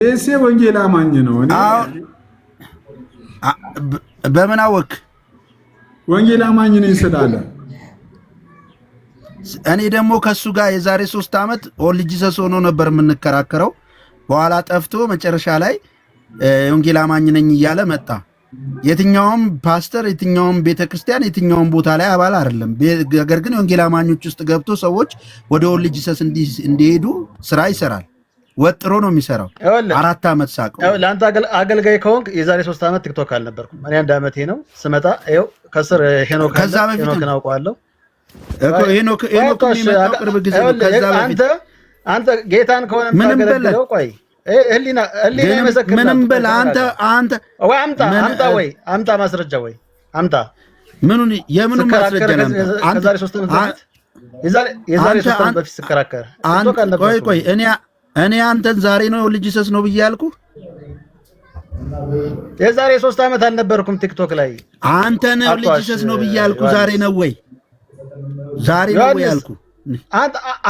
እሴ ወንጌል አማኝ ነው። በምን አወቅ? ወንጌል አማኝ ነኝ ስላለ እኔ ደግሞ ከሱ ጋር የዛሬ 3 ዓመት ኦል ጂሰስ ሆኖ ነበር የምንከራከረው። በኋላ ጠፍቶ መጨረሻ ላይ ወንጌል አማኝ ነኝ እያለ መጣ። የትኛውም ፓስተር፣ የትኛውም ቤተክርስቲያን፣ የትኛውም ቦታ ላይ አባል አይደለም። ነገር ግን ወንጌል አማኞች ውስጥ ገብቶ ሰዎች ወደ ኦል ጂሰስ እንዲሄዱ ስራ ይሰራል። ወጥሮ ነው የሚሰራው። 4 ዓመት ሳቀው። ለአንተ አገልጋይ ከሆንክ የዛሬ 3 ዓመት ቲክቶክ አልነበርኩም። እኔ 1 ዓመቴ ነው ስመጣ። ይኸው ከስር ሄኖክ ከዛ በፊት ሄኖክን አውቀዋለሁ እኮ ሄኖክ የሚመጣው ቅርብ ጊዜ ነው። ከዛ በፊት አንተ ጌታን ከሆነ የምታገለግለው ቆይ ህሊና ይመሰክር። ምንም በል አንተ ወይ አምጣ ወይ አምጣ ማስረጃ ወይ አምጣ። ምኑን የምኑን ማስረጃ ነው? ከዛሬ 3 ዓመት በፊት የዛሬ 3 ዓመት በፊት ስከራከር ቆይ እኔ አንተን ዛሬ ነው ኦል ጂሰስ ነው ብዬ ያልኩ? የዛሬ 3 ዓመት አልነበርኩም ቲክቶክ ላይ። አንተን ኦል ጂሰስ ነው ብዬ ያልኩ ዛሬ ነው ወይ? ዛሬ ነው ወይ ያልኩ?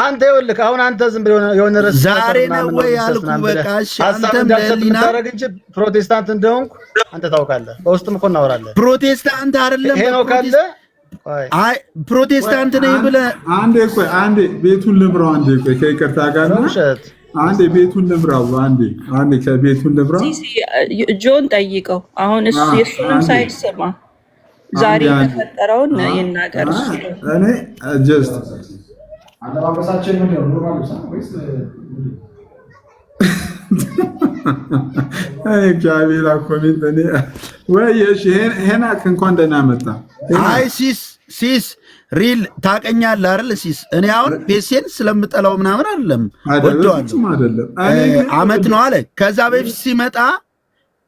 አንተ ይኸውልህ አሁን አንተ ዝም ብለህ የሆነ ረስ ዛሬ ነው ወይ ያልኩ? በቃ እሺ አንተም ለሊና እንጂ ፕሮቴስታንት እንደሆንኩ አንተ ታውቃለህ። በውስጥም እኮ እናወራለን። ፕሮቴስታንት አይደለም ሄኖክ ካለ አይ ፕሮቴስታንት ነኝ ብለህ አንዴ ቤቱን ልምራው። አንዴ ቆይ ከይቅርታ ጋር ነው። አንዴ ቤቱን ልምራው። አንዴ ከቤቱን ልምራው። ጆን ጠይቀው። አሁን እሱ የሱንም ሳይሰማ ዛሬ የተፈጠረውን ይናገር። እኔ ጀስት አለባበሳችን ምን ነው ኖርማል ነው ወይስ አይ ጃቢላ ኮሜንት እኔ ወይ እሺ ሄናክ እንኳን ደህና መጣ። አይ ሲስ ሪል ታቀኛለህ አይደል? ሲስ እኔ አሁን ፔሴን ስለምጠላው ምናምን አይደለም፣ ወደዋለሁ አመት ነው አለ። ከዛ በፊት ሲመጣ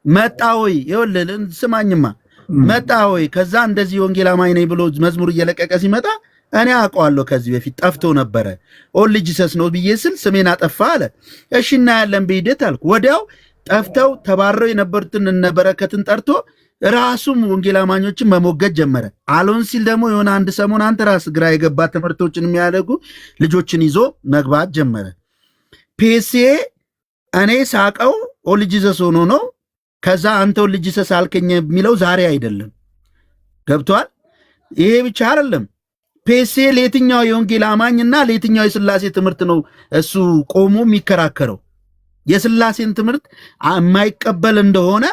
መጣ ወይ ይኸውልህ ስማኝማ መጣ ወይ ከዛ እንደዚህ ወንጌል አማኝ ነኝ ብሎ መዝሙር እየለቀቀ ሲመጣ እኔ አውቀዋለሁ። ከዚህ በፊት ጠፍቶ ነበረ። ኦል ጂሰስ ነው ብዬ ስል ስሜን አጠፋ አለ። እሺ እናያለን በሂደት አልኩ። ወዲያው ጠፍተው ተባረው የነበሩትን እነ በረከትን ጠርቶ ራሱም ወንጌል አማኞችን መሞገት ጀመረ። አሎን ሲል ደግሞ የሆነ አንድ ሰሞን አንተ ራስ ግራ የገባ ትምህርቶችን የሚያደርጉ ልጆችን ይዞ መግባት ጀመረ። ፔሴ እኔ ሳቀው ኦል ጂሰስ ሆኖ ነው። ከዛ አንተ ኦል ጂሰስ አልከኝ የሚለው ዛሬ አይደለም። ገብቷል? ይሄ ብቻ አይደለም። ፔሴ ለየትኛው የወንጌል አማኝና ለየትኛው የስላሴ ትምህርት ነው እሱ ቆሞ የሚከራከረው? የስላሴን ትምህርት የማይቀበል እንደሆነ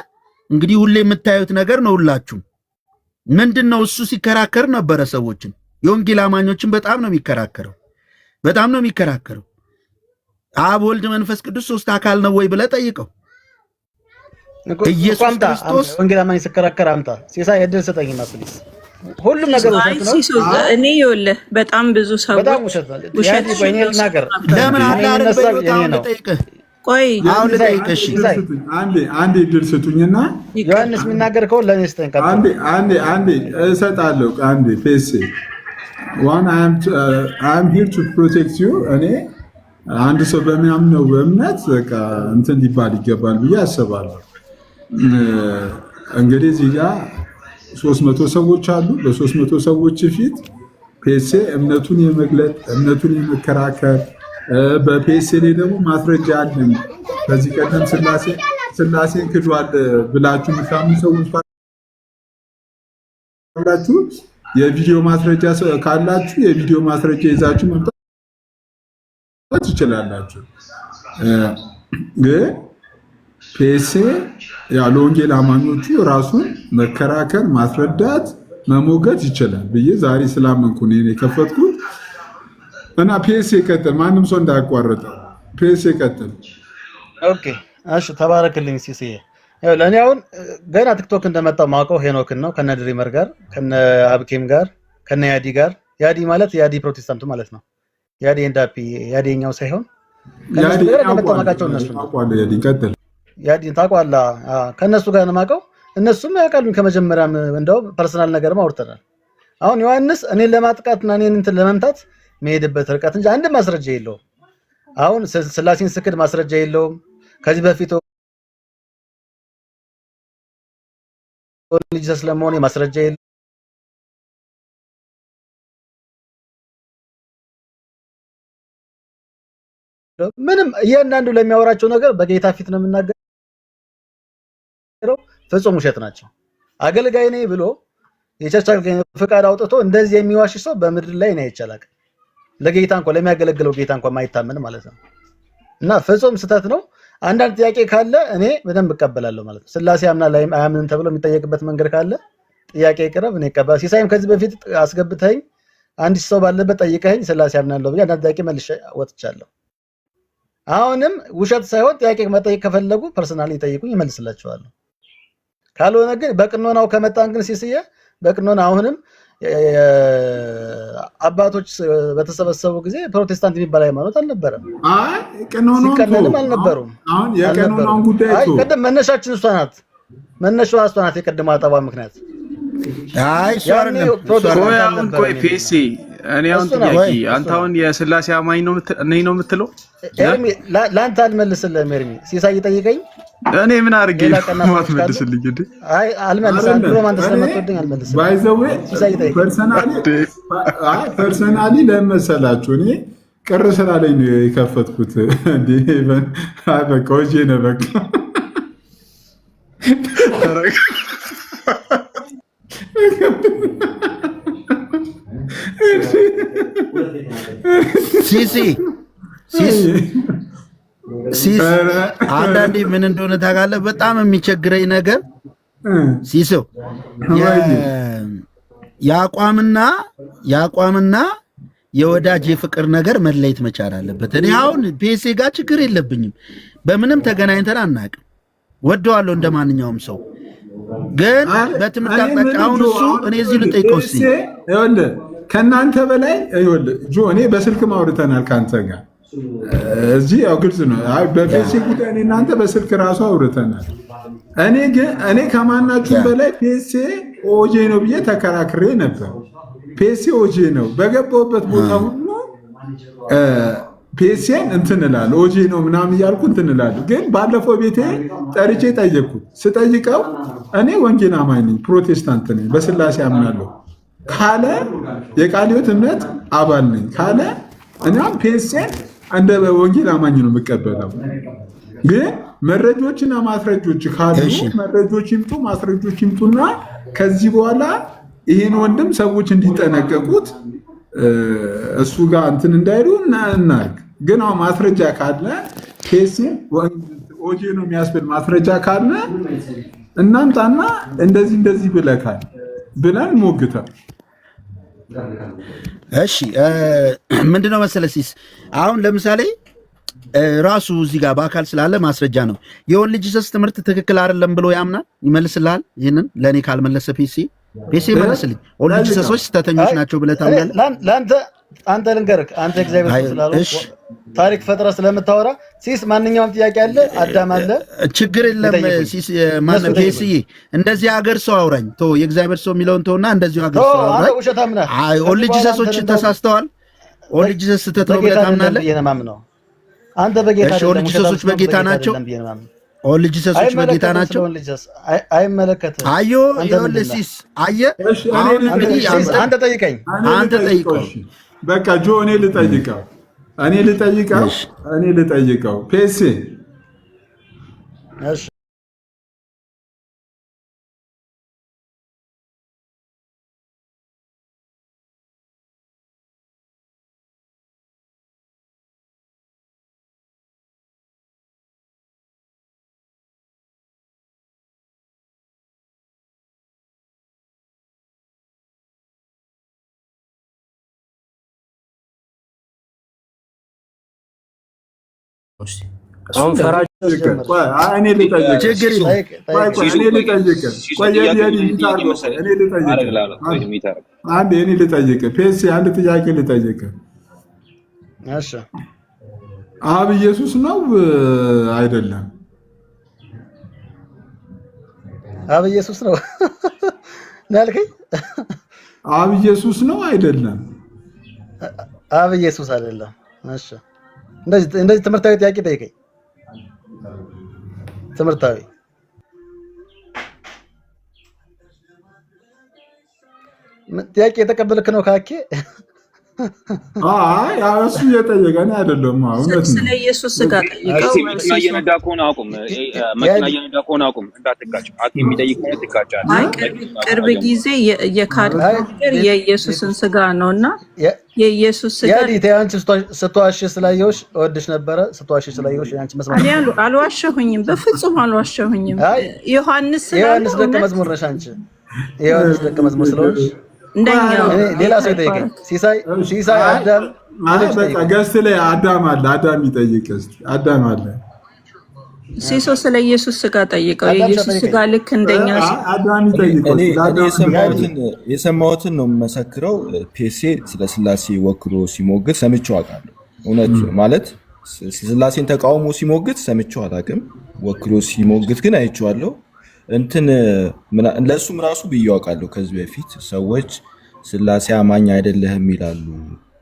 እንግዲህ ሁሌ የምታዩት ነገር ነው። ሁላችሁም ምንድነው እሱ ሲከራከር ነበረ ሰዎችን፣ የወንጌል አማኞችን በጣም ነው የሚከራከረው። አብ ወልድ መንፈስ ቅዱስ 3 አካል ነው ወይ ብለህ ጠይቀው። ኢየሱስ ክርስቶስ ወንጌል አማኝ ሲከራከር አምጣ። ሲሳይ እድል ስጠኝና ፕሊዝ። ሁሉም ነገር ውሸት ነው። እኔ ይኸውልህ በጣም ብዙ ሰዎች በጣም ውሸት ነው። ያዲ ቆይ እኔ ልናገር። ለምን አላረግ በይወጣው ልጠይቅህ። ቆይ አሁን ልጠይቅህ። አንዴ እድል ስጡኝና ዮሐንስ የሚናገር ከሆነ ለኔ ስጠኝ። አንዴ እሰጣለሁ። አንዴ ፔሴ ዋን አይ አም ሂር ቱ ፕሮቴክት ዩ። እኔ አንድ ሰው በሚያምነው በእምነት በቃ እንትን ሊባል ይገባል ብዬ አስባለሁ። እንግዲህ እዚህ ጋር 300 ሰዎች አሉ። በ300 ሰዎች ፊት ፔሴ እምነቱን የመግለጥ እምነቱን የመከራከር በፔሴ ላይ ደግሞ ማስረጃ አለን። ከዚህ ቀደም ስላሴን ክዷል ብላችሁ የምታምኑ ሰዎች ካላችሁ የቪዲዮ ማስረጃ ካላችሁ የቪዲዮ ማስረጃ ይዛችሁ መምጣት ትችላላችሁ። ግን ፔሴ ያለ ወንጌል አማኞቹ ራሱን መከራከር፣ ማስረዳት፣ መሞገት ይችላል ብዬ ዛሬ ስላመንኩ ነው የከፈትኩት። እና ፔሴ ቀጥል፣ ማንም ሰው እንዳያቋርጠው። ፔሴ ቀጥል። ኦኬ እሺ፣ ተባረክልኝ ሲሲዬ። ያው ለኔ አሁን ገና ቲክቶክ እንደመጣው ማውቀው ሄኖክን ነው ከነ ድሪመር ጋር ከነ አብኬም ጋር ከነ ያዲ ጋር። ያዲ ማለት ያዲ ፕሮቴስታንቱ ማለት ነው። ያዲ ኤንዳፒ ያዲኛው ሳይሆን ያዲ ተመጣጣቃቸው እነሱ ነው። አቋለ ያዲ ቀጥል። ያዲን ታውቀዋለህ? ከነሱ ጋር ነው የማውቀው። እነሱም ያውቃሉኝ ከመጀመሪያም እንደው ፐርሰናል ነገርም አውርተናል። አሁን ዮሐንስ እኔን ለማጥቃትና እኔን እንትን ለመምታት መሄድበት ርቀት እንጂ አንድ ማስረጃ የለውም። አሁን ስላሴን ስክድ ማስረጃ የለውም። ከዚህ በፊት ልጅ ስለመሆን ማስረጃ የለውም። ምንም እያንዳንዱ ለሚያወራቸው ነገር በጌታ ፊት ነው የምናገረው፣ ፍጹም ውሸት ናቸው። አገልጋይ ነኝ ብሎ የቸርች አገልጋይ ፍቃድ አውጥቶ እንደዚህ የሚዋሽ ሰው በምድር ላይ ነው አይቻላል። ለጌታ እንኳን ለሚያገለግለው ጌታ እንኳን ማይታመን ማለት ነው። እና ፍጹም ስተት ነው። አንዳንድ ጥያቄ ካለ እኔ በደንብ እቀበላለሁ ማለት ነው። ስላሴ ያምናል አያምንም ተብሎ የሚጠየቅበት መንገድ ካለ ጥያቄ ይቅረብ፣ እኔ እቀበላለሁ። ሲሳይም ከዚህ በፊት አስገብተኝ አንድ ሰው ባለበት ጠይቀኝ ስላሴ ያምናለሁ ብዬ አንዳንድ ጥያቄ መልሼ ወጥቻለሁ። አሁንም ውሸት ሳይሆን ጥያቄ መጠየቅ ከፈለጉ ፐርሰናሊ ይጠይቁኝ፣ ይመልስላቸዋለሁ። ካልሆነ ግን በቅኖናው ከመጣን ግን ሲስየ በቅኖና አሁንም አባቶች በተሰበሰቡ ጊዜ ፕሮቴስታንት የሚባል ሃይማኖት አልነበረም። አይ ቅኖናው ሲቀነንም አልነበሩም። አሁን የቅኖናውን ጉዳይ አይ ቀደም መነሻችን እሷ ናት። መነሻዋ እሷ ናት። የቀደመ አጠባ ምክንያት አይ ሶራን ቆይ ፒሲ እኔ አሁን ጥያቄ አንተ አሁን የስላሴ አማኝ ነው ነው የምትለው? ኤርሚ ላንተ አልመልስልህም። ኤርሚ ሲሳይ ጠይቀኝ። እኔ ምን አድርጌ ማትመልስልኝ እንዴ? አይ አልመልስም ብሎ ማን ተሰመተልኝ አልመልስም። ባይ ዘ ዌይ ፐርሰናሊ ለመሰላችሁ እኔ ቅር ስላለኝ ነው የከፈትኩት እንዴ። አይ በቃ ወጄ ነው በቃ ሲሲ አንዳንዴ ምን እንደሆነ ታውቃለህ? በጣም የሚቸግረኝ ነገር ሲሶ የአቋምና የወዳጅ የፍቅር ነገር መለየት መቻል አለበት። እኔ አሁን ፒኤስኤ ጋር ችግር የለብኝም፣ በምንም ተገናኝተን አናውቅም፣ ወደዋለሁ እንደ ማንኛውም ሰው። ግን በትምህርት አቅጣጫ አሁን እሱ እኔ እዚህ ልጠይቀው እስኪ ከእናንተ በላይ ጆ እኔ በስልክ አውርተናል ከአንተ ጋር እዚህ ያው ግልጽ ነው። በፌስቡክ ጉዳይ እናንተ በስልክ ራሱ አውርተናል። እኔ ከማናችሁም በላይ ፒኤስኤ ኦጄ ነው ብዬ ተከራክሬ ነበር። ፒኤስኤ ኦጄ ነው በገባሁበት ቦታ ሁሉ ፒኤስኤን እንትን እላለሁ ኦጄ ነው ምናምን እያልኩ እንትን እላለሁ። ግን ባለፈው ቤቴ ጠርቼ ጠየቅኩት። ስጠይቀው እኔ ወንጌል አማኝ ነኝ፣ ፕሮቴስታንት ነኝ፣ በስላሴ አምናለሁ ካለ የቃለ ሕይወት እምነት አባል ነኝ ካለ እናም ፒኤስኤን እንደ ወንጌል አማኝ ነው የምቀበለው። ግን መረጃዎችና ማስረጃዎች ካሉ መረጃዎች ይምጡ፣ ማስረጃዎች ይምጡና ከዚህ በኋላ ይሄን ወንድም ሰዎች እንዲጠነቀቁት እሱ ጋር እንትን እንዳይሉ እናርግ። ግን አሁን ማስረጃ ካለ ፒኤስኤን ኦጄ ነው የሚያስብል ማስረጃ ካለ እናምጣና እንደዚህ ብለካል ብለን ሞግተን እሺ ምንድነው መሰለህ ሲስ አሁን ለምሳሌ ራሱ እዚህ ጋር በአካል ስላለ ማስረጃ ነው። የወንድ ልጅ ሰስ ትምህርት ትክክል አይደለም ብሎ ያምናል፣ ይመልስልሃል። ይህንን ለእኔ ካልመለሰ ፒሲ ይመልስልኝ። ወንድ ልጅ ሰሶች ስተተኞች ናቸው ብለህ ታምናለህ? አንተ ልንገርህ፣ አንተ እግዚአብሔር ስላለው ታሪክ ፈጥረ ስለምታወራ ሲስ ማንኛውም ጥያቄ አለ፣ አዳም አለ፣ ችግር የለም። ሲስ ማነው ፒኤስኤ እንደዚህ ሀገር ሰው አውራኝ ቶ የእግዚአብሔር ሰው የሚለውን ተውና እንደዚህ ሀገር ሰው አውራኝ። አይ ወንድ ልጅ ሰሶች ተሳስተዋል። ወንድ ልጅ ሰስ ስተት ነው ብለህ ታምናለህ? አንተ በጌታ ወንድ ልጅ ሰሶች በጌታ ናቸው። ወንድ ልጅ ሰሶች በጌታ ናቸው። አይመለከትም። አዮ ይኸውልህ ሲስ አየህ፣ አንተ ጠይቀኝ፣ አንተ ጠይቀው። በቃ ጆ እኔ ልጠይቀው ፒኤስኤ እሺ አሁን ፈራጅ እኔ ልጠይቅ ፒኤስኤ አንድ ጥያቄ ልጠይቅ። እሺ አብ ኢየሱስ ነው አይደለም? አብ ኢየሱስ ነው ናልከኝ። አብ ኢየሱስ ነው አይደለም? አብ ኢየሱስ አይደለም። እሺ እንደዚህ ትምህርታዊ ጥያቄ ጠይቀኝ። ትምህርታዊ ጥያቄ የተቀበልክ ነው ካኬ አይ እሱ እየጠየቀኝ አይደለም። እውነት ነው። ስለ ኢየሱስ ስጋ ጠይቀው መኪና እየነዳ ከሆነ አቁም። መኪና እየነዳ ከሆነ አቁም፣ እንዳትጋጭ። አቂ የሚጠይቅ ከሆነ ትጋጫለህ። አይ ቅርብ ጊዜ የካድከው ነገር የኢየሱስን ስጋ ነውና የኢየሱስ ስጋ ያንቺ ስትዋሽ ስላየሁሽ እወድሽ ነበረ። ስትዋሽ ስላየሁሽ ያንቺ መስማት አልዋሸሁኝም፣ በፍጹም አልዋሸሁኝም። ዮሐንስ ደቀ መዝሙር ነሽ አንቺ። ዮሐንስ ደቀ መዝሙር ስለሆንሽ እንደኛው ሌላ ሰው ይጠይቀኝ። ሲሳይ አዳም በቃ ገስት ላይ አዳም አለ። አዳም ይጠይቅ እስቲ። አዳም አለ። ሲሶ ስለ ኢየሱስ ስጋ ጠይቀው። የኢየሱስ ስጋ ልክ እንደኛ አዳም ይጠይቅ። የሰማሁትን ነው የምመሰክረው። ፔሴ ስለ ስላሴ ወክሮ ሲሞግት ሰምቼው አውቃለሁ። እውነት ማለት ስላሴን ተቃውሞ ሲሞግት ሰምቼው አላውቅም። ወክሮ ሲሞግት ግን አይቼዋለሁ። እንትን ለእሱም ራሱ ብዬው አውቃለሁ ከዚህ በፊት ሰዎች ስላሴ አማኝ አይደለህም ይላሉ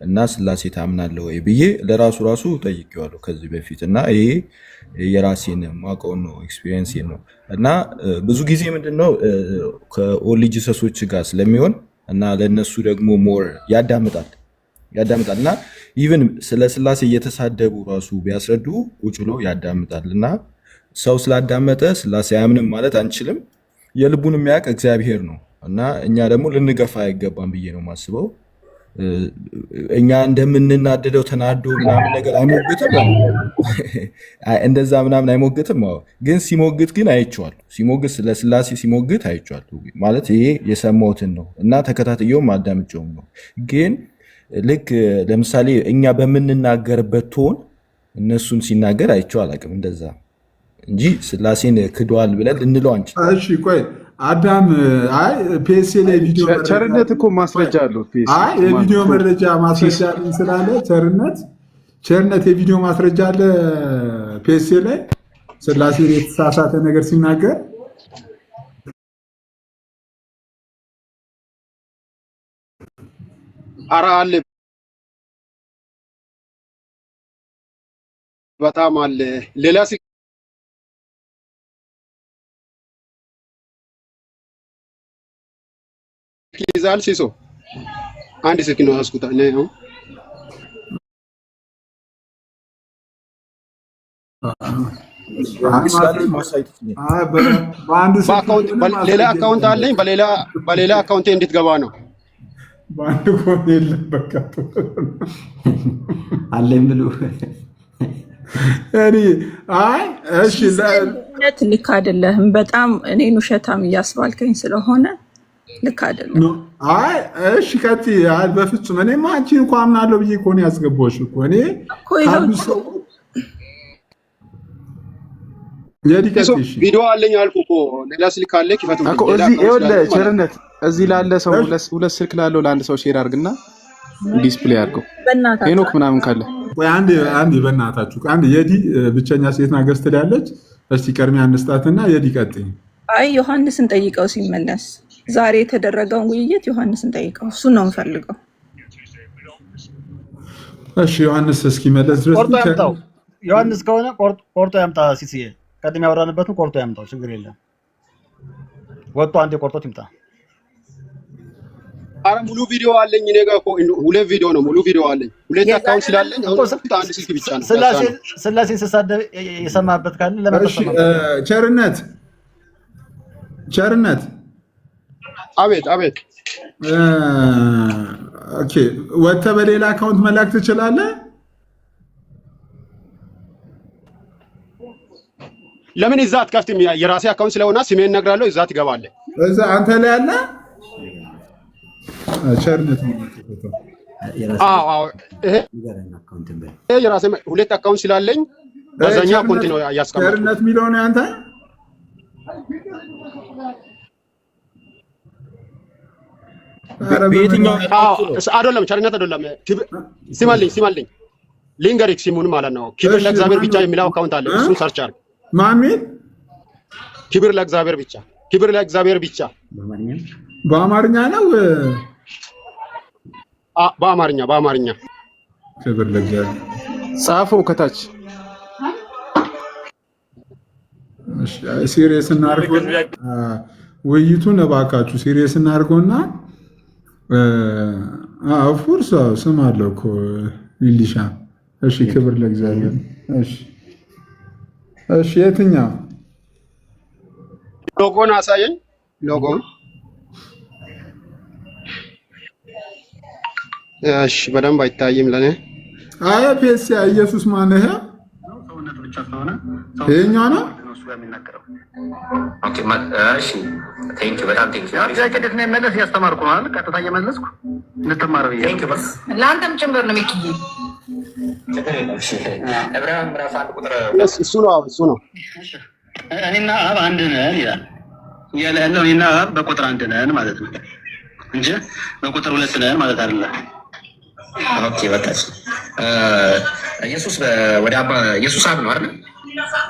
እና ስላሴ ታምናለህ ወይ ብዬ ለራሱ ጠይቄዋለሁ ከዚህ በፊት እና ይሄ የራሴን ማውቀውን ነው ኤክስፒሪየንስ ነው እና ብዙ ጊዜ ምንድነው ከኦንሊ ጂሰሶች ጋር ስለሚሆን እና ለነሱ ደግሞ ሞር ያዳምጣል እና ኢቭን ስለ ስላሴ እየተሳደቡ ራሱ ቢያስረዱ ቁጭ ብሎ ያዳምጣል እና ሰው ስላዳመጠ ስላሴ አያምንም ማለት አንችልም። የልቡን የሚያውቅ እግዚአብሔር ነው እና እኛ ደግሞ ልንገፋ አይገባም ብዬ ነው የማስበው። እኛ እንደምንናደደው ተናዶ ምናምን ነገር አይሞግትም፣ እንደዛ ምናምን አይሞግትም። ግን ሲሞግት ግን አይቼዋለሁ። ሲሞግት ስለ ስላሴ ሲሞግት አይቼዋለሁ ማለት ይሄ የሰማሁትን ነው እና ተከታትየውም አዳምጬውም ነው። ግን ልክ ለምሳሌ እኛ በምንናገርበት ቶን እነሱን ሲናገር አይቼው አላውቅም እንደዛ እንጂ ስላሴን ክዷል ብለን ልንለው አንችል። እሺ ቆይ አዳም አይ ፒኤስ ላይ ቪዲዮ ቸርነት እኮ ማስረጃ አለው። አይ የቪዲዮ መረጃ ማስረጃ ስላለ ቸርነት የቪዲዮ ማስረጃ አለ ፒኤስ ላይ ስላሴ የተሳሳተ ነገር ሲናገር ኧረ አለ፣ በጣም አለ። ሌላ ይዛል ሲሶ አንድ ስልክ ነው ያስኩት ነው። ሌላ አካውንት አለኝ። በሌላ አካውንቴ እንድትገባ ነው። በአንድ ኮን የለም በቃ አለኝ ብሎ አይ እሺ ለእውነት ልክ አይደለህም። በጣም እኔን ውሸታም እያስባልከኝ ስለሆነ ልክ አይደለም። አይ እሺ ቀጥይ። አይ በፍጹም እኔማ አንቺን እንኳን አምናለሁ ብዬ እኮ ነው ያስገባሁሽ እኮ እኔ ቪዲዮ አለኝ አልኩህ እኮ ሌላ ስልክ አለ ክፈቱ እኮ እዚህ ይኸውልህ ቸርነት እዚህ ላለ ሰው ሁለት ስልክ ላለው ለአንድ ሰው ሼር አድርግና ዲስፕሌይ አድርገው ሄኖክ ምናምን ካለ ወይ አንዴ በእናታችሁ አንዴ የዲ ብቸኛ ሴት ናገር ስትላለች እስቲ ቀርሚ አንስታትና የዲ ቀጥይ። አይ ዮሐንስን ጠይቀው ሲመለስ ዛሬ የተደረገውን ውይይት ዮሐንስን ጠይቀው፣ እሱ ነው የምፈልገው። እሺ ዮሐንስ እስኪመለስ ድረስ ቆርጦ ያምጣው። ዮሐንስ ከሆነ ቆርጦ ያምጣ። ሲሲዬ ቀድም ያወራንበትን ቆርጦ ያምጣው፣ ችግር የለም። ወጥቶ አንዴ ቆርጦት ይምጣ። አረ ሙሉ ቪዲዮ አለኝ እኔ ጋር እኮ ሁለት ቪዲዮ ነው፣ ሙሉ ቪዲዮ አለኝ። ሁለት አካውንት ስላለኝ አሁን አንድ ስልክ ብቻ ነው። ስላሴን ሲሳደብ የሰማበት ካለ ለማተሰማ ቸርነት አቤት ኦኬ ወጥተህ በሌላ አካውንት መላክ ትችላለህ። ለምን እዛ አትከፍትም? የራሴ አካውንት ስለሆነ ስሜን እነግራለሁ፣ እዛ ትገባለህ። እዛ አንተ ላይ አለ ቸርነት ነው። ይሄ የራሴ ሁለት አካውንት ስላለኝ በዛኛው አካውንት ነው ያስቀመጥኩት። ቸርነት የሚለው ነው አንተ በየትኛው አይደለም፣ ቸርነት አይደለም። ሲማልኝ ሊንገሪክ ሲሙን ማለት ነው። ክብር ለእግዚአብሔር ብቻ የሚለው አካውንት አለ። እሱን ሰርች አድርግ። ማሚን ክብር ለእግዚአብሔር ብቻ፣ ክብር ለእግዚአብሔር ብቻ። በአማርኛ ነው በአማርኛ ክብር ለእግዚአብሔር ጻፈው ከታች። እሺ ሲሪየስ እናድርገው ውይይቱን እባካችሁ ሲሪየስ እናድርገውና ኦፍኮርስ ስም አለው እኮ ሊሊሻ። እሺ ክብር ለእግዚአብሔር። እሺ የትኛው ሎጎን አሳየኝ። ሎጎን እሺ፣ በደንብ አይታይም ለኔ። አይ ፒኤስ ኢየሱስ ማን ነው? ይሄኛው ነው። ኦኬ እሺ፣ ቴንክ ዩ በጣም ቴንክ ዩ። ጥያቄ እንዴት ነው የመለስ? ያስተማርኩ ነው አይደል? ቀጥታ እየመለስኩ እንድትማር ብዬ። ቴንክ ዩ። ለአንተም ጭምር ነው ሚኪ። ዕብራውያን ምዕራፍ 1 ቁጥር እሱ ነው። እኔና አብ አንድ ነን ይላል። ያለው እኔና አብ በቁጥር አንድ ነን ማለት ነው እንጂ በቁጥር ሁለት ነን ማለት አይደለም። ኦኬ በቃ ኢየሱስ ወደ አባ ኢየሱስ አብ ነው አይደል?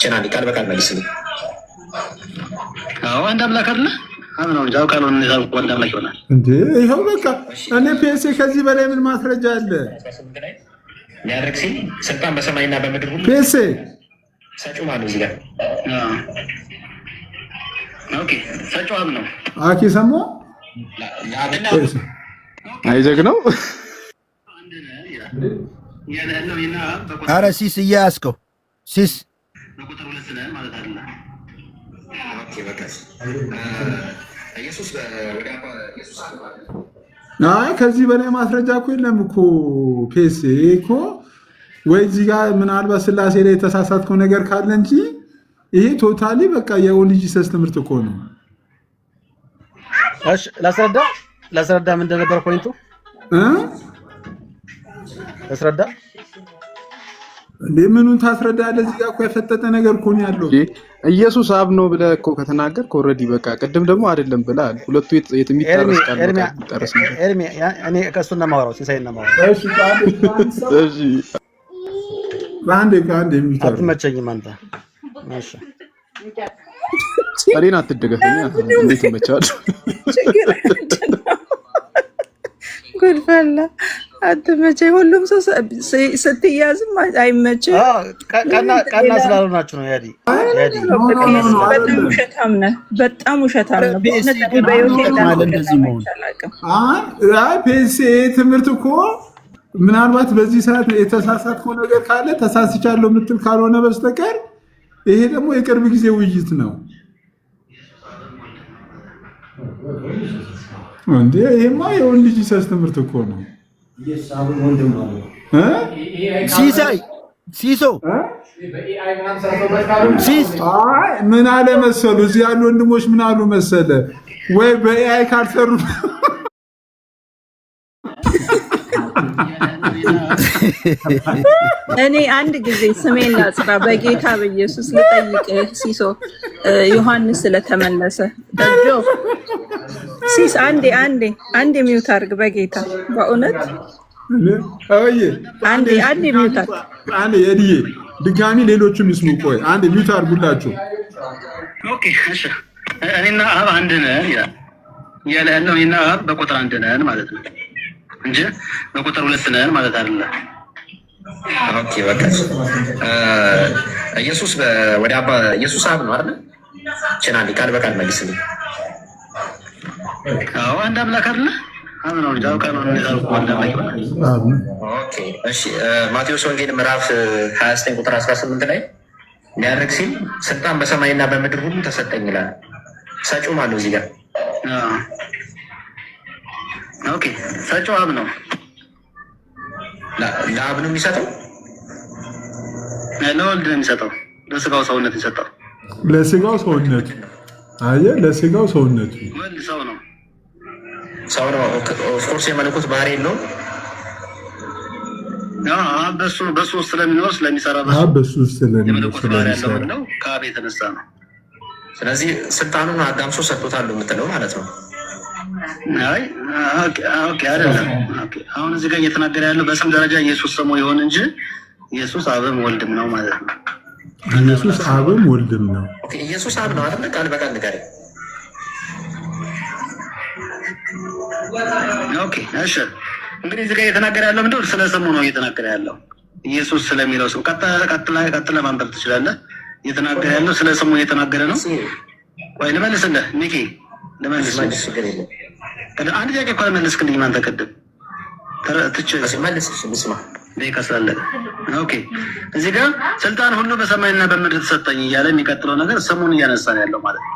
ቸናኒ ቃል በቃል መልስልኝ። አዎ አንድ አምላክ አይደል? አብ ነው እንጂ አውቃለሁ ነው ወንድ አምላክ ይሆናል እንዴ? ይሄው በቃ እኔ ፒኤስ ከዚህ በላይ ምን ማስረጃ አለ? ሊያደርግ ሲል ስልጣን በሰማይና በምድር ሁሉ ፒኤስ ሰጪው ማን ነው? እዚህ ጋር ኦኬ ሰጪው አብ ነው። አኪ ሰሞ አይዘግ ነው። አረ ሲስ እያያዝከው ሲስ በቁጥር ሁለት ነን ማለት አይደለም። ኦኬ በቃ ኢየሱስ ወደ አባ ኢየሱስ አይ ከዚህ በላይ ማስረጃ እኮ የለም እኮ ፒኤስ እኮ ወይ እዚህ ጋር ምናልባት ስላሴ ላይ የተሳሳትከው ነገር ካለ እንጂ ይሄ ቶታሊ በቃ የኦንሊ ጂሰስ ትምህርት እኮ ነው። እሺ ላስረዳ ምን እንደነበር ፖይንቱ ላስረዳ። ለምኑን ታስረዳለህ? እዚህ ጋር እኮ የፈጠጠ ነገር እኮ ነው ያለው። ኢየሱስ አብ ነው ብለህ እኮ ከተናገርክ ኦልሬዲ በቃ ቅድም ደግሞ አይደለም ብለሃል። ሁለቱ የሚጣረስ ቃል ኤርሚ እኔ ከእሱና ማውራው ሲሳይና ማውራው እሺ ባንዴ የሚታረስ አትመቸኝም አንተ። እሺ እኔን አትደገፈኝ። እንዴት ይመቻል? ጉድፈላ አትመቸኝ። ሁሉም ሰው ስትያዝም አይመችም። ቀና ስላልሆናችሁ ነው። ያዲ በጣም ውሸታም ነህ፣ በጣም ውሸታም ነው። ፒኤስ ትምህርት እኮ ምናልባት በዚህ ሰዓት የተሳሳትከው ነገር ካለ ተሳስቻለሁ የምትል ካልሆነ በስተቀር ይሄ ደግሞ የቅርብ ጊዜ ውይይት ነው እንዴ? ይሄማ የወንድ ጂሰስ ትምህርት እኮ ነው። ሲሶ ምን አለ መሰሉ፣ እዚህ ያሉ ወንድሞች ምን አሉ መሰለ፣ ወይ በኤአይ ካልሰሩ እኔ አንድ ጊዜ ስሜን ላጽራ በጌታ በኢየሱስ ልጠይቅህ ሲሶ ዮሐንስ ስለተመለሰ ደጆ ሲስ አንዴ ሚውት አድርግ በጌታ በእውነት አንዴ ሚውት አድርግ። አንዴ የዲዬ ድጋሚ ሌሎችም ይስሙ። ቆይ አንዴ ሚውት አድርጉላችሁ። ኦኬ እሺ እኔና አብ አንድ ነን ይላል። ያለው እኔና አብ በቁጥር አንድ ነን ማለት ነው እንጂ በቁጥር ሁለት ነን ማለት አይደለም። ኦኬ በቃ ኢየሱስ ወደ አባ ኢየሱስ አብ ነው አይደል? ቸናኒ ቃል በቃል መልስልኝ። አዎ አንድ አምላክ አይደል? አብ ነው እንጂ አውቃለሁ ነው አንድ አምላክ ይሆናል። ኦኬ እሺ ማቴዎስ ወንጌል ምዕራፍ 29 ቁጥር 18 ላይ ሊያደርግ ሲል ስልጣን በሰማይና በምድር ሁሉ ተሰጠኝ ይላል። ሰጪው ማን ነው እዚህ ጋር? ኦኬ ሰጪው አብ ነው። ለአብ ነው የሚሰጠው? ለወልድ ነው የሚሰጠው። ለስጋው ሰውነት የሚሰጠው ለስጋው ሰውነት አየህ፣ ለስጋው ሰውነቱ ወልድ ሰው ነው። ኦፍኮርስ የመለኮት ባህሪ የለውም። በሱ ውስጥ ስለሚኖር ስለሚሰራ በሱ ውስጥ የመለኮት ባህሪ ያለው ነው። ከአብ የተነሳ ነው። ስለዚህ ስልጣኑን አዳምሶ ሰጥቶታል የምትለው ማለት ነው? አይ ኦኬ አይደለም። አሁን እዚህ ጋር እየተናገረ ያለው በስም ደረጃ ኢየሱስ ስሙ ይሆን እንጂ ኢየሱስ አብም ወልድም ነው ማለት ነው። ኢየሱስ አብም ወልድም ነው። ኦኬ ኢየሱስ አብ ነው አይደል? ቃል በቃል ንገረኝ። ኦኬ እሺ እንግዲህ እዚህ ጋር እየተናገረ ያለው ምንድን ነው? ስለ ስሙ ነው እየተናገረ ያለው። ኢየሱስ ስለሚለው ስም ቀጥለህ ማንበብ ትችላለህ። እየተናገረ ያለው ስለ ስሙ እየተናገረ ነው። ወይ ልመልስልህ ሚኪ፣ ልመልስልህ። አንድ ጥያቄ እኮ መለስክልኝ አንተ ቅድም። ኦኬ እዚህ ጋር ስልጣን ሁሉ በሰማይና በምድር ተሰጠኝ እያለ የሚቀጥለው ነገር ስሙን እያነሳ ነው ያለው ማለት ነው።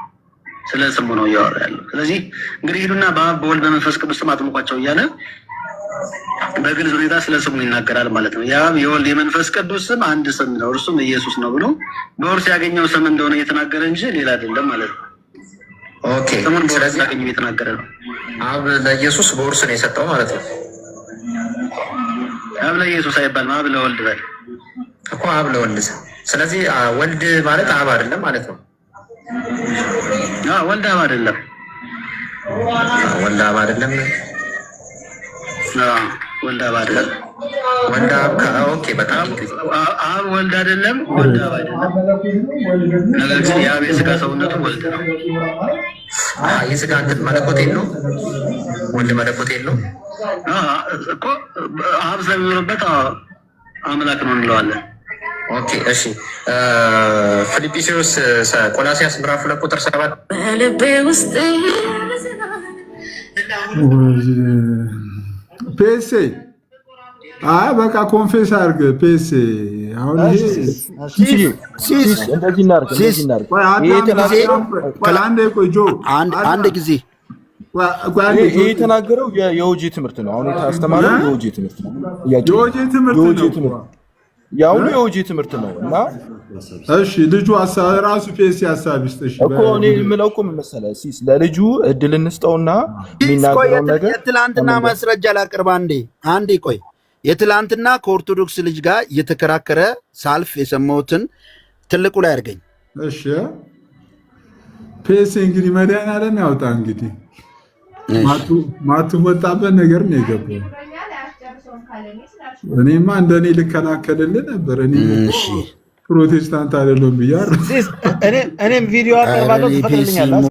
ስለ ስሙ ነው እያወራ ያለው። ስለዚህ እንግዲህ ሂዱና በአብ በወልድ በመንፈስ ቅዱስ ስም አጥምቋቸው እያለ በግልጽ ሁኔታ ስለ ስሙ ይናገራል ማለት ነው። የአብ የወልድ የመንፈስ ቅዱስ ስም አንድ ስም ነው፣ እርሱም ኢየሱስ ነው ብሎ በውርስ ያገኘው ስም እንደሆነ እየተናገረ እንጂ ሌላ አይደለም ማለት ነው። ኦኬ ስሙን በውርስ ያገኘው እየተናገረ ነው። አብ ለኢየሱስ በውርስ ነው የሰጠው ማለት ነው። አብ ለኢየሱስ አይባልም፣ አብ ለወልድ በል እኮ አብ ለወልድ። ስለዚህ ወልድ ማለት አብ አይደለም ማለት ነው። ወልድ አብ አይደለም። ወልድ አብ አይደለም። ወልድ አብ አይደለም። ወልድ አብ ኦኬ። በጣም አብ ወልድ አይደለም፣ ወልድ አብ አይደለም። ነገር ግን የአብ የስጋ ሰውነቱ ወልድ ነው። የስጋ እንትን መለኮት የለው፣ ወልድ መለኮት የለው እኮ አብ ስለሚኖርበት አምላክ ነው እንለዋለን። ኦኬ እሺ። ፊልጵስዩስ ቆላሲያስ ምዕራፍ 2 ቁጥር 7 በልቤ ውስጥ ፔሴ በቃ ኮንፌስ አድርግ ፔሴ። አሁን አንድ ጊዜ ይሄ የተናገረው የኦጂ ትምህርት ነው። አሁን የታስተማረው የኦጂ ትምህርት ነው። የአሁኑ የኦጂ ትምህርት ነው እና እሺ ልጁ ራሱ ፔሲ ሀሳብ ይስጥሽ እኮ እኔ የምለው እኮ ምን መሰለህ ሲስ ለልጁ እድል እንስጠውና የሚናገረው ነገር የትላንትና ማስረጃ ላቅርብ። አንዴ ቆይ። የትላንትና ከኦርቶዶክስ ልጅ ጋር እየተከራከረ ሳልፍ የሰማሁትን ትልቁ ላይ አድርገኝ። እሺ ፔሲ እንግዲህ መድኃኒዓለም ያውጣ። እንግዲህ ማትወጣበት ነገር ነው የገባው። እኔማ እንደኔ ልከላከልልህ ነበር። እኔ ፕሮቴስታንት አይደለም ብያለሁ። እኔም ቪዲዮ አቀርባለሁ ትፈቅድልኛለህ?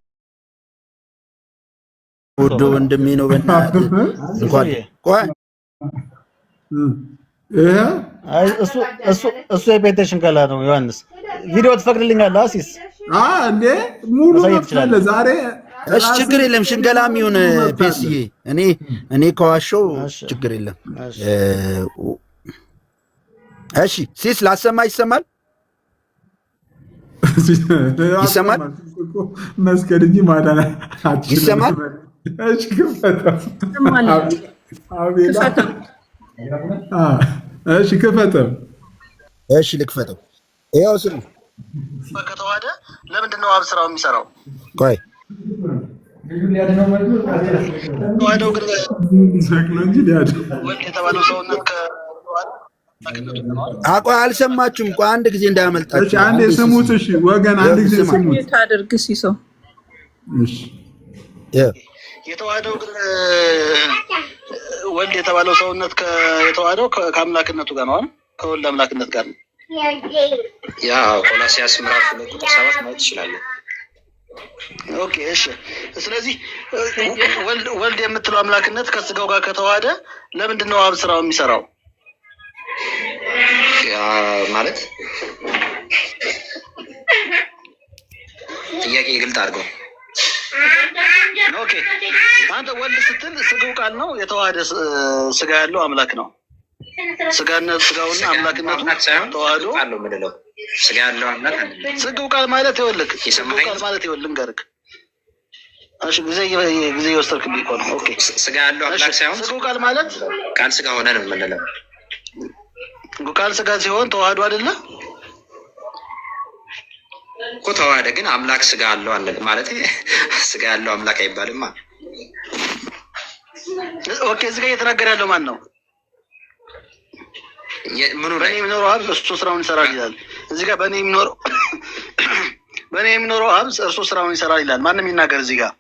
ወዶ ወንድሜ ነው። በእናትህ እንኳን ቆይ እሱ የፔቴሽን ከላ ነው። ዮሐንስ ቪዲዮ ትፈቅድልኛለህ? አሲስ እንዴ ሙሉ ነው ዛሬ። እሺ ችግር የለም። ሽንገላም ይሁን ፔስዬ፣ እኔ ከዋሸው ችግር የለም። እሺ ሲስ ላሰማ ይሰማል? ይሰማል? መስቀል እንጂ ማዳን ይሰማል? እሺ ክፈተው። እሺ ክፈተው። እሺ ልክፈተው። ይኸው ስሙ ከተዋደ ለምንድን ነው አብ ስራው የሚሰራው? ቆይ ተዋህደው ግን ወልድ የተባለው ሰውነት ቆይ አልሰማችሁም? ቆይ አንድ ጊዜ እንዳያመልጣችሁ አንዴ ስሙት። እሺ ወገን አንድ ጊዜ ስሙት። ታደርግ ሲሶ እሺ የተዋህደው ግን ወልድ የተባለው ሰውነት የተዋህደው ከአምላክነቱ ጋር ነው አይደል? ከወልድ አምላክነት ጋር ነው። ያ ቆላሲያስ ምዕራፍ 2 ቁጥር 7 ማለት ትችላለህ። ኦኬ እሺ። ስለዚህ ወልድ የምትለው አምላክነት ከስጋው ጋር ከተዋሃደ ለምንድን ነው አብ ስራው የሚሰራው? ያ ማለት ጥያቄ ግልጽ አድርገው። ኦኬ አንተ ወልድ ስትል ስጋው ቃል ነው፣ የተዋሃደ ስጋ ያለው አምላክ ነው። ስጋውና አምላክነቱ ተዋህዶ አለው ምንለው ስጋ ያለው አምላክ አይደለም። ስጋው ቃል ማለት ይወልክ ስጋው ቃል ማለት ይወልክ ገርክ እሺ ጊዜ ይወስድክም እኮ ነው። ኦኬ ስጋ ያለው አምላክ ሳይሆን ስጋው ቃል ማለት ቃል ስጋ ሆነ ነው ምንለው። ቃል ስጋ ሲሆን ተዋህዶ አይደለ እኮ ተዋህደ ግን አምላክ ስጋ አለው አንል ማለት ስጋ ያለው አምላክ አይባልማ። ኦኬ እዚህ ጋር እየተናገረ ያለው ማን ነው? ምኑ ላይ የሚኖረው አብ እርሱ ስራውን ይሰራል ይላል። እዚህ ጋር በእኔ የሚኖረው አብ እርሱ ስራውን ይሰራል ይላል። ማንም ይናገር እዚህ ጋር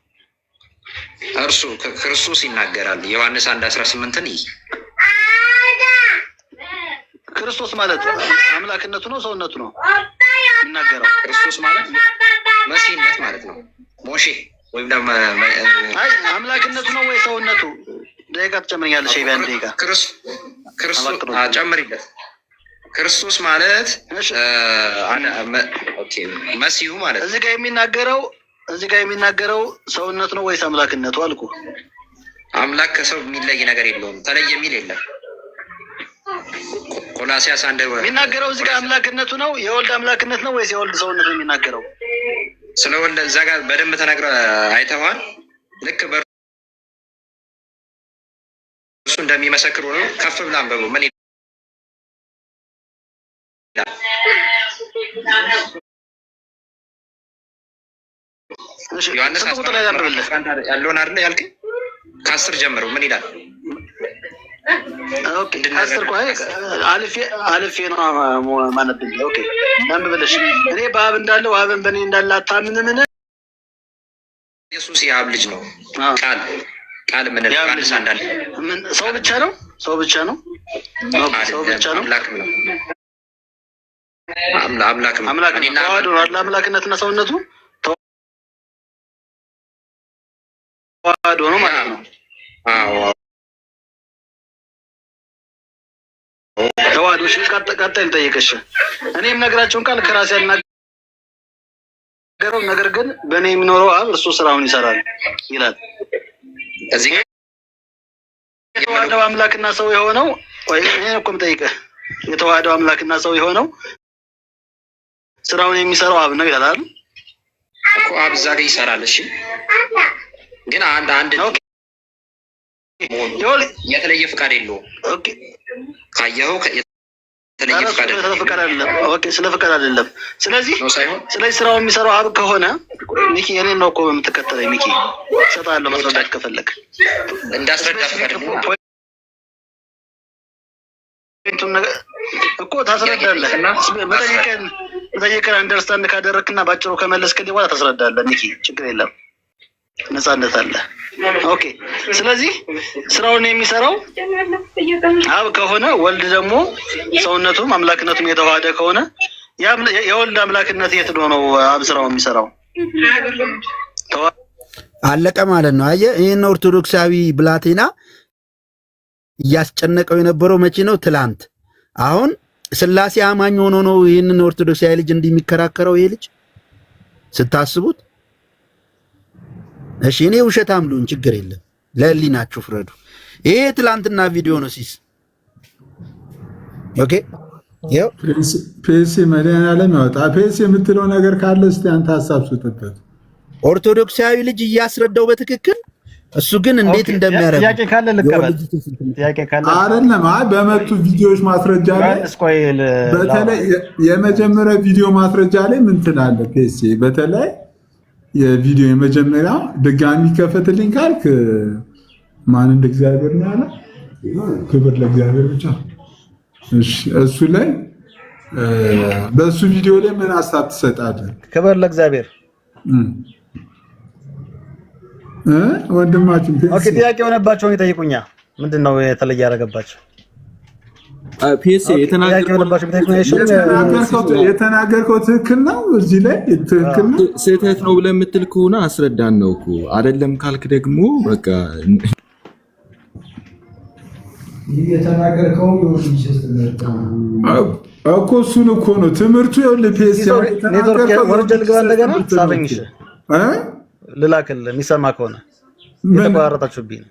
እርሱ ክርስቶስ ይናገራል። ዮሐንስ 1:18 ክርስቶስ ማለት አምላክነቱ ነው ሰውነቱ ነው ይናገረው። ክርስቶስ ማለት መሲህነት ማለት ነው። ሞሼ ወይም ደግሞ አምላክነቱ ነው ወይ ሰውነቱ? ደቂቃ ትጨምርኛለሽ? ቢያን ደቂቃ ክርስቶስ ጨምሪለት። ክርስቶስ ማለት መሲሁ ማለት እዚህ ጋር የሚናገረው ሰውነት ነው ወይስ አምላክነቱ አልኩ። አምላክ ከሰው የሚለይ ነገር የለውም። ተለየ የሚል የለም። ቆላሲያስ አንድ የሚናገረው እዚህ ጋር አምላክነቱ ነው የወልድ አምላክነት ነው ወይስ የወልድ ሰውነት ነው የሚናገረው? ስለ ወልድ እዛ ጋር በደንብ ተናግረ አይተዋል። ልክ በእርሱ እንደሚመሰክሩ ነው። ከፍ ብላ አንብበው ምን ይላል? ዮሐንስ ያለውን አይደለ ያልከኝ? ከ10 ጀምሮ ምን ይላል? ኦኬ ከ10 ቆይ አልፌ ነው ማለት ነው። ኦኬ አንብበልሽ እኔ በአብ እንዳለው አብን በእኔ እንዳለ አታምንምን? ኢየሱስ የአብ ልጅ ነው። ቃል ምን ዮሐንስ እንዳለ ሰው ብቻ ነው። ሰው ብቻ ነው። አምላክም ነው። አምላክነትና ሰውነቱ ተዋህዶ ነው ማለት ነው። አዎ ተዋህዶ። እሺ ቀጣይ ልጠይቅሽ። እኔም ነግራቸውን ቃል ከራሴ ያልናገረው ነገር ግን በእኔ የሚኖረው አብ እርሱ ስራውን ይሰራል ይላል። እዚህ የተዋህደው አምላክና ሰው የሆነው ወይ እኔ እኮ የምጠይቅህ የተዋህደው አምላክና ሰው የሆነው ስራውን የሚሰራው አብ ነው ይላል እኮ። አብ እዛ ጋር ይሰራል። እሺ ግን አንድ የተለየ ፍቃድ የለውም። ኦኬ ካየኸው የተለየ ፍቃድ አይደለም። ኦኬ ስለ ፍቃድ አይደለም። ስለዚህ ስራው የሚሰራው አብ ከሆነ ሚኪ የኔን ነው እኮ የምትከተለኝ። ሚኪ እሰጥሃለሁ ማስረዳት ከፈለክ እንዳስረዳ ፍቃድ ነው እኮ ታስረዳለህ። መጠየቅን አንደርስታንድ ካደረግክና ባጭሩ ከመለስክልኝ በኋላ ታስረዳለህ። ሚኪ ችግር የለም፣ ነፃነት አለ። ኦኬ ስለዚህ ስራውን የሚሰራው አብ ከሆነ ወልድ ደግሞ ሰውነቱም አምላክነቱም የተዋሃደ ከሆነ የወልድ አምላክነት የት ነው አብ ስራው የሚሰራው? አለቀ ማለት ነው። አየህ ይህን ኦርቶዶክሳዊ ብላቴና እያስጨነቀው የነበረው መቼ ነው? ትላንት። አሁን ስላሴ አማኝ ሆኖ ነው ይህንን ኦርቶዶክሳዊ ልጅ እንዲሚከራከረው ይሄ ልጅ ስታስቡት። እሺ እኔ ውሸታም ልሁን ችግር የለም፣ ለህሊናችሁ ፍረዱ። ይሄ ትላንትና ቪዲዮ ነው ሲስ። ኦኬ ይኸው ፔሲ መድኃኒዓለም ያወጣ። ፔሲ የምትለው ነገር ካለ እስቲ አንተ ሀሳብ ስጥበት። ኦርቶዶክሳዊ ልጅ እያስረዳው በትክክል እሱ ግን እንዴት እንደሚያረግ ጥያቄ ካለ ልቀበል። ጥያቄ ካለ አይደለም። አይ በመቱ ቪዲዮዎች ማስረጃ ላይ በተለይ የመጀመሪያ ቪዲዮ ማስረጃ ላይ ምን ትላለህ ፔሲ? በተለይ የቪዲዮ የመጀመሪያ ድጋሚ ከፈትልኝ ካልክ ማን እንደ እግዚአብሔር ነው ያለ? ክብር ለእግዚአብሔር ብቻ። እሺ እሱ ላይ በሱ ቪዲዮ ላይ ምን ሀሳብ ትሰጣለህ? ክብር ለእግዚአብሔር ወንድማችን ኦኬ። ጥያቄ የሆነባቸውን ይጠይቁኛ። ምንድነው የተለየ ያደረገባቸው? ፒኤስ የተናገርከው ትክክል ነው። እዚህ ላይ ትክክል ነው። ስህተት ነው ብለህ የምትል ከሆነ አስረዳን ነው እኮ። አይደለም ካልክ ደግሞ በቃ የተናገርከው እኮ እሱን እኮ ነው ትምህርቱ። ይኸውልህ ፒኤስ ወርጀል ግባ እንደገና ሳበኝሽ ልላክልህ የሚሰማ ከሆነ የተቋረጣችሁብኝ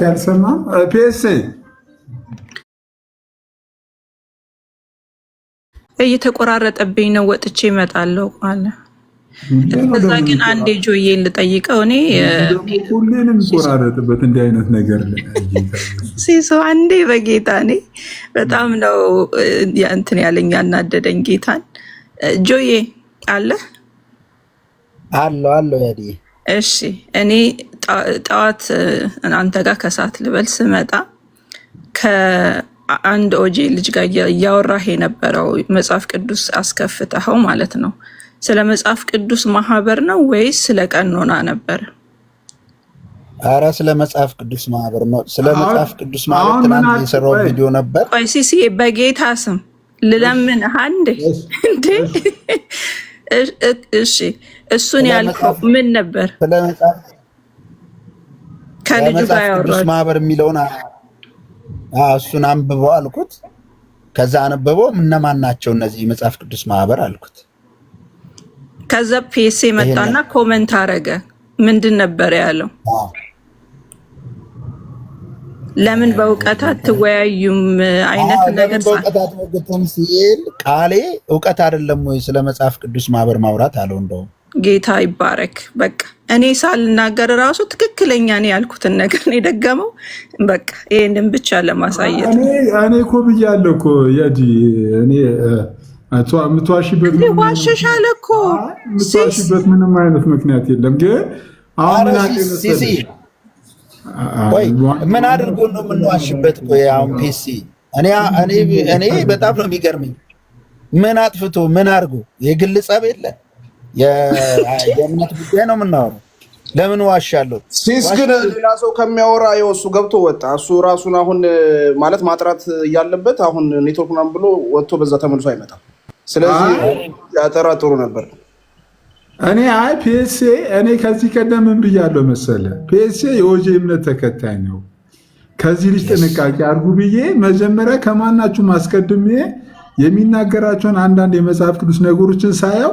አልሰማም። ፒኤስ እየተቆራረጠብኝ ነው። ወጥቼ እመጣለሁ አለ። እዛ ግን አንዴ ጆዬ ልጠይቀው። እኔ ሁሌንም ቆራረጥበት እንዲህ አይነት ነገር ሲሶ አንዴ በጌታ እኔ በጣም ነው እንትን ያለኝ ያናደደኝ ጌታን። ጆዬ አለ ያዲ እሺ። እኔ ጠዋት አንተ ጋር ከሰዓት ልበል ስመጣ ከአንድ ኦጄ ልጅ ጋር እያወራህ የነበረው መጽሐፍ ቅዱስ አስከፍተኸው ማለት ነው። ስለ መጽሐፍ ቅዱስ ማህበር ነው ወይስ ስለ ቀኖና ነበር? አረ ስለ መጽሐፍ ቅዱስ ማህበር ነው። ስለ መጽሐፍ ቅዱስ ማህበር ትናንት የሰራው ቪዲዮ ነበር። ቆይ ሲሲ በጌታ ስም ልለምን አንዴ እንዴ። እሺ እሱን ያልከው ምን ነበር? ስለ መጽሐፍ ከልጁ ጋር ያወራው ማህበር የሚለውን እሱን አንብበው አልኩት። ከዛ አነበበው እነማን ናቸው እነዚህ መጽሐፍ ቅዱስ ማህበር አልኩት። ከዛ ፒኤስኤ መጣና ኮመንት አረገ። ምንድን ነበር ያለው? ለምን በእውቀት አትወያዩም አይነት ነገር በእውቀት አትወገተም ሲል ቃሌ እውቀት አይደለም ወይ ስለ መጽሐፍ ቅዱስ ማህበር ማውራት አለው። እንደው ጌታ ይባረክ። በቃ እኔ ሳልናገር ራሱ ትክክለኛ ነው ያልኩትን ነገር ነው የደገመው። በቃ ይሄንን ብቻ ለማሳየት እኔ እኮ ብያለሁ እኮ ያጂ እኔ ምትዋሽበት ዋሸሻለ እኮ ምትዋሽበት ምንም አይነት ምክንያት የለም። ግን አሁን ምን አድርጎ ነው የምንዋሽበት? ቆይ አሁን ፒሲ እኔ በጣም ነው የሚገርመኝ። ምን አጥፍቶ ምን አድርጎ? የግል ጸብ የለ የእምነት ጉዳይ ነው የምናወራው። ለምን ዋሻለሁ? ሲስ ግን ሌላ ሰው ከሚያወራ እሱ ገብቶ ወጣ። እሱ ራሱን አሁን ማለት ማጥራት እያለበት አሁን ኔትወርክ ምናምን ብሎ ወጥቶ በዛ ተመልሶ አይመጣም። ስለዚህ ያጠራ ጥሩ ነበር። እኔ ፒኤስኤ እኔ ከዚህ ቀደም ምን ብያለሁ መሰለ? ፒኤስኤ የኦጄ እምነት ተከታይ ነው። ከዚህ ልጅ ጥንቃቄ አድርጉ ብዬ መጀመሪያ ከማናችሁ ማስቀድሜ የሚናገራቸውን አንዳንድ የመጽሐፍ ቅዱስ ነገሮችን ሳየው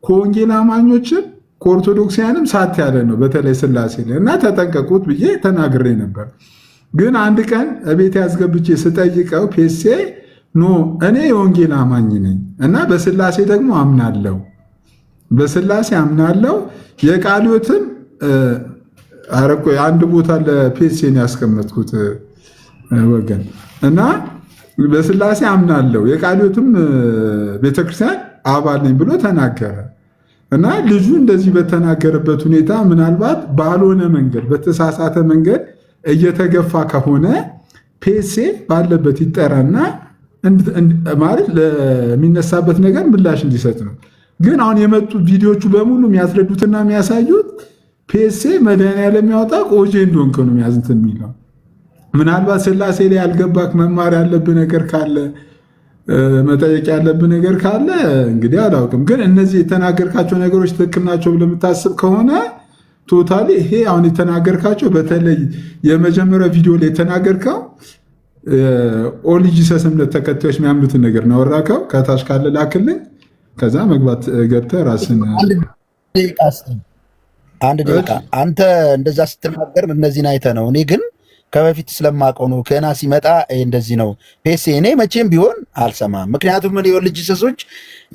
ከወንጌል አማኞችን ከኦርቶዶክሲያንም ሳት ያለ ነው፣ በተለይ ስላሴ ላይ እና ተጠንቀቁት ብዬ ተናግሬ ነበር። ግን አንድ ቀን እቤት ያስገብቼ ስጠይቀው ፒኤስኤ ኖ እኔ የወንጌል አማኝ ነኝ እና በስላሴ ደግሞ አምናለሁ፣ በስላሴ አምናለሁ የቃልዮትም አረቆ አንድ ቦታ ለፒኤስኤን ያስቀመጥኩት ወገን እና በስላሴ አምናለሁ የቃልዮትም ቤተክርስቲያን አባል ነኝ ብሎ ተናገረ። እና ልጁ እንደዚህ በተናገረበት ሁኔታ ምናልባት ባልሆነ መንገድ በተሳሳተ መንገድ እየተገፋ ከሆነ ፒኤስኤ ባለበት ይጠራና ማለት ለሚነሳበት ነገር ምላሽ እንዲሰጥ ነው። ግን አሁን የመጡ ቪዲዮቹ በሙሉ የሚያስረዱትና የሚያሳዩት ፒኤስኤ መድኃኒዓለም የሚያወጣ ኦጄ እንደሆንክ ነው የሚያዝንት የሚለው። ምናልባት ስላሴ ላይ ያልገባክ መማር ያለብህ ነገር ካለ መጠየቅ ያለብህ ነገር ካለ እንግዲህ አላውቅም። ግን እነዚህ የተናገርካቸው ነገሮች ትክክል ናቸው ብለህ የምታስብ ከሆነ ቶታሊ ይሄ አሁን የተናገርካቸው በተለይ የመጀመሪያው ቪዲዮ ላይ የተናገርከው ኦንሊ ጂሰስ እምነት ተከታዮች የሚያምኑትን ነገር ነው ያወራከው። ከታች ካለ ላክልኝ፣ ከዛ መግባት ገብተህ ራስን አንድ ደቂቃ አንተ እንደዛ ስትናገር እነዚህን አይተህ ነው። እኔ ግን ከበፊት ስለማውቀው ነው። ከና ሲመጣ እንደዚህ ነው ፒኤስኤ እኔ መቼም ቢሆን አልሰማም። ምክንያቱም እኔ ኦንሊ ጂሰሶች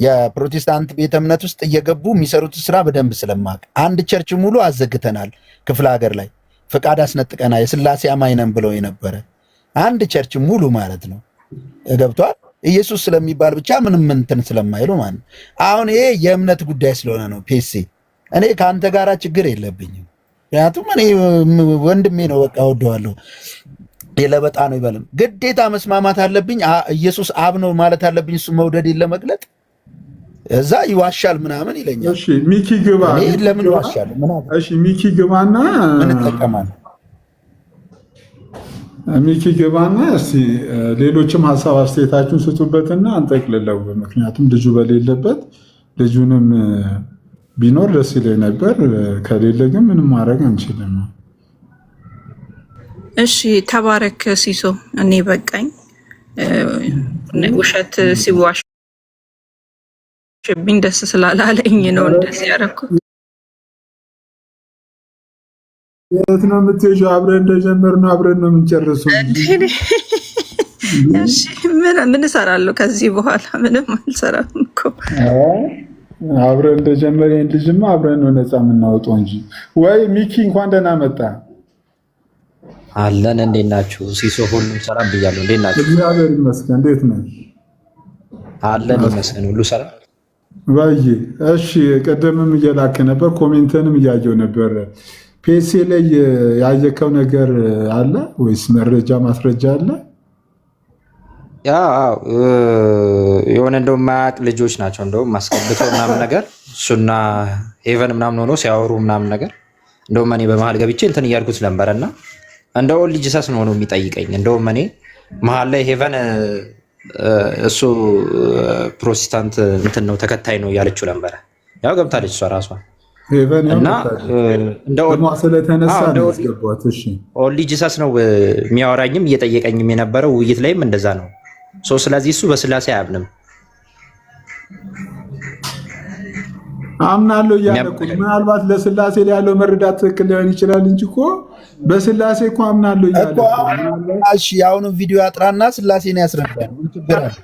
የፕሮቴስታንት ቤተ እምነት ውስጥ እየገቡ የሚሰሩት ስራ በደንብ ስለማውቅ አንድ ቸርች ሙሉ አዘግተናል። ክፍለ ሀገር ላይ ፈቃድ አስነጥቀና የስላሴ አማኝ ነን ብለው የነበረ አንድ ቸርች ሙሉ ማለት ነው ገብቷል። ኢየሱስ ስለሚባል ብቻ ምንም እንትን ስለማይሉ ማለት ነው። አሁን ይሄ የእምነት ጉዳይ ስለሆነ ነው ፒኤስኤ እኔ ከአንተ ጋር ችግር የለብኝም። ምክንያቱም እኔ ወንድሜ ነው፣ በቃ ወደዋለሁ። የለበጣ ነው ይበልም ግዴታ መስማማት አለብኝ። ኢየሱስ አብ ነው ማለት አለብኝ እሱ መውደድ ለመግለጥ። እዛ ይዋሻል ምናምን ይለኛል። እሺ ሚኪ ግባ። እኔ ለምን ይዋሻል ምናምን? እሺ ሚኪ ግባና ምን ተጠቀማል? ሚኪ ግባና እስቲ ሌሎችም ሀሳብ አስተያየታችሁን ስጡበትና አንጠቅልለው። ምክንያቱም ልጁ በሌለበት ልጁንም ቢኖር ደስ ይለኝ ነበር። ከሌለ ግን ምንም ማድረግ አንችልም። እሺ ተባረክ ሲሶ። እኔ በቃኝ። ውሸት ሲዋሽብኝ ደስ ስላላለኝ ነው እንደዚህ ያደረኩት። የት ነው የምትሄጂው? አብረን እንደጀመርነው አብረን ነው የምንጨርሰው። እሺ ምን እሰራለሁ ከዚህ በኋላ? ምንም አልሰራም እኮ። አብረን እንደጀመረን ልጅማ አብረን ነው ነፃ የምናወጣው እንጂ። ወይ ሚኪ እንኳን ደህና መጣ። አለን። እንዴት ናችሁ? ሲሶ ሁሉም ሰላም ብያለሁ። እንዴት ናችሁ? እግዚአብሔር ይመስገን። እንዴት ነህ? አለን ይመስገን፣ ሁሉ ሰላም ወይ? እሺ ቀደምም እየላከ ነበር፣ ኮሜንትንም እያየው ነበር። ፒኤስኤ ላይ ያየከው ነገር አለ ወይስ መረጃ ማስረጃ አለ? የሆነ እንደው የማያውቅ ልጆች ናቸው እንደውም ማስገብተው ምናምን ነገር እሱና ሄቨን ምናምን ሆኖ ሲያወሩ ምናምን ነገር እንደውም እኔ በመሀል ገብቼ እንትን እያልኩት ነበረ እና እንደው ኦንሊ ጂሰስ ነው የሚጠይቀኝ። እንደውም እኔ መሀል ላይ ሄቨን እሱ ፕሮቴስታንት እንትን ነው ተከታይ ነው እያለችው ነበረ። ያው ገብታለች እሷ ራሷ እና ኦንሊ ጂሰስ ነው የሚያወራኝም እየጠየቀኝም የነበረው ውይይት ላይም እንደዛ ነው። ስለዚህ እሱ በስላሴ አያምንም። አምናለሁ እያለ እኮ ምናልባት ለስላሴ ላይ ያለው መረዳት ትክክል ሊሆን ይችላል እንጂ እኮ በስላሴ እኮ አምናለሁ እያለ እኮ። እሺ አሁንም ቪዲዮ ያጥራና ስላሴን ያስረዳል። ምን ችግር አለ?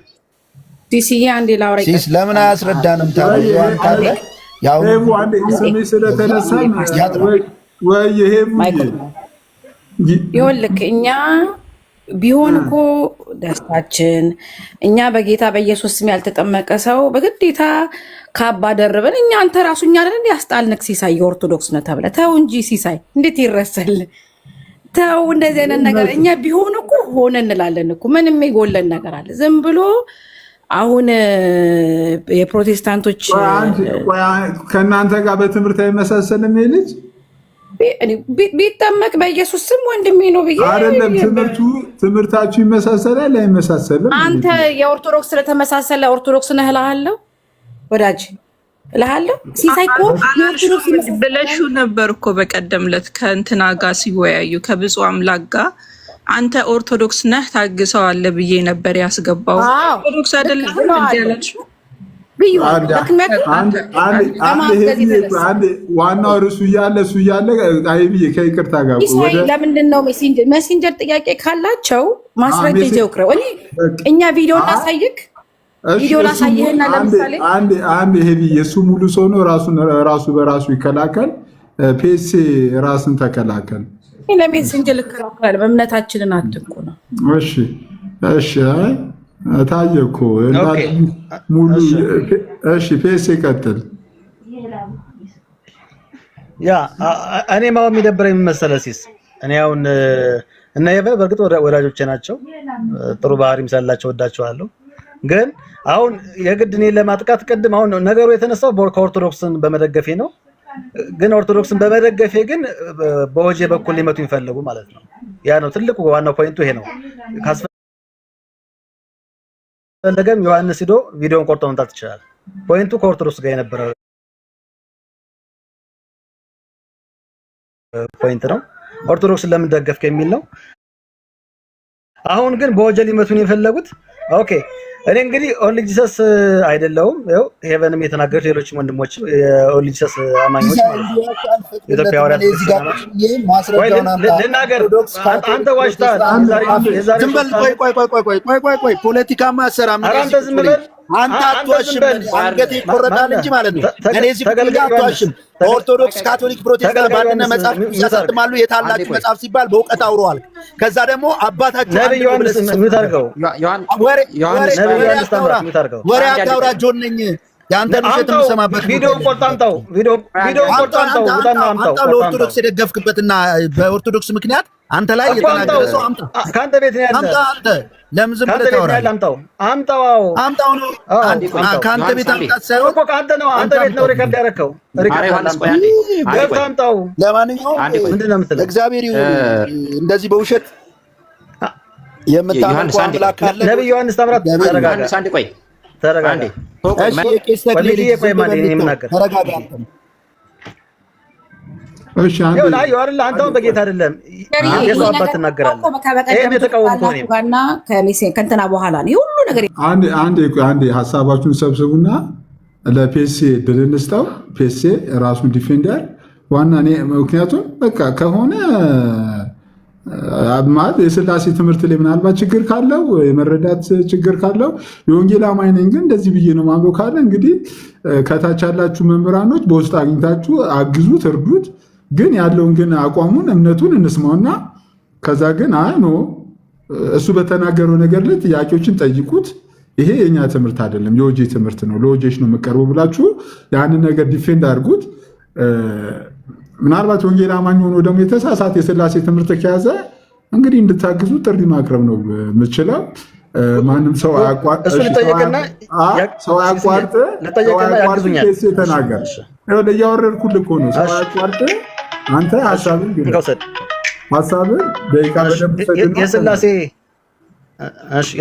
ሲሲዬ አንዴ ላውራ። ሲስ ለምን አያስረዳንም ታዲያ? ያው አንዴ ስሜ ስለተነሳ ወይ ይኸውልህ እኛ ቢሆን እኮ ደስታችን እኛ በጌታ በኢየሱስ ስም ያልተጠመቀ ሰው በግዴታ ካባ ደርበን እኛ አንተ ራሱ እኛ አይደል ያስጣልንክ ሲሳይ የኦርቶዶክስ ነው ተብለ ተው እንጂ ሲሳይ እንዴት ይረሳል? ተው እንደዚህ አይነት ነገር እኛ ቢሆን እኮ ሆነ እንላለን እኮ ምንም የጎለን ነገር አለ? ዝም ብሎ አሁን የፕሮቴስታንቶች ከእናንተ ጋር በትምህርት አይመሳሰልም ልጅ ቢጠመቅ በኢየሱስ ስም ወንድሜ ነው ብዬ አይደለም። ትምህርታችሁ ይመሳሰላል አይመሳሰልም? አንተ የኦርቶዶክስ ስለተመሳሰለ ኦርቶዶክስ ነህ እልሃለሁ ወዳጅ እልሃለሁ። ሲሳይ እኮ የኦርቶዶክስ ብለሹ ነበር እኮ በቀደም ዕለት ከእንትና ጋር ሲወያዩ ከብፁዕ አምላክ ጋር አንተ ኦርቶዶክስ ነህ ታግሰዋለህ ብዬ ነበር ያስገባው። ኦርቶዶክስ አይደለም እንዴ? ዋናው እርሱ እያለ ከይቅርታ ጋር ለምንድን ነው ሜሴንጀር ጥያቄ ካላቸው ማስረጃ ይዘው ቅረው። እኛ ቪዲዮ እናሳይክ፣ ቪዲዮ ላሳይህና ለምሳሌ አንድ ይሄ የእሱ ሙሉ ሰው ነው። ራሱ በራሱ ይከላከል። ፔሴ ራስን ተከላከል። ለሜሴንጀር ልከራከራል። በእምነታችንን አትንኩ ነው። እሺ ታየ እኮ ሙሉ። እሺ ፔስ ይቀጥል። ያ እኔ ማው የሚደብረኝ መሰለ ሲስ እኔ አሁን እና የበለ በርግጥ ወዳጆቼ ናቸው፣ ጥሩ ባህሪም ስላላቸው ወዳቸዋለሁ። ግን አሁን የግድ እኔን ለማጥቃት ቅድም አሁን ነገሩ የተነሳው ከኦርቶዶክስን በመደገፌ ነው። ግን ኦርቶዶክስን በመደገፌ ግን በወጄ በኩል ሊመቱ ይፈልጉ ማለት ነው። ያ ነው ትልቁ ዋናው ፖይንቱ ይሄ ነው። እንደገም ዮሐንስ ሂዶ ቪዲዮን ቆርጦ መምጣት ይችላል። ፖይንቱ ከኦርቶዶክስ ጋር የነበረው ፖይንት ነው። ኦርቶዶክስን ለምን ደገፍከ የሚል ነው። አሁን ግን በወጀል ሊመቱን የፈለጉት ኦኬ። እኔ እንግዲህ ኦንሊ ጂሰስ አይደለሁም። ያው ሄቨንም የተናገሩት ሌሎች ወንድሞች የኦንሊ ጂሰስ አማኞች ማለት ነው። ኢትዮጵያ ወራት ልናገር አንተ ዋሽታል። ዝም በል ቆይ ፖለቲካ ማሰራም አንተ ዝም በል አንተ አትዋሽም። አንገቴ ይቆረጣል እንጂ ማለት ነው። እኔ እዚህ ብቻ አትዋሽም። ኦርቶዶክስ፣ ካቶሊክ፣ ፕሮቴስታንት ባንድነ መጽሐፍ ያሳትማሉ። የታላችሁ መጽሐፍ ሲባል በእውቀት አውረዋል። ከዛ ደግሞ አባታችሁ ነብዩ ዮሐንስ ምታርገው ወሬ አታውራ ጆን ነኝ ያንተን ውሸት የምሰማበት ቪዲዮ ቆርጣንታው ለኦርቶዶክስ የደገፍክበትና በኦርቶዶክስ ምክንያት አንተ ላይ የተናገረ ሰው አምጣ። ካንተ ቤት ነው ያለ አንተ ለምን ዝም ብለህ ታወራለህ? አምጣው ነው ካንተ ቤት አምጣት ሳይሆን እኮ ካንተ ነው። አንተ ቤት ነው ሪከርድ ያደረከው። አምጣው። ለማንኛውም ምንድነው የምትለው? እግዚአብሔር እንደዚህ በውሸት የምታመልኩ አምላክ ካለ ነብዩ ዮሐንስ ተምራት ተረጋጋ። እሺ የቄስ ተክሊል ተረጋጋ። እሺ አንተ ላይ አይደል? አንተው በጌታ አይደለም የሰው አባት ትናገራለህ። ይሄን የተቃወምኩ ነው እና ከእንትና በኋላ ነው ሁሉ ነገር። አንዴ ሀሳባችሁን ሰብስቡና ለፔሴ ድል እንስጠው። ፔሴ ራሱን ዲፌንደር ዋና ምክንያቱም በቃ ከሆነ ማለት የስላሴ ትምህርት ላይ ምናልባት ችግር ካለው የመረዳት ችግር ካለው የወንጌል አማኝ ነኝ ግን እንደዚህ ብዬ ነው ማምነው ካለ እንግዲህ ከታች ያላችሁ መምህራኖች በውስጥ አግኝታችሁ አግዙት፣ እርዱት። ግን ያለውን ግን አቋሙን እምነቱን እንስማውና ከዛ ግን አይ ኖ እሱ በተናገረው ነገር ላይ ጥያቄዎችን ጠይቁት። ይሄ የኛ ትምህርት አይደለም የኦጄ ትምህርት ነው፣ ለኦጄሽ ነው የምቀርበው ብላችሁ ያንን ነገር ዲፌንድ አድርጉት። ምናልባት ወንጌል አማኝ ሆኖ ደግሞ የተሳሳተ የስላሴ ትምህርት ከያዘ እንግዲህ እንድታግዙ ጥሪ ማቅረብ ነው የምችለው። ማንም ሰው አያቋርጥ ተናገር። እያወረድኩልህ እኮ ነው። ሰው አያቋርጥ። አንተ ሀሳብን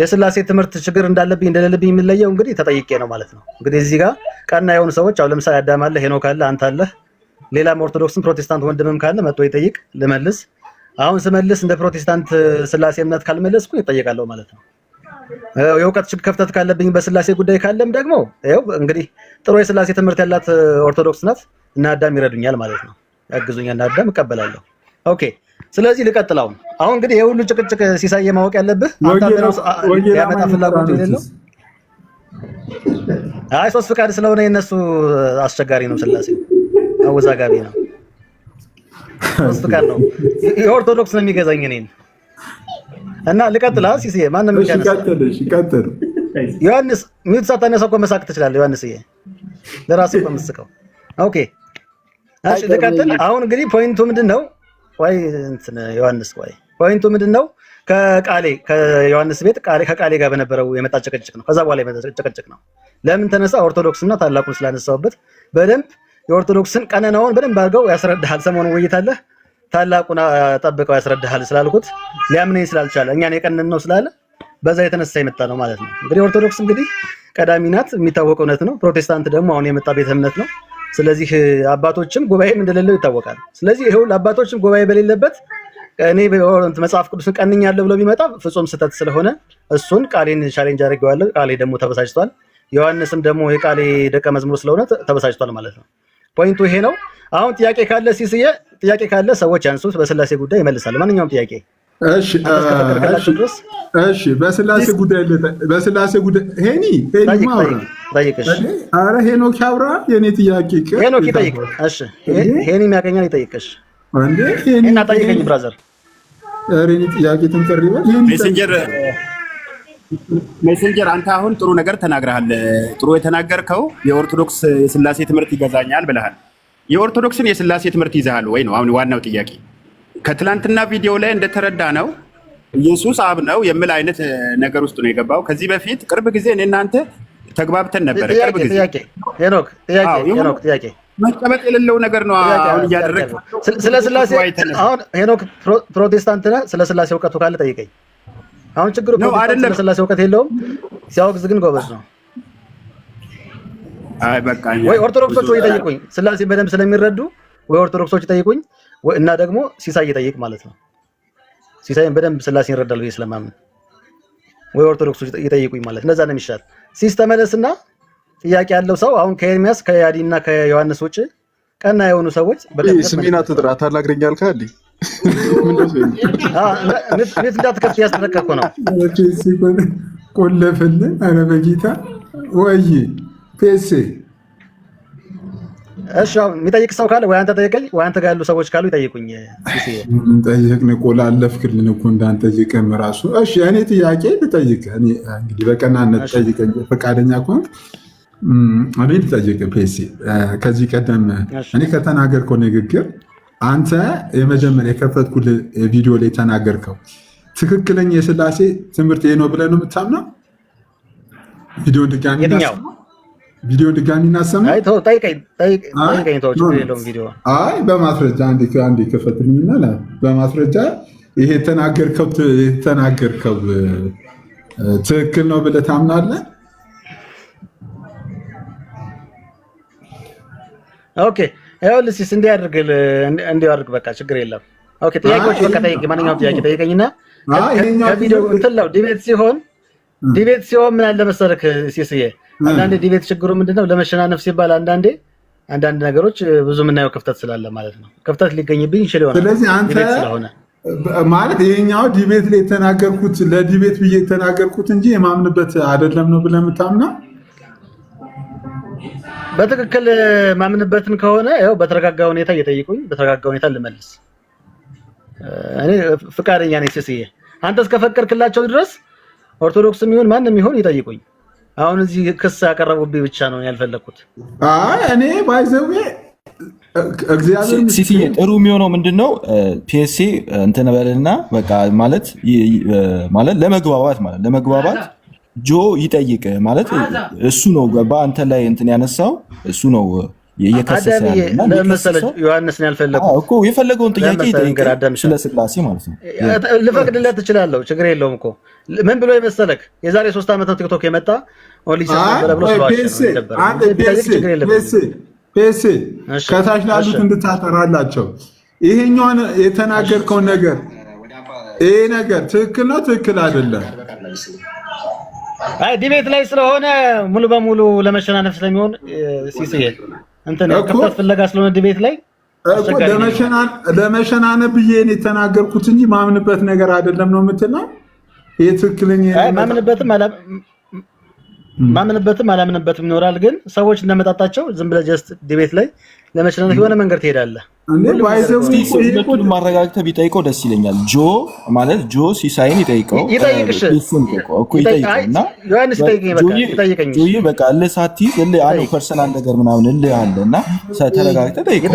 የስላሴ ትምህርት ችግር እንዳለብኝ እንደሌለብኝ የምንለየው እንግዲህ ተጠይቄ ነው ማለት ነው። እንግዲህ እዚህ ጋር ቀና የሆኑ ሰዎች አሁን ለምሳሌ አዳም አለ፣ ሄኖክ አለ፣ አንተ አለህ፣ ሌላም ኦርቶዶክስም ፕሮቴስታንት ወንድምም ካለ መጥቶ ይጠይቅ፣ ልመልስ። አሁን ስመልስ እንደ ፕሮቴስታንት ስላሴ እምነት ካልመለስኩ ይጠየቃለሁ ማለት ነው። የእውቀት ክፍተት ካለብኝ በስላሴ ጉዳይ ካለም ደግሞ ይኸው እንግዲህ ጥሩ የስላሴ ትምህርት ያላት ኦርቶዶክስ ናት እና አዳም ይረዱኛል ማለት ነው። ያግዙኛል እና አዳም እቀበላለሁ። ኦኬ ስለዚህ ልቀጥለው። አሁን እንግዲህ የሁሉ ጭቅጭቅ ሲሳይ ማወቅ ያለብህ አንተ ያመጣ ፍላጎት የሌለው አይ ሶስት ፍቃድ ስለሆነ የነሱ አስቸጋሪ ነው። ስላሴ አወዛጋቢ ነው። ሶስት ፍቃድ ነው። የኦርቶዶክስ ነው የሚገዛኝ እኔን እና ልቀጥላ ሲሲዬ ማንም ይቀጥል። ዮሐንስ ሚት ሳታነሳ እኮ መሳቅ ትችላለህ። ዮሐንስዬ ለራስህ እኮ የምትስቀው። ኦኬ እሺ ልቀጥል። አሁን እንግዲህ ፖይንቱ ምንድነው? ወይ እንትን ዮሐንስ ወይ ፖይንቱ ምንድነው? ከዮሐንስ ቤት ከቃሌ ጋር በነበረው የመጣ ጭቅጭቅ ነው። ከዛ በኋላ የመጣ ጭቅጭቅ ነው። ለምን ተነሳ? ኦርቶዶክስና ታላቁን ስላነሳውበት በደንብ የኦርቶዶክስን ቀነናውን በደንብ አድርገው ያስረዳሃል። ሰሞኑን ውይይታለህ ታላቁን ጠብቀው ያስረዳሃል ስላልኩት ሊያምነኝ ስላልቻለ እኛን የቀነን ነው ስላለ በዛ የተነሳ የመጣ ነው ማለት ነው። እንግዲህ ኦርቶዶክስ እንግዲህ ቀዳሚ ናት፣ የሚታወቅ እውነት ነው። ፕሮቴስታንት ደግሞ አሁን የመጣ ቤተ እምነት ነው። ስለዚህ አባቶችም ጉባኤም እንደሌለው ይታወቃል። ስለዚህ ይሄው አባቶችም ጉባኤ በሌለበት እኔ መጽሐፍ ቅዱስን ቀንኛለሁ ብሎ ቢመጣ ፍጹም ስህተት ስለሆነ እሱን ቃሌን ቻሌንጅ አድርጌዋለሁ። ቃሌ ደግሞ ተበሳጭቷል። ዮሐንስም ደግሞ የቃሌ ደቀ መዝሙር ስለሆነ ተበሳጭቷል ማለት ነው። ፖይንቱ ይሄ ነው። አሁን ጥያቄ ካለ ሲስዬ ጥያቄ ካለ ሰዎች ያንሱት። በስላሴ ጉዳይ ይመልሳል ማንኛውም ጥያቄ። እሺ በስላሴ ጉዳይ ሄኒ ጠይቅሽ። ኧረ ሄኖክ ያውራ። የኔ ጥያቄ ሄኖክ ይጠይቅ። እሺ ሄኒ የሚያገኛል ይጠይቅሽ እንዴ ሄኒ ጠይቀኝ ብራዘር። ኧረ የኔ ጥያቄ ትንቀርበል ሜሴንጀር አንተ አሁን ጥሩ ነገር ተናግረሃል። ጥሩ የተናገርከው የኦርቶዶክስ የስላሴ ትምህርት ይገዛኛል ብለሃል። የኦርቶዶክስን የስላሴ ትምህርት ይዘሃል ወይ ነው አሁን ዋናው ጥያቄ። ከትላንትና ቪዲዮ ላይ እንደተረዳ ነው ኢየሱስ አብ ነው የሚል አይነት ነገር ውስጥ ነው የገባው። ከዚህ በፊት ቅርብ ጊዜ እኔ እናንተ ተግባብተን ነበር። ቅርብ ጊዜ ሄኖክ ጥያቄ መቀበጥ የሌለው ነገር ነው አሁን እያደረግህ ስለ ስላሴ። አሁን ሄኖክ ፕሮቴስታንት ነህ፣ ስለ ስላሴ እውቀቱ ካለ ጠይቀኝ። አሁን ችግሩ ፕሮቴስታንት ስለ ስላሴ እውቀት የለውም፣ ሲያወግዝ ግን ጎበዝ ነው። አይ በቃ ወይ ኦርቶዶክሶች ወይ ጠይቁኝ፣ ስላሴ በደንብ ስለሚረዱ ወይ ኦርቶዶክሶች ጠይቁኝ፣ እና ደግሞ ሲሳይ ይጠይቅ ማለት ነው። ሲሳይን በደንብ ስላሴን ይረዳል ብዬ ስለማምን ወይ ኦርቶዶክሶች ይጠይቁኝ ማለት እንደዛ ነው የሚሻል። ሲስ ተመለስና ጥያቄ ያለው ሰው አሁን ከኤርሚያስ ከያዲና ከዮሐንስ ውጭ ቀና የሆኑ ሰዎች ስሜን አትጥራ ታናግረኛል ካዲ እንዴት እንዳትከፍት ያስጠነቀቅኩ ነው። ቆለፈልን። ኧረ በጌታ ወይ ፔሴ እሺ የሚጠይቅ ሰው ካለ ወይ አንተ ጠይቀኝ ወይ አንተ ጋር ያሉ ሰዎች ካሉ ይጠይቁኝ። ጠይቅን እኮ ላለፍክልን እኮ እንዳንጠይቅም ራሱ። እሺ እኔ ጥያቄ ልጠይቅ። እኔ እንግዲህ በቀናነት ጠይቀኝ ፈቃደኛ ከሆንክ እኔ ልጠይቅ። ፔሴ ከዚህ ቀደም እኔ ከተናገርከው ንግግር አንተ የመጀመሪያ የከፈትኩልህ ቪዲዮ ላይ ተናገርከው ትክክለኛ የስላሴ ትምህርት ይሄ ነው ብለህ ነው የምታምነው? ቪዲዮን ድጋሚ እናሰማ። አይ በማስረጃ አንዴ ከፈትልኝና በማስረጃ ይሄ የተናገርከው ትክክል ነው ብለህ ታምናለህ? ኦኬ ይኸውልህ ሲስ እንዲያደርግ በቃ ችግር የለም። ኦኬ ጥያቄዎች በቃ ጠይቅ፣ ማንኛውም ጥያቄ ጠይቀኝና ከቪዲዮ እንትን ነው ዲቤት ሲሆን ምን አለ መሰለህ ሲስዬ፣ አንዳንዴ ዲቤት ችግሩ ምንድነው ለመሸናነፍ ሲባል አንዳንድ ነገሮች ብዙ የምናየው ክፍተት ስላለ ማለት ነው። ክፍተት ሊገኝብኝ ይችላል ይሆናል። ስለዚህ አንተ ማለት ይሄኛው ዲቤት ላይ የተናገርኩት ለዲቤት ብዬ የተናገርኩት እንጂ የማምንበት አይደለም ነው ብለህ የምታምነው? በትክክል ማምንበትን ከሆነ ያው በተረጋጋ ሁኔታ እየጠይቁኝ በተረጋጋ ሁኔታ ልመልስ። እኔ ፍቃደኛ ነኝ ሲስዬ፣ አንተ እስከፈቀድክላቸው ድረስ ኦርቶዶክስም ይሁን ማንም ይሁን ይጠይቁኝ። አሁን እዚህ ክስ ያቀረቡብኝ ብቻ ነው ያልፈለኩት። አይ እኔ ባይዘው እግዚአብሔር ሲሲዬ ጥሩ የሚሆነው ምንድነው ፒኤስሲ እንትን በልና በቃ ማለት ለመግባባት ጆ ይጠይቅ ማለት እሱ ነው በአንተ ላይ እንትን ያነሳው እሱ ነው እየከሰሰ ያለና ለምሳሌ ዮሐንስን ያልፈለኩት እኮ የፈለገውን ጥያቄ ይጠይቅ ስለ ስላሴ ማለት ነው። ልፈቅድለት እችላለሁ፣ ችግር የለውም እኮ ምን ብሎ የመሰለክ የዛሬ 3 ዓመት ቲክቶክ የመጣ ኦንሊ ፔሴ ከታች ላሉት እንድታጠራላቸው ይሄኛውን የተናገርከውን ነገር ይሄ ነገር ትክክል ነው ትክክል አይደለም አይ ዲቤት ላይ ስለሆነ ሙሉ በሙሉ ለመሸናነፍ ስለሚሆን ሲሲዬ እንትን ክፍተት ፍለጋ ስለሆነ ዲቤት ላይ እኮ ለመሸናነፍ ብዬ ነው የተናገርኩት እንጂ ማምንበት ነገር አይደለም ነው የምትለው። ይሄ ትክክለኛ ማምንበትም አላምንበትም ይኖራል። ግን ሰዎች እንደመጣጣቸው ዝም ብለህ ጀስት ዲቤት ላይ ለመሸናነፍ የሆነ መንገድ ትሄዳለህ። ሁለቱን ማረጋግጠህ ቢጠይቀው ደስ ይለኛል። ጆ ማለት ጆ ሲሳይን ይጠይቀው ይጠይቀውና ጆዬ በቃ እልህ ሳትይዝ እልህ አለው ፐርሰናል ነገር ምናምን እልህ አለ እና ተረጋግጠህ ጠይቀው።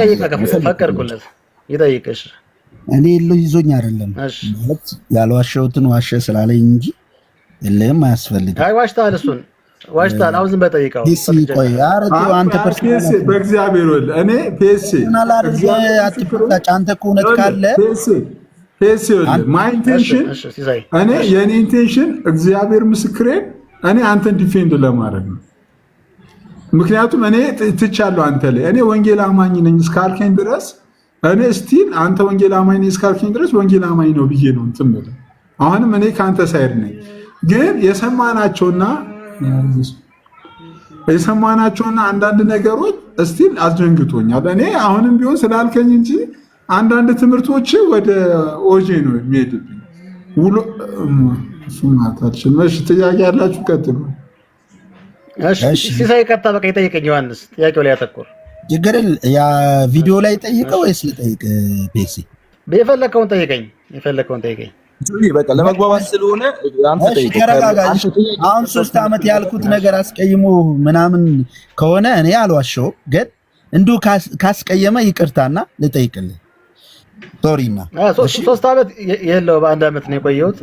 ፈቀድኩለት ይጠይቅሽ። እኔ እልህ ይዞኝ አይደለም ማለት ያልዋሸሁትን ዋሸ ስላለኝ እንጂ እልህም አያስፈልግም። አይ ዋሽተሃል፣ እሱን ዋሽተሃል። አሁን ዝም በጠይቀው ቆይ አረቱ አንተ ፐርሰናል በእግዚአብሔር ወል እኔ ፔሲ አንተ እኮ እውነት ካለ ፔሲ ማይ ኢንቴንሽን እኔ የኔ ኢንቴንሽን እግዚአብሔር ምስክሬን እኔ አንተን ዲፌንድ ለማድረግ ነው። ምክንያቱም እኔ ትቻለሁ አንተ ላይ እኔ ወንጌል አማኝ ነኝ እስካልከኝ ድረስ እኔ ስቲል አንተ ወንጌል አማኝ ነኝ እስካልከኝ ድረስ ወንጌል አማኝ ነው ብዬ ነው እንትን የምልህ። አሁንም እኔ ከአንተ ሳይድ ነኝ። ግን የሰማናቸውና አንዳንድ ነገሮች እስቲል አስደንግጦኛል። እኔ አሁንም ቢሆን ስላልከኝ እንጂ አንዳንድ ትምህርቶች ወደ ኦጄ ነው የሚሄድብኝ። ውሎ ሱማታችን እሺ፣ ጥያቄ ያላችሁ ቀጥሉ። እሺ ሲሳይ ቀጣ በቃ ይጠይቀኝ። ዮሐንስ ጥያቄው ላይ ያተኮር ይገርል። ያ ቪዲዮ ላይ ጠይቀው ወይስ ልጠይቅ? ፔሲ የፈለከውን ጠይቀኝ፣ የፈለከውን ጠይቀኝ። በቃ ለመግባባት ስለሆነ አንተ ጠይቀኝ። አሁን 3 ዓመት ያልኩት ነገር አስቀይሞ ምናምን ከሆነ እኔ አልዋሸው፣ ግን እንዱ ካስቀየመ ይቅርታና ልጠይቅልህ። ሶሪና 3 ዓመት የለው በ1 ዓመት ነው የቆየሁት።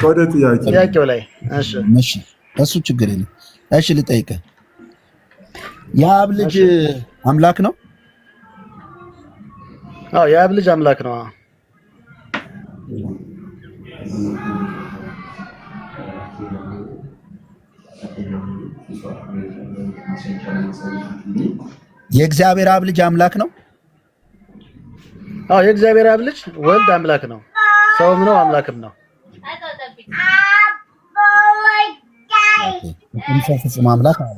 ወደ ጥያቄው ላይ እሺ፣ እሱ ችግር የለም። እሺ ልጠይቅህ፣ የአብ ልጅ አምላክ ነው? አዎ የአብ ልጅ አምላክ ነው። የእግዚአብሔር አብ ልጅ አምላክ ነው? አዎ የእግዚአብሔር አብ ልጅ ወልድ አምላክ ነው፣ ሰውም ነው አምላክም ነው። ፍጹም አምላክ ነው።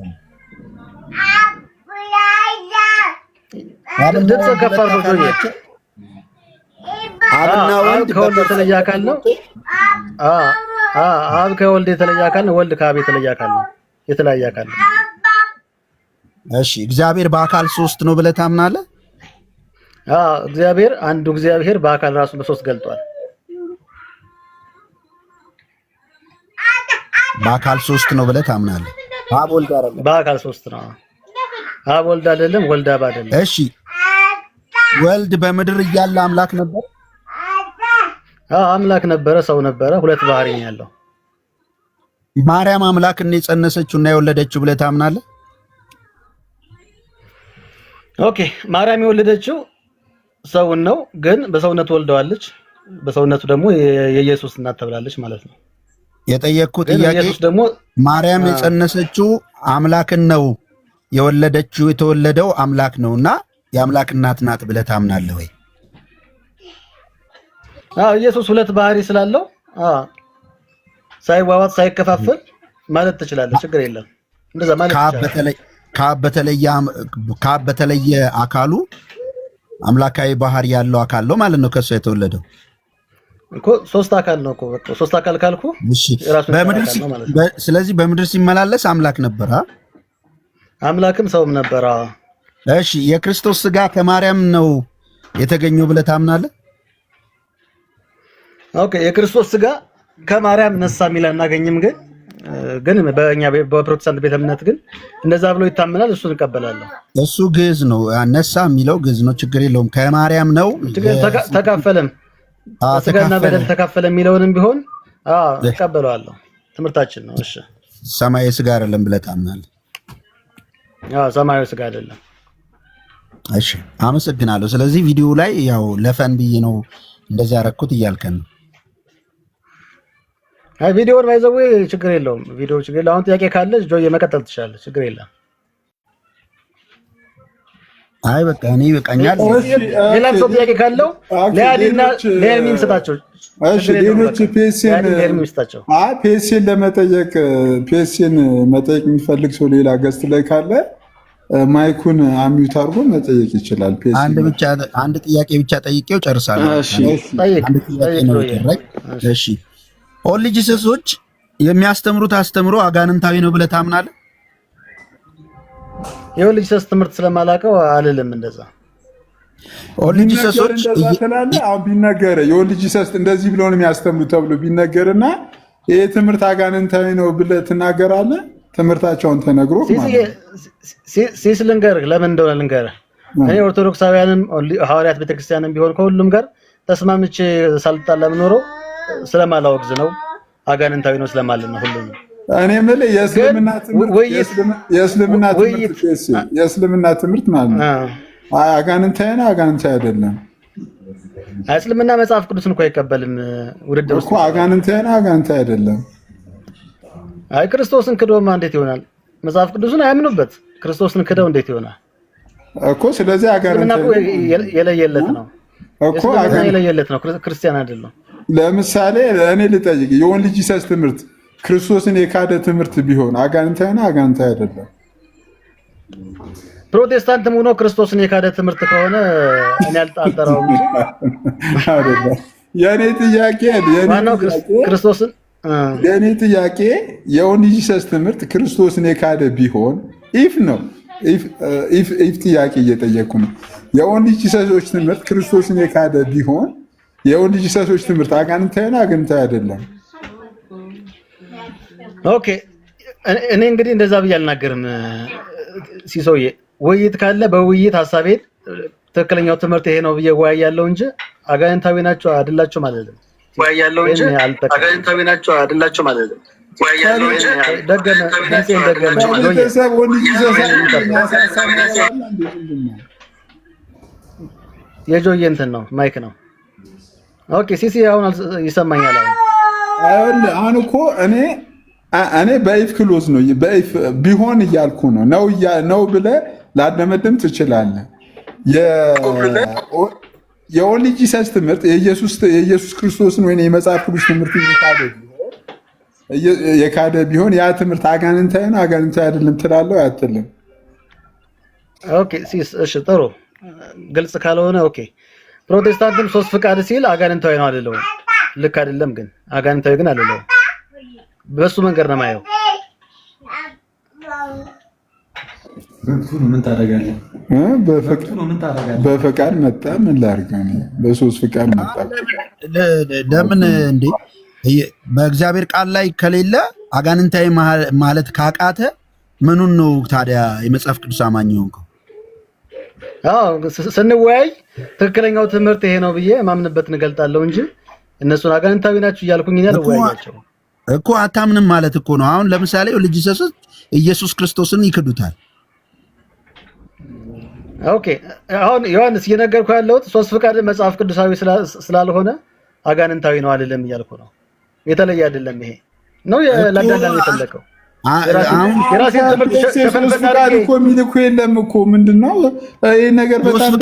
ድምፅ ከፍ አድርጎ አብና ወልድ ከወልድ የተለየ አካል ነው። አብ ከወልድ የተለየ አካል ነው። ወልድ ከአብ የተለየ አካል ነው። የተለያየ አካል ነው። እሺ እግዚአብሔር በአካል 3 ነው ብለህ ታምናለህ? እግዚአብሔር አንዱ እግዚአብሔር በአካል ራሱን በ3 ገልጧል። በአካል 3 ነው ብለህ ታምናለህ? አብ ወልድ አይደለም፣ በአካል 3 ነው። አብ ወልድ አይደለም፣ ወልድ አብ አይደለም። እሺ ወልድ በምድር እያለ አምላክ ነበር? አምላክ ነበረ፣ ሰው ነበረ። 2 ባህሪ ነው ያለው። ማርያም አምላክን የጸነሰችው እና የወለደችው ብለህ ታምናለህ? ኦኬ ማርያም የወለደችው ሰውን ነው፣ ግን በሰውነቱ ወልደዋለች። በሰውነቱ ደግሞ የኢየሱስ እናት ተብላለች ማለት ነው። የጠየቅኩት ጥያቄ ደግሞ ማርያም የጸነሰችው አምላክን ነው፣ የወለደችው የተወለደው አምላክ ነውና የአምላክ እናት ናት ብለህ ታምናለህ ወይ? ኢየሱስ 2 ባህሪ ስላለው ሳይዋዋጥ ሳይከፋፈል ማለት ትችላለህ። ችግር የለም እንደዛ ማለት ይችላል። ከአብ በተለየ አካሉ አምላካዊ ባህሪ ያለው አካል ነው ማለት ነው ከሱ የተወለደው እኮ 3 አካል ነው እኮ 3 አካል ካልኩ ስለዚህ በምድር ሲመላለስ አምላክ ነበር፣ አምላክም ሰውም ነበር። እሺ የክርስቶስ ስጋ ከማርያም ነው የተገኘው ብለህ ታምናለህ? ኦኬ የክርስቶስ ስጋ ከማርያም ነሳ የሚል አናገኝም። ግን በእኛ በፕሮቴስታንት ቤተ እምነት ግን እንደዛ ብሎ ይታመናል። እሱን እንቀበላለሁ። እሱ ግዕዝ ነው፣ ነሳ የሚለው ግዕዝ ነው። ችግር የለውም። ከማርያም ነው ተካፈለም፣ ስጋና በደም ተካፈለ የሚለውንም ቢሆን እቀበለዋለሁ። ትምህርታችን ነው። እሺ ሰማያዊ ስጋ አይደለም ብለህ ታምናለህ? ሰማያዊ ስጋ አይደለም። እሺ አመሰግናለሁ። ስለዚህ ቪዲዮ ላይ ያው ለፈን ብዬ ነው እንደዚህ ያደረኩት እያልከን ነው። ቪዲዮውን ባይዘው ችግር የለውም። ቪዲዮ ችግር የለውም። አሁን ጥያቄ ካለ ጆዬ መቀጠል ትችላለህ። ችግር የለም። አይ በቃ እኔ ይበቃኛል። ሌላ ሰው ጥያቄ ካለው ለያዲና ለሚን ስጣቸው። እሺ ሌሎች ፒኤስሲን ለመጠየቅ ፒኤስሲን መጠየቅ የሚፈልግ ሰው ሌላ ገስት ላይ ካለ ማይኩን አሚዩት አድርጎ መጠየቅ ይችላል። አንድ ጥያቄ ብቻ ጠይቄው ጨርሳለሁ። አንድ ጥያቄ ነው የቀረኝ። እሺ ኦንሊ ጂሰሶች የሚያስተምሩት አስተምሮ አጋንንታዊ ነው ብለህ ታምናለህ? የኦንሊ ጂሰስ ትምህርት ስለማላውቀው አልልም እንደዛ። ኦንሊ ጂሰሶች አሁን ቢነገር የኦንሊ ጂሰስ እንደዚህ ብለው ነው የሚያስተምሩት ተብሎ ቢነገርና ይሄ ትምህርት አጋንንታዊ ነው ብለህ ትናገራለህ? ትምህርታቸውን ተነግሮ ሲስ ልንገርህ፣ ለምን እንደሆነ ልንገርህ። እኔ ኦርቶዶክሳውያንም ሐዋርያት ቤተክርስቲያንም ቢሆን ከሁሉም ጋር ተስማምቼ ሳልጣላ የምኖረው ስለማላወግዝ ነው። አጋንንታዊ ነው ስለማለት ነው ሁሉም። እኔ የምልህ የእስልምና ትምህርት ማለት ነው አጋንንታዊ ነው አጋንንታዊ አይደለም? እስልምና መጽሐፍ ቅዱስን እኮ አይቀበልም። ውድድር እኮ አጋንንታዊ ነው አጋንንታዊ አይደለም? አይ ክርስቶስን ክደውማ እንዴት ይሆናል? መጽሐፍ ቅዱስን አያምኑበት። ክርስቶስን ክደው እንዴት ይሆናል እኮ? ስለዚህ አጋንንታዊ የለየለት ነው እኮ የለየለት ነው። ክርስቲያን አይደለም። ለምሳሌ እኔ ልጠይቅ፣ የኦንሊ ጂሰስ ትምህርት ክርስቶስን የካደ ትምህርት ቢሆን አጋንንታዊ ነው አጋንንታዊ አይደለም? ፕሮቴስታንትም ሆኖ ክርስቶስን የካደ ትምህርት ከሆነ እኔ አልጣጣራውም አይደለም። የኔ ጥያቄ ክርስቶስን የኔ ጥያቄ የኦንሊ ጂሰስ ትምህርት ክርስቶስን የካደ ቢሆን ኢፍ ነው ኢፍ ጥያቄ እየጠየኩ ነው። የኦንሊ ጂሰሶች ትምህርት ክርስቶስን የካደ ቢሆን የኦንሊ ጂሰሶች ትምህርት አጋንንታዊ ነው አጋንንታዊ አይደለም? ኦኬ እኔ እንግዲህ እንደዛ ብዬ አልናገርም ሲሶዬ። ውይይት ካለ በውይይት ሀሳቤን ትክክለኛው ትምህርት ይሄ ነው ብዬ ወያያለሁ እንጂ አጋንንታዊ ናቸው አይደላቸው ማለት ነው። ወያያለሁ እንጂ አጋንንታዊ ናቸው አይደላቸው ማለት ነው። ወያያለሁ እንጂ የጆዬ እንትን ነው ማይክ ነው። ኦኬ ሲሲ አሁን ይሰማኛል። አሁን እኮ እኔ በኢፍ ክሎዝ ነው በኢፍ ቢሆን እያልኩ ነው ብለህ ላደመድም ትችላለህ። የኦንሊ ጂሰስ ትምህርት የኢየሱስ ክርስቶስን ወይ የመጽሐፍ ቅዱስ ትምህርት የካደ ቢሆን ያ ትምህርት አጋንንታዊ ነው አጋንንታዊ አይደለም ትላለህ አትልም? ኦኬ ሲስ እሺ ጥሩ ግልጽ ካልሆነ ኦኬ። ፕሮቴስታንትም ሶስት ፍቃድ ሲል አጋንንታዊ ነው አይደለም? ልክ አይደለም ግን አጋንንታዊ ግን አይደለም። በሱ መንገድ ነው ማየው። ምን ታደርጋለህ? በፈቃድ መጣ ምን ላድርግ? በሶስት ፍቃድ መጣ ለምን እንዴ? በእግዚአብሔር ቃል ላይ ከሌለ አጋንንታዊ ማለት ካቃተ ምኑን ነው ታዲያ የመጽሐፍ ቅዱስ አማኝ ሆንከው? ስንወያይ ትክክለኛው ትምህርት ይሄ ነው ብዬ ማምንበትን እገልጣለሁ እንጂ እነሱን አጋንንታዊ ናችሁ እያልኩኝ አልወያያቸው እኮ። አታምንም ማለት እኮ ነው። አሁን ለምሳሌ ልጅ ኢየሱስ ክርስቶስን ይክዱታል። ኦኬ አሁን ዮሐንስ እየነገርኩ ያለሁት ሶስት ፍቃድ መጽሐፍ ቅዱሳዊ ስላልሆነ አጋንንታዊ ነው አይደለም እያልኩ ነው። የተለየ አይደለም። ይሄ ነው ለዳዳን የተለቀው። የራሴን ትምህርት ፍቃድ እኮ የሚል እኮ የለም እኮ። ምንድነው ይሄ ነገር? በጣም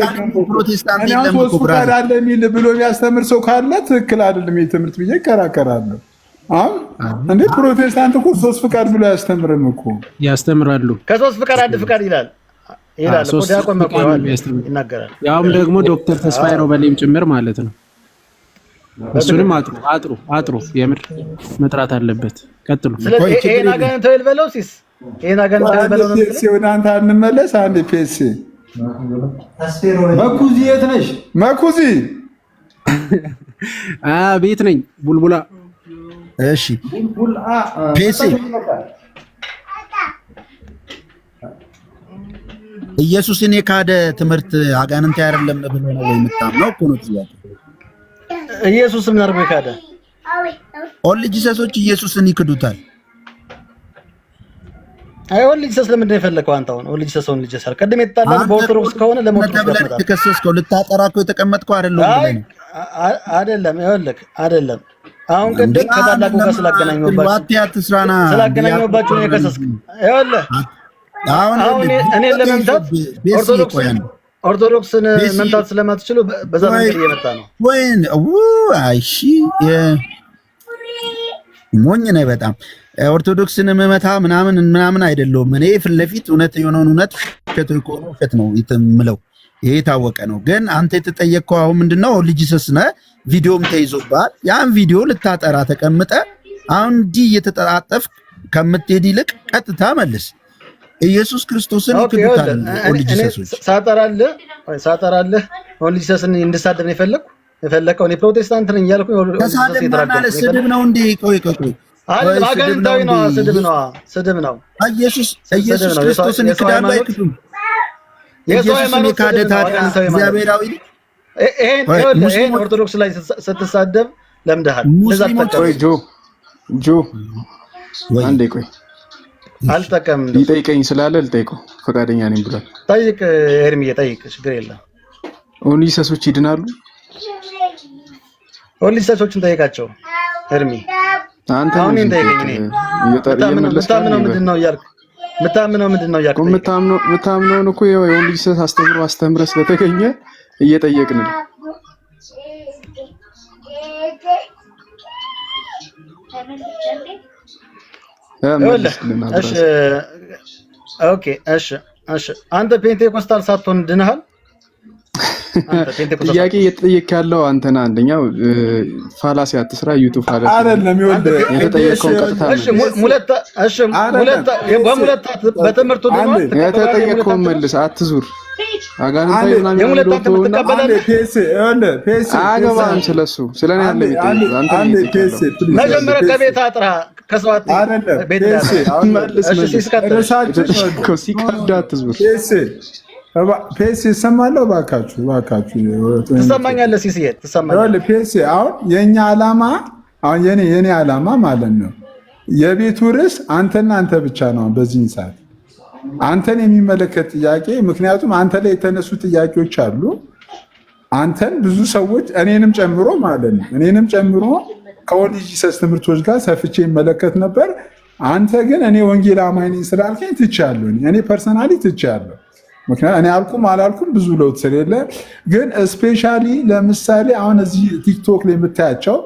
ፕሮቴስታንት የለም እኮ ፍቃድ አለ የሚል ብሎ የሚያስተምር ሰው ካለ ትክክል አይደለም ይሄ ትምህርት ብዬ እከራከራለሁ። እንዴ ፕሮቴስታንት እኮ ሶስት ፍቃድ ብሎ አያስተምርም እኮ። ያስተምራሉ። ከሶስት ፍቃድ አንድ ፍቃድ ይላል እኮ ዲያቆን መቆያል ይናገራል። ያውም ደግሞ ዶክተር ተስፋዬ ሮበሌም ጭምር ማለት ነው። እሱንም አጥሩ የምር መጥራት አለበት። ቀጥሉ። ስለዚህ ይሄን አጋንንታዊ ልበለው ሲስ ይሄን አጋንንታዊ ልበለው ነው። ወደ አንተ እንመለስ። አንድ ፒኤስ መኩዚ የት ነሽ? መኩዚ ቤት ነኝ። ቡልቡላ እሺ ፒኤስ ኢየሱስን የካደ ትምህርት አጋንንታዊ አይደለም ብሎ ነው ወይ የምታምነው? እኮ ነው ጥያቄ። ኢየሱስ ምን አርጎ የካደ? ኦንሊ ጂሰሶች ኢየሱስን ይክዱታል። አይ ኦንሊ ጂሰስ ለምንድን ነው የፈለከው አንተ? አሁን ኦንሊ ጂሰስ ኦንሊ ጂሰስ ቀድም የተጣላን በኦርቶዶክስ ከሆነ ለሞቶስ ተከሰስከው ልታጠራ እኮ የተቀመጥከው አይደለም ብለህ ነው? አይደለም ይኸውልህ፣ አይደለም አሁን ቅድም ከታላቁ ጋር ስላገናኘሁባችሁ ነው የከሰስክ። ይኸውልህ አሁን እኔ ለመምታት ኦርቶዶክስን መምታት ስለማትችሉ በዛ መንገድ እየመጣ ነው። ወይን አይሺ ሞኝ ነህ በጣም። ኦርቶዶክስን መመታ ምናምን አይደለሁም እኔ ፊት ለፊት እውነት የሆነውን እውነት ውሸት ነው የምለው። ይሄ የታወቀ ነው። ግን አንተ የተጠየቅከው አሁን ምንድነው ልጅ ሰስነ ቪዲዮም ተይዞብሃል። ያን ቪዲዮ ልታጠራ ተቀምጠ አሁን እንዲህ እየተጠጣጠፍ ከምትሄድ ይልቅ ቀጥታ መልስ። ኢየሱስ ክርስቶስን ይክዱታል። ልጅ ሰሶች ሳጠራለህ ልጅ ሰስን እንድሳደብ ነው የፈለከው። እኔ ፕሮቴስታንት ነኝ ያልኩኝ ስድብ ነው እንዴ? ቆይ አጋንንታዊ ነው። ስድብ ነው። ኢየሱስ ክርስቶስን ይክዳሉ አይክዱም? ኢየሱስን የካደ ታዲያ እግዚአብሔራዊ ይሄን ኦርቶዶክስ ላይ ስትሳደብ ለምደሃል። ቆይ ጆ አንዴ ቆይ አልጠቀም ሊጠይቀኝ ስላለ ልጠይቀው ፈቃደኛ ነኝ ብሏል። ጠይቅ ኤርሚዬ ጠይቅ፣ ችግር የለም። ኦንሊ ሰሶች ይድናሉ? ኦንሊ ሰሶችን ጠይቃቸው ኤርሚ። አንተ አሁን ጠይቀኝ። እኔ የምታምነው ምንድን ነው እያልኩ የምታምነውን እኮ የኦንሊ ሰስ አስተምረህ ስለተገኘ እየጠየቅን ነው። አንተ ፔንቴኮስታል ሳትሆን ድነሃል? ጥያቄ እየተጠየቅ ያለው አንተና አንደኛው ፋላሲ አትስራ ዩቱብ ፋላሲ አይደለም። የተጠየቀውን ቀጥታ በትምህርቱ የተጠየቀውን መልስ፣ አትዙር። አጋንንታዊ ምናምን አገባም ስለሱ ስለኔ ያለ መጀመሪያ ከቤት አጥራ ከሰዋት ሲቀዳ አትዙር። ፔሲ ይሰማለሁ። እባካችሁ ትሰማኛለህ? ሲሲዬ ትሰማኛለህ? ፔሲ አሁን የኛ ዓላማ አሁን የኔ ዓላማ ማለት ነው የቤቱ ርዕስ አንተና አንተ ብቻ ነው። በዚህ ሰዓት አንተን የሚመለከት ጥያቄ፣ ምክንያቱም አንተ ላይ የተነሱ ጥያቄዎች አሉ። አንተን ብዙ ሰዎች እኔንም ጨምሮ ማለት ነው እኔንም ጨምሮ ከኦንሊ ጂሰስ ትምህርቶች ጋር ሰፍቼ ይመለከት ነበር። አንተ ግን እኔ ወንጌል አማኝ ነኝ ስላልከኝ ትቻለሁ። እኔ ፐርሰናሊ ትቻለሁ። ምክንያቱም እኔ አልኩም ብዙ ለውጥ ስለሌለ። ግን ስፔሻሊ ለምሳሌ አሁን እዚህ ቲክቶክ ላይ የምታያቸው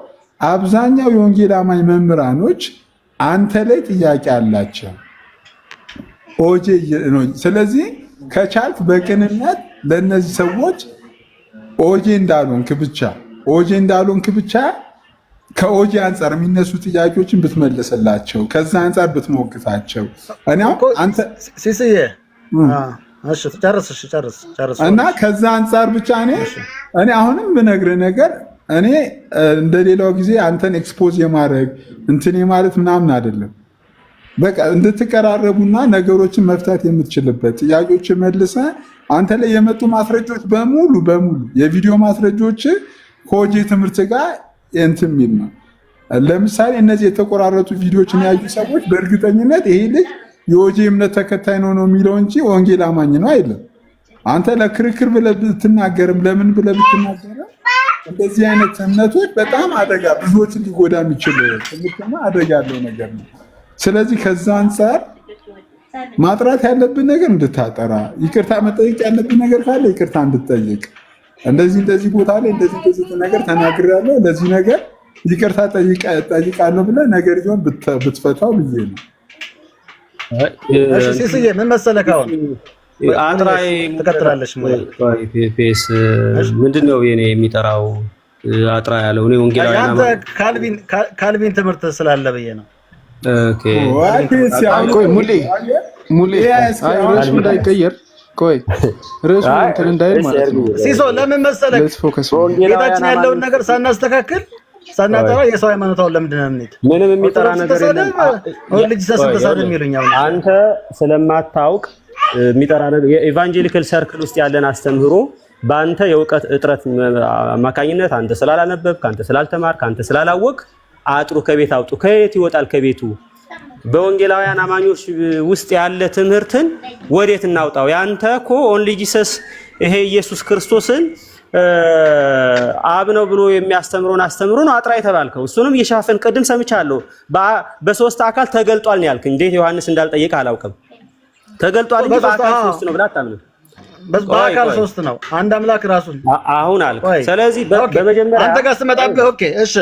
አብዛኛው የወንጌል አማኝ መምህራኖች አንተ ላይ ጥያቄ አላቸው ኦጄ። ስለዚህ ከቻልክ በቅንነት ለእነዚህ ሰዎች ኦጄ እንዳልሆንክ ብቻ ከኦጄ አንጻር የሚነሱ ጥያቄዎችን ብትመልስላቸው፣ ከዛ አንጻር ብትሞግታቸው ሲስዬ እና ከዛ አንጻር ብቻ እኔ አሁንም ብነግርህ ነገር እኔ እንደሌላው ጊዜ አንተን ኤክስፖዝ የማድረግ እንትን የማለት ምናምን አይደለም። በቃ እንድትቀራረቡና ነገሮችን መፍታት የምትችልበት ጥያቄዎችን መልሰህ አንተ ላይ የመጡ ማስረጃዎች በሙሉ የቪዲዮ ማስረጃዎች ከኦጄ ትምህርት ጋር እንትን የሚል ነው። ለምሳሌ እነዚህ የተቆራረጡ ቪዲዮዎችን ያዩ ሰዎች በእርግጠኝነት ይሄ ልጅ የኦጄ እምነት ተከታይ ነው የሚለው እንጂ ወንጌል አማኝ ነው አይደለም። አንተ ለክርክር ብለህ ብትናገርም ለምን ብለህ ብትናገርም እንደዚህ አይነት እምነቶች በጣም አደጋ ብዙዎችን ሊጎዳ የሚችል ትምህርትና አደጋ ያለው ነገር ነው። ስለዚህ ከዛ አንጻር ማጥራት ያለብን ነገር እንድታጠራ፣ ይቅርታ መጠየቅ ያለብን ነገር ካለ ይቅርታ እንድትጠይቅ፣ እንደዚህ ቦታ ላይ እንደዚህ ነገር ተናግሬያለሁ ለዚህ ነገር ይቅርታ ጠይቃለሁ ብለህ ነገር ይዞን ብትፈታው ብዬ ነው። እሺ ሲስዬ ምን መሰለህ አሁን አጥራይ ተከትላለሽ ፔስ ምንድነው የኔ የሚጠራው አጥራ ያለው እኔ ወንጌላዊ አንተ ካልቪን ትምህርት ስላለ ብዬ ነው። ኦኬ ቆይ ሙሌ ርዕሱ እንዳይቀየር ቆይ ርዕሱ እንትን እንዳይል ማለት ነው። ሲሶ ለምን መሰለህ ጌታችን ያለውን ነገር ሳናጠራ የሰው ሃይማኖታውን ለምንድን ነው የምንሄድ? ምንም የሚጠራ ነገር የለም። ልጅ ተሰደም ይሉኛል። አንተ ስለማታውቅ የሚጠራ ነገር የኢቫንጀሊካል ሰርክል ውስጥ ያለን አስተምህሮ በአንተ የእውቀት እጥረት አማካኝነት አንተ ስላላነበብክ፣ አንተ ስላልተማርክ፣ አንተ ስላላወቅ አጥሩ ከቤት አውጡ። ከየት ይወጣል? ከቤቱ በወንጌላውያን አማኞች ውስጥ ያለ ትምህርትን ወዴት እናውጣው? ያንተ እኮ ኦንሊ ጂሰስ ይሄ ኢየሱስ ክርስቶስን አብ ነው ብሎ የሚያስተምረውን አስተምሮ ነው አጥራ የተባልከው። እሱንም እየሻፈን ቅድም ሰምቻለሁ። በሶስት አካል ተገልጧል ነው ያልክ። እንዴት ዮሐንስ እንዳልጠየቀ አላውቅም። ተገልጧል እንጂ በአካል ሶስት ነው ብላ አታምንም። በአካል ሶስት ነው። አንድ አምላክ ራሱን አሁን አልክ። ስለዚህ በመጀመሪያ አንተ ጋር ስመጣብህ ኦኬ እሺ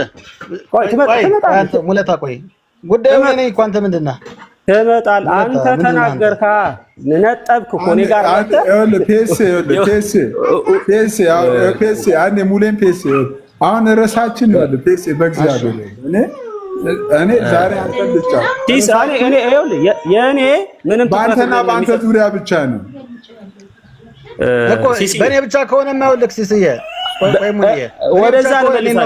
አንተ ሙለታ ቆይ ጉዳዩ እኔ እኮ አንተ ምንድን ነህ ትመጣል አንተ ተናገርካ ነጠብክ እኮ እኔ ጋር አንተ ፔስ አንዴ ሙሌን ፔስ አሁን ርዕሳችን ነው ፔስ በእግዚአብሔር እኔ ዛሬ አንተ ብቻ እኔ የእኔ ምንም በአንተና በአንተ ዙሪያ ብቻ ነው እኮ በእኔ ብቻ ከሆነ የማይወልክ ሲስዬ ወደዛ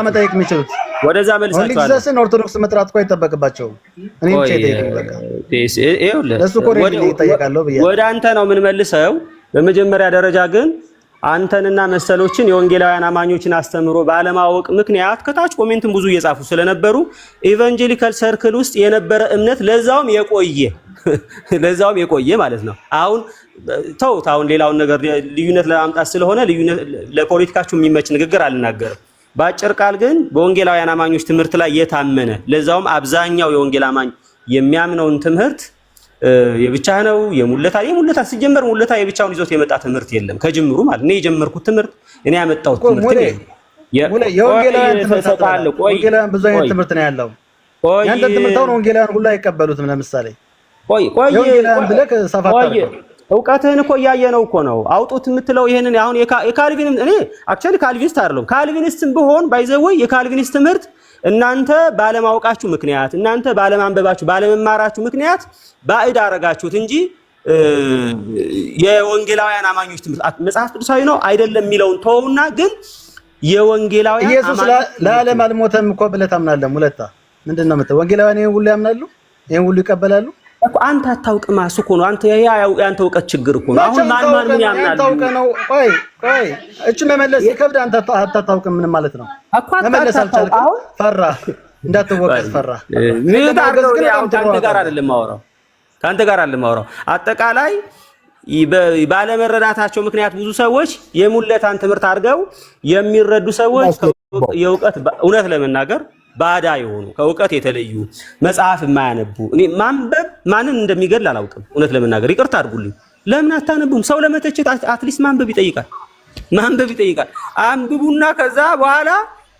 መጠየቅ የሚችሉት ወደዛ መልሳቸዋለሁ። ኦርቶዶክስን ኦርቶዶክስ መጥራት እኮ አይጠበቅባቸውም። እኔ ብቻ ይጠይቁኝ በቃ ለሱ እኮ ይጠየቃለሁ ብዬ ወደ አንተ ነው የምንመልሰው። በመጀመሪያ ደረጃ ግን አንተንና መሰሎችን የወንጌላውያን አማኞችን አስተምሮ ባለማወቅ ምክንያት ከታች ኮሜንትን ብዙ እየጻፉ ስለነበሩ ኢቫንጀሊካል ሰርክል ውስጥ የነበረ እምነት ለዛውም የቆየ ማለት ነው። አሁን ተውት። አሁን ሌላውን ነገር ልዩነት ለማምጣት ስለሆነ ልዩነት ለፖለቲካችሁ የሚመች ንግግር አልናገርም። በአጭር ቃል ግን በወንጌላውያን አማኞች ትምህርት ላይ የታመነ ለዛውም አብዛኛው የወንጌል አማኝ የሚያምነውን ትምህርት የብቻ ነው የሙለታ ሲጀመር ሙለታ የብቻውን ይዞት የመጣ ትምህርት የለም ከጅምሩ ማለት ነው። የጀመርኩት ትምህርት እኔ ያመጣሁት ትምህርት ነው። የወንጌላውያን ብዙ አይነት ትምህርት ነው ያለው። ያንተ ትምህርታውን ወንጌላውያን ሁሉ አይቀበሉትም። ለምሳሌ የወንጌላውያን ብለህ ሰፋታ እውቀትህን እኮ እያየነው እኮ ነው አውጡት የምትለው ይሄንን አሁን የካልቪን እኔ አክቹአሊ ካልቪኒስት አይደለም። ካልቪኒስትም ብሆን ባይዘው የካልቪኒስት ትምህርት እናንተ ባለማወቃችሁ ምክንያት እናንተ ባለማንበባችሁ ባለመማራችሁ ምክንያት ባዕድ አረጋችሁት እንጂ የወንጌላውያን አማኞች ትምህርት መጽሐፍ ቅዱሳዊ ነው አይደለም የሚለውን ተውና፣ ግን የወንጌላውያን ኢየሱስ ለዓለም አልሞተም እኮ ብለህ ታምናለህ። ሙለታ ምንድነው የምትለው? ወንጌላውያን ይሄን ሁሉ ያምናሉ? ይሄን ሁሉ ይቀበላሉ? እኮ አንተ አታውቅም። እኮ ነው አንተ ያንተ እውቀት ችግር እኮ ነው። አሁን ማን ምን ያምናል? ታውቀ ነው። ቆይ እቺ መመለስ ይከብድ። አንተ አታውቅም ምን ማለት ነው? መመለስ አልቻልክም። ፈራ እንዳትወቀስ ፈራ። ከአንተ ጋር አይደለም ማውራው አጠቃላይ ባለመረዳታቸው ምክንያት ብዙ ሰዎች የሙለታን ትምህርት አድርገው የሚረዱ ሰዎች የእውቀት እውነት ለመናገር ባዳ የሆኑ ከእውቀት የተለዩ መጽሐፍ የማያነቡ እኔ ማንበብ ማንን እንደሚገድል አላውቅም። እውነት ለመናገር ይቅርታ አድርጉልኝ። ለምን አታነቡም? ሰው ለመተቸት አትሊስት ማንበብ ይጠይቃል። አንብቡና ከዛ በኋላ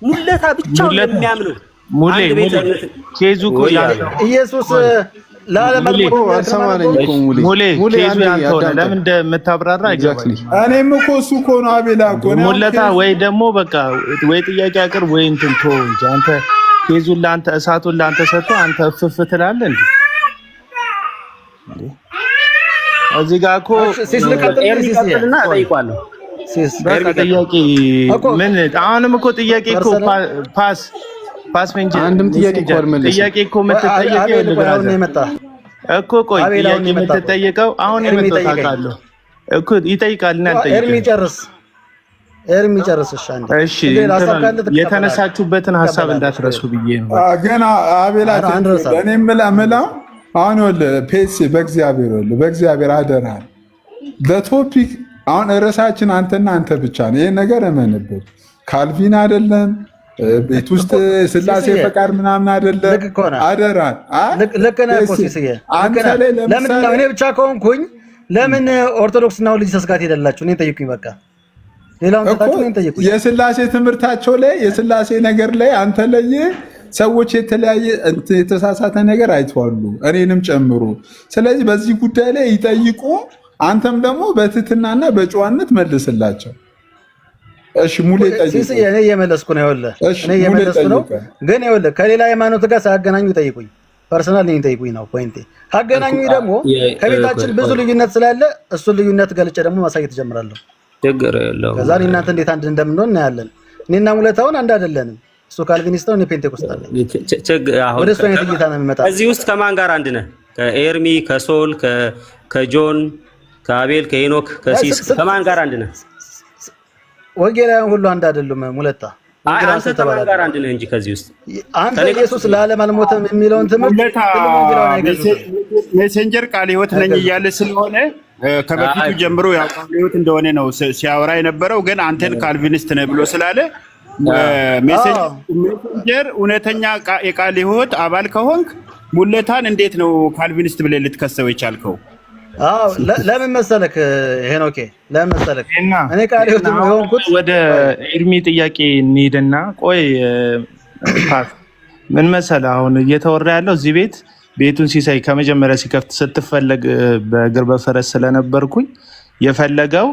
ሙለታ ብቻው የሚያምነው ኬዙ እኮ ኢየሱስ ለምን እንደምታብራራ አይገባኝ። እኔም እኮ እሱ እኮ ነው አቤላ እኮ ነው ሙለታ ወይ ደግሞ በቃ ወይ ጥያቄ አቅርብ ወይ እንትን ተው እንጂ አንተ ኬዙን ለአንተ እሳቱን ለአንተ ሰጥቶ አንተ እፍፍ ትላለህ እንዴ? እዚህ ጋር እኮ ኤርሚቀጥልና እጠይቋለሁ። ጥያቄ ምን አሁንም እኮ ጥያቄ እኮ ፓስ ፈንጂ አንድም ጥያቄ እኮ አልመለስም። ጥያቄ እኮ የምትጠየቀው እኮ ቆይ ጥያቄ የምትጠየቀው አሁን የመጣው ታውቃለህ እኮ ይጠይቃልና ኤርሚ ጨርስ። እሺ የተነሳችሁበትን ሀሳብ እንዳትረሱ ብዬ ነው። ገና አቤላ እኔ የምለው አሁን ፔሲ በእግዚአብሔር አደራል በቶፒክ አሁን ርዕሳችን አንተና አንተ ብቻ ነው። ይሄን ነገር እመንበት። ካልቪን አይደለም ቤት ውስጥ ስላሴ ፈቃድ ምናምን አይደለም። አደራን ልክ ነህ እኮ ሲስዬ። ለምን ነው እኔ ብቻ ከሆንኩኝ ለምን ኦርቶዶክስ እና ልጅ ሰስጋት ሄደላችሁ? እኔን ጠይቁኝ በቃ። ሌላውን ተታችሁ እኔን ጠይቁኝ። የስላሴ ትምህርታቸው ላይ የስላሴ ነገር ላይ አንተ ላይ ሰዎች የተለያየ የተሳሳተ ነገር አይተዋሉ እኔንም ጨምሮ። ስለዚህ በዚህ ጉዳይ ላይ ይጠይቁ። አንተም ደግሞ በትህትናና በጨዋነት መልስላቸው። እሺ ሙሌ ጠይቁ። እኔ እየመለስኩ ነው። ግን ይኸውልህ ከሌላ ሃይማኖት ጋር ሳያገናኙ ጠይቁኝ። ፐርሰናል ነኝ ጠይቁኝ ነው ፖይንቴ። ካገናኙ ደግሞ ከቤታችን ብዙ ልዩነት ስላለ እሱን ልዩነት ገልጬ ደግሞ ማሳየት ጀምራለሁ። ችግር የለውም። ከዛ እናንተ እንዴት አንድ እንደምንሆን እናያለን። እኔና ሙለታውን አንድ አይደለንም። እሱ ካልቪኒስት ነው፣ እኔ ፔንቴኮስታል ነኝ። ወደ እሱ አይነት እይታ ነው የሚመጣው። እዚህ ውስጥ ከማን ጋር አንድ ነህ? ከኤርሚ፣ ከሶል፣ ከጆን፣ ከአቤል፣ ከሄኖክ፣ ከሲስ ከማን ጋር አንድ ነህ? ወንጌላውያን ሁሉ አንድ አይደሉም። ሙለታ አንተ ከማን ጋር አንድ ነህ እንጂ ከዚህ ውስጥ አንተ ኢየሱስ ለዓለም አልሞተም የሚለውን ትምህርት ሜሴንጀር ቃለ ሕይወት ነኝ እያለ ስለሆነ ከበፊቱ ጀምሮ ያው ቃለ ሕይወት እንደሆነ ነው ሲያወራ የነበረው። ግን አንተን ካልቪኒስት ነህ ብሎ ስላለ ሜሴንጀር እውነተኛ የቃለ ሕይወት አባል ከሆንክ ሙለታን እንዴት ነው ካልቪኒስት ብለህ ልትከሰው የቻልከው? አዎ ለምን መሰለክ ሄኖኬ ለምን መሰለክ እኔ ቃል የሆንኩት ወደ ኤርሚ ጥያቄ እንሂድና ቆይ ምን መሰለህ አሁን እየተወራ ያለው እዚህ ቤቱን ሲሳይ ከመጀመሪያ ሲከፍት ስትፈለግ በእግር በፈረስ ስለነበርኩኝ የፈለገው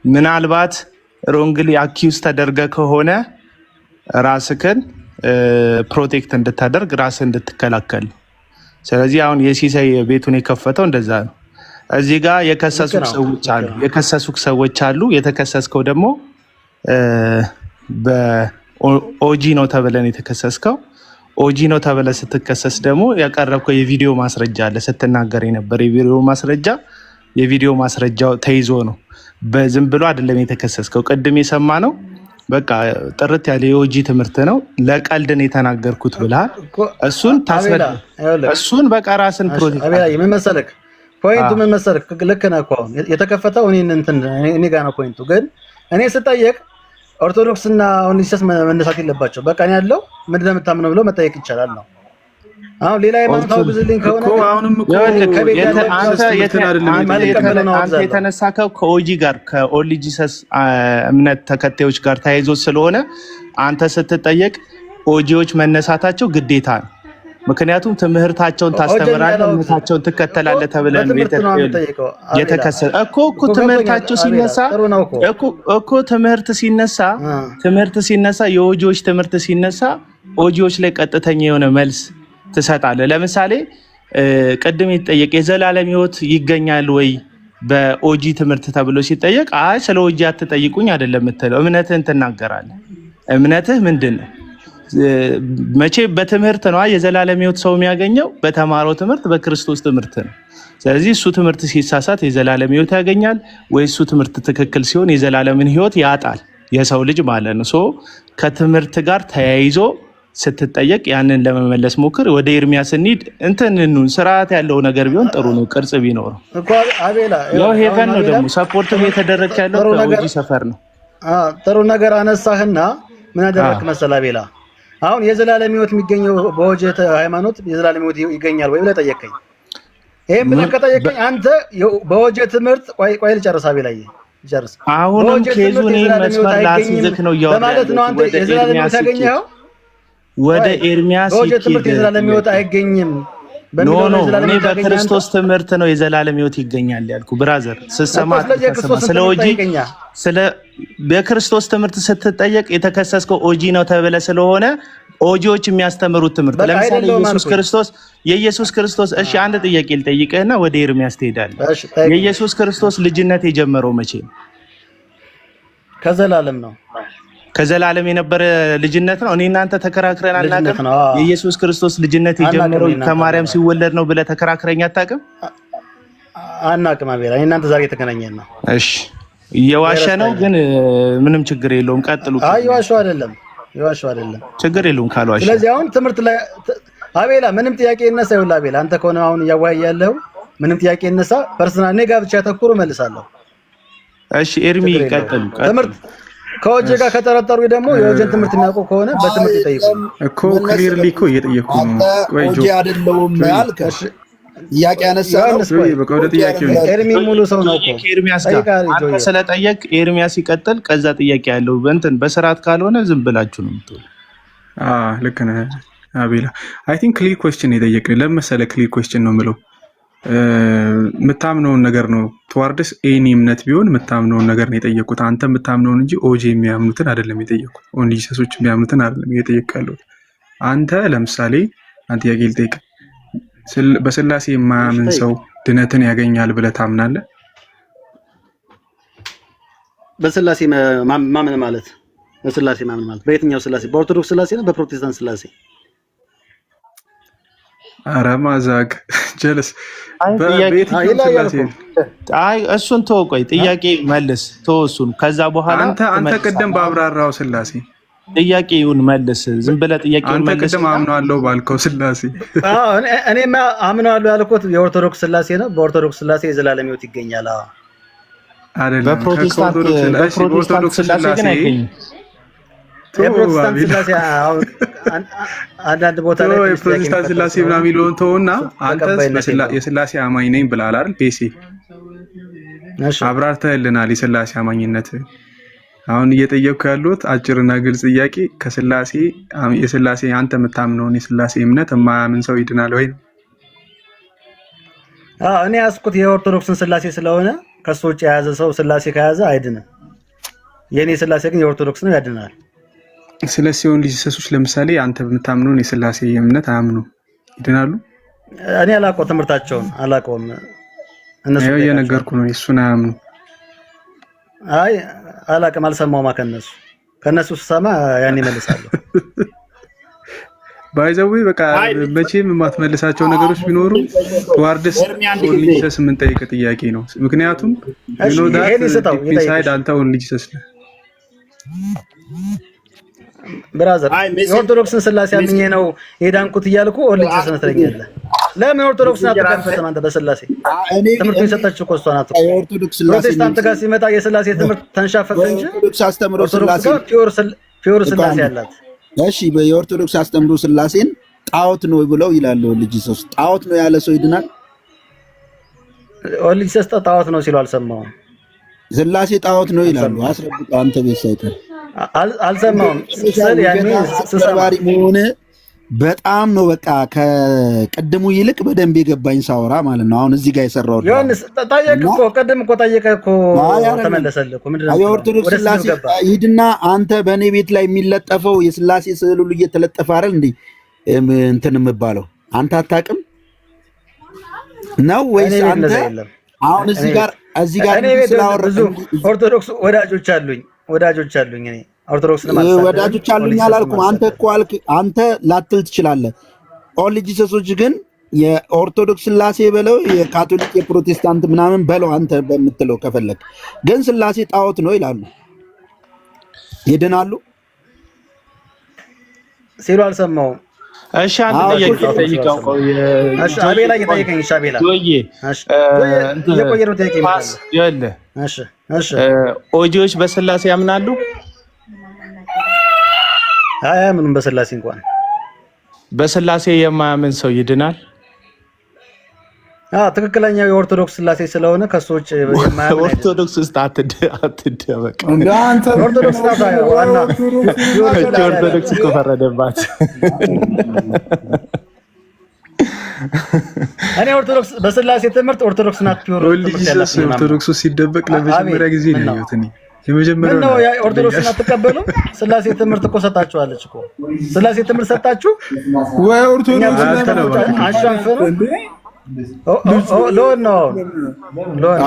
ምናልባት ሮንግሊ አኪውስ ተደርገ ከሆነ ራስክን ፕሮቴክት እንድታደርግ ራስን እንድትከላከል። ስለዚህ አሁን የሲሳይ ቤቱን የከፈተው እንደዛ ነው። እዚህ ጋር የከሰሱክ ሰዎች አሉ። የተከሰስከው ደግሞ በኦጂ ነው ተብለን የተከሰስከው። ኦጂ ነው ተብለ ስትከሰስ ደግሞ ያቀረብከው የቪዲዮ ማስረጃ አለ። ስትናገር የነበር የቪዲዮ ማስረጃው ተይዞ ነው። በዝም ብሎ አይደለም የተከሰስከው። ቅድም የሰማ ነው በቃ ጥርት ያለ የኦጂ ትምህርት ነው። ለቀልድን የተናገርኩት ብለሃል። እሱን በቃ ራስን ፕሮቴክት ምን መሰለክ ፖይንቱ ምን መሰለክ ልክ ነህ እኮ አሁን የተከፈተው እኔ ጋር ነው ፖይንቱ። ግን እኔ ስጠየቅ ኦርቶዶክስ እና ኦንሊሰስ መነሳት የለባቸው። በቃ እኔ ያለው ምንድን ነው የምታምነው ብሎ መጠየቅ ይቻላል ነው። አሁን ሌላ ሃይማኖታዊ ግዝልኝ ከሆነ አንተ የተነሳከው ከኦጂ ጋር ከኦንሊጂሰስ እምነት ተከታዮች ጋር ተያይዞ ስለሆነ አንተ ስትጠየቅ ኦጂዎች መነሳታቸው ግዴታ ነው። ምክንያቱም ትምህርታቸውን ታስተምራለህ፣ እምነታቸውን ትከተላለህ ተብለን የተከሰተ እኮ ትምህርታቸው ሲነሳ እኮ ትምህርት ሲነሳ የኦጂዎች ትምህርት ሲነሳ ኦጂዎች ላይ ቀጥተኛ የሆነ መልስ ትሰጣለህ። ለምሳሌ ቅድም የተጠየቀ የዘላለም ሕይወት ይገኛል ወይ በኦጂ ትምህርት ተብሎ ሲጠየቅ አይ ስለ ኦጂ አትጠይቁኝ አይደለም የምትለው፣ እምነትህን ትናገራለህ። እምነትህ ምንድን ነው? መቼ በትምህርት ነው የዘላለም ሕይወት ሰው የሚያገኘው፣ በተማረው ትምህርት በክርስቶስ ትምህርት ነው። ስለዚህ እሱ ትምህርት ሲሳሳት የዘላለም ሕይወት ያገኛል ወይ እሱ ትምህርት ትክክል ሲሆን የዘላለምን ሕይወት ያጣል የሰው ልጅ ማለት ነው። ከትምህርት ጋር ተያይዞ ስትጠየቅ ያንን ለመመለስ ሞክር። ወደ ኤርሚያስ እንሂድ። ስርዓት ያለው ነገር ቢሆን ጥሩ ነው፣ ቅርጽ ቢኖረው ያው ሄቨን ነው ደግሞ ሰፖርት እየተደረገ ያለው ከኦጂ ሰፈር ነው። ጥሩ ነገር አነሳህና ምን አደረክ መሰለህ አቤላ፣ አሁን የዘላለም ሕይወት የሚገኘው በኦጂ ሃይማኖት የዘላለም ሕይወት ይገኛል ወይ ብለህ ጠየቀኝ። ይሄን ብለህ ከጠየቀኝ አንተ በኦጂ ትምህርት ቆይ ልጨርስ አቤላ ይጨርስ። አሁንም ኬዙን መስመር ላስይዝክ ነው ማለት ነው። አንተ የዘላለም ሕይወት ያገኘኸው ወደ ኤርሚያስ ትምህርት የዘላለም ሕይወት አይገኝም። እኔ በክርስቶስ ትምህርት ነው የዘላለም ሕይወት ይገኛል ያልኩ ብራዘር። በክርስቶስ ትምህርት ስትጠየቅ የተከሰስከው ኦጂ ነው ተብለ ስለሆነ ኦጂዎች የሚያስተምሩት ትምህርት ለምሳሌ የኢየሱስ ክርስቶስ እሺ፣ አንድ ጥያቄ ልጠይቅህና ወደ ኤርሚያስ ትሄዳለህ። የኢየሱስ ክርስቶስ ልጅነት የጀመረው መቼ ነው? ከዘላለም ነው። ከዘላለም የነበረ ልጅነት ነው። እኔ እናንተ ተከራክረን አናውቅም። የኢየሱስ ክርስቶስ ልጅነት የጀመረው ከማርያም ሲወለድ ነው ብለህ ተከራክረኝ አታውቅም? አናውቅም አቤላ፣ እኔ እናንተ ዛሬ የተገናኘን ነው። እሺ፣ እየዋሸ ነው ግን ምንም ችግር የለውም። ቀጥሉ። አይ የዋሸው አይደለም ችግር የለውም ካልዋሸ። ስለዚህ አሁን ትምህርት ላይ አቤላ ምንም ጥያቄ ይነሳ ይኸውልህ አቤላ፣ አንተ ከሆነ አሁን እያወያየህ ያለኸው ምንም ጥያቄ ይነሳ ፐርሰናል እኔ ጋር ብቻ ያተኩሩ መልሳለሁ። እሺ ኤርሚ ቀጥሉ። ትምህርት ከኦጂ ጋር ከጠረጠሩ ደግሞ የኦጂን ትምህርት የሚያውቁ ከሆነ በትምህርት ይጠይቁ እኮ ክሊርሊ እኮ እየጠየቁ ነው። ወይ ኦጂ አይደለውም ያልከ ጥያቄ ያነሳው በቃ ወደ ጥያቄው ኤርሚ ሙሉ ሰው ነው እኮ ኤርሚያስ ጋር አንተ ስለጠየቅ ኤርሚያስ ይቀጥል። ከዛ ጥያቄ ያለው በስርዓት ካልሆነ ዝም ብላችሁ ነው የምትውሉ። ልክ ነህ አቤላ። አይ ቲንክ ክሊር ኩዌስችን የጠየቅን ለመሰለ ክሊር ኩዌስችን ነው የምለው። የምታምነውን ነገር ነው ተዋርድስ ኤኒ እምነት ቢሆን የምታምነውን ነገር ነው የጠየቁት። አንተ የምታምነውን እንጂ ኦጂ የሚያምኑትን አይደለም የጠየቁት። ኦንሊ ጂሰሶች የሚያምኑትን አይደለም እየጠየቅ ያለው። አንተ ለምሳሌ አንተ ጥያቄ ልጠይቅ፣ በስላሴ የማያምን ሰው ድነትን ያገኛል ብለህ ታምናለህ? በስላሴ ማመን ማለት በስላሴ ማመን ማለት በየትኛው ስላሴ? በኦርቶዶክስ ስላሴ ነው በፕሮቴስታንት ስላሴ? ኧረ ማዛግ ጀለስ አይ እሱን ተወው። ቆይ ጥያቄ መልስ ተወው እሱን። ከዛ በኋላ አንተ ቅድም ባብራራው ስላሴ ጥያቄውን መልስ። ዝም ብለህ ጥያቄውን መልስ። አንተ ቅድም አምነዋለሁ ባልከው ስላሴ እኔማ አምነዋለሁ ያልኩት የኦርቶዶክስ ስላሴ ነው። በኦርቶዶክስ ስላሴ የዘላለም ሕይወት ይገኛል አይደለም? በፕሮቴስታንት ስላሴ ግን አይገኝም። የፕሮቴስታንት ስላሴ አንዳንድ ቦታ ላይ የፕሮቴስታንት ስላሴ ምናምን የሚለውን ተውና አንተ የስላሴ አማኝ ነኝ ብለሃል አይደል? ፔሲ አብራርተህልናል የስላሴ አማኝነት። አሁን እየጠየቅኩ ያለሁት አጭርና ግልጽ ጥያቄ ከስላሴ የስላሴ አንተ የምታምነውን የስላሴ እምነት የማያምን ሰው ይድናል ወይ? እኔ ያስኩት የኦርቶዶክስን ስላሴ ስለሆነ ከሱ ውጭ የያዘ ሰው ስላሴ ከያዘ አይድንም። የኔ ስላሴ ግን የኦርቶዶክስ ነው፣ ያድናል። ስለ ሲሆን ልጅ ሰሶች ለምሳሌ አንተ በምታምነውን የስላሴ እምነት አያምኑ ይድናሉ? እኔ አላውቀው፣ ትምህርታቸውን አላውቀውም። እነሱ እየነገርኩ ነው፣ እሱን አያምኑ። አይ አላውቅም፣ አልሰማሁም። ከነሱ ስሰማ ያን ይመልሳለሁ። ባይዘዌ በቃ መቼም የማትመልሳቸው ነገሮች ቢኖሩ ዋርድስ ኦንሊጂሰስ የምንጠይቅ ጥያቄ ነው። ምክንያቱም ኢንሳይድ አንተ ኦንሊጂሰስ ነህ ብራዘር። የኦርቶዶክስን ስላሴ አምኜ ነው የዳንኩት እያልኩ ኦንሊጂሰስ ነህ ትለኛለህ። ለምን ኦርቶዶክስን አትከፈተም አንተ? በስላሴ ትምህርት የሰጠችው እኮ እሷ ናት። ፕሮቴስታንት ጋር ሲመጣ የስላሴ ትምህርት ተንሻፈፈ እንጂ ኦርቶዶክስ ፒውር ስላሴ አላት። እሺ የኦርቶዶክስ አስተምሮ ስላሴን ጣዖት ነው ብለው ይላሉ። ልጅሰስ ጣዖት ነው ያለ ሰው ይድናል? ልጅሰስ ጣዖት ነው ሲሉ አልሰማሁም። ስላሴ ጣዖት ነው ይላሉ። አስረግጥ አንተ ቤት ሳይቀር አልሰማሁም። ስለባሪ መሆነ በጣም ነው በቃ ከቀድሙ ይልቅ በደንብ የገባኝ ሳወራ ማለት ነው። አሁን እዚህ ጋር የሰራው ዮሐንስ ጠየቅህ እኮ ቀደም እኮ ጠየቅህ እኮ ተመለሰልህ እኮ። ምንድነው የኦርቶዶክስ ስላሴ ሂድና አንተ በእኔ ቤት ላይ የሚለጠፈው የስላሴ ስዕል ሁሉ እየተለጠፈ አይደል እንዴ እንትን የምባለው አንተ አታውቅም ነው ወይስ አንተ? አሁን እዚህ ጋር ብዙ ኦርቶዶክስ ወዳጆች አሉኝ እኔ ኦርቶዶክስ ነው ማለት ወዳጆች አሉኝ አላልኩም። አንተ እኮ አልክ፣ አንተ ላትል ትችላለህ። ኦል ጂሰሶች ግን የኦርቶዶክስ ስላሴ በለው የካቶሊክ የፕሮቴስታንት ምናምን በለው አንተ በምትለው ከፈለክ ግን ስላሴ ጣዖት ነው ይላሉ። ይድናሉ ሲሉ አልሰማሁም። እሺ አንተ ጠይቀው። እሺ አቤላ እየጠየቀኝ። እሺ አቤላ እሺ የቆየ ነው ጠይቀኝ ማለት ይኸውልህ። እሺ ኦጂዎች በስላሴ ያምናሉ? አያምኑም። በስላሴ እንኳን በስላሴ የማያምን ሰው ይድናል? ትክክለኛው የኦርቶዶክስ ስላሴ ስለሆነ ከሰዎች የማያምን ኦርቶዶክስ ውስጥ አትደበቅ። አንተ ኦርቶዶክስ ዋና ኦርቶዶክስ እኮ ፈረደባት። እኔ ኦርቶዶክስ በስላሴ ትምህርት ኦርቶዶክስ ናት። ኦርቶዶክስ ሲደበቅ ለመጀመሪያ ጊዜ ነው ያዩት። እኔ የመጀመሪያው ነው ኦርቶዶክስን አትቀበሉም? ስላሴ ትምህርት እኮ ሰጣችኋለች እኮ። ስላሴ ትምህርት ሰጣችሁ ወይ? ኦርቶዶክስ አሻንፈሩ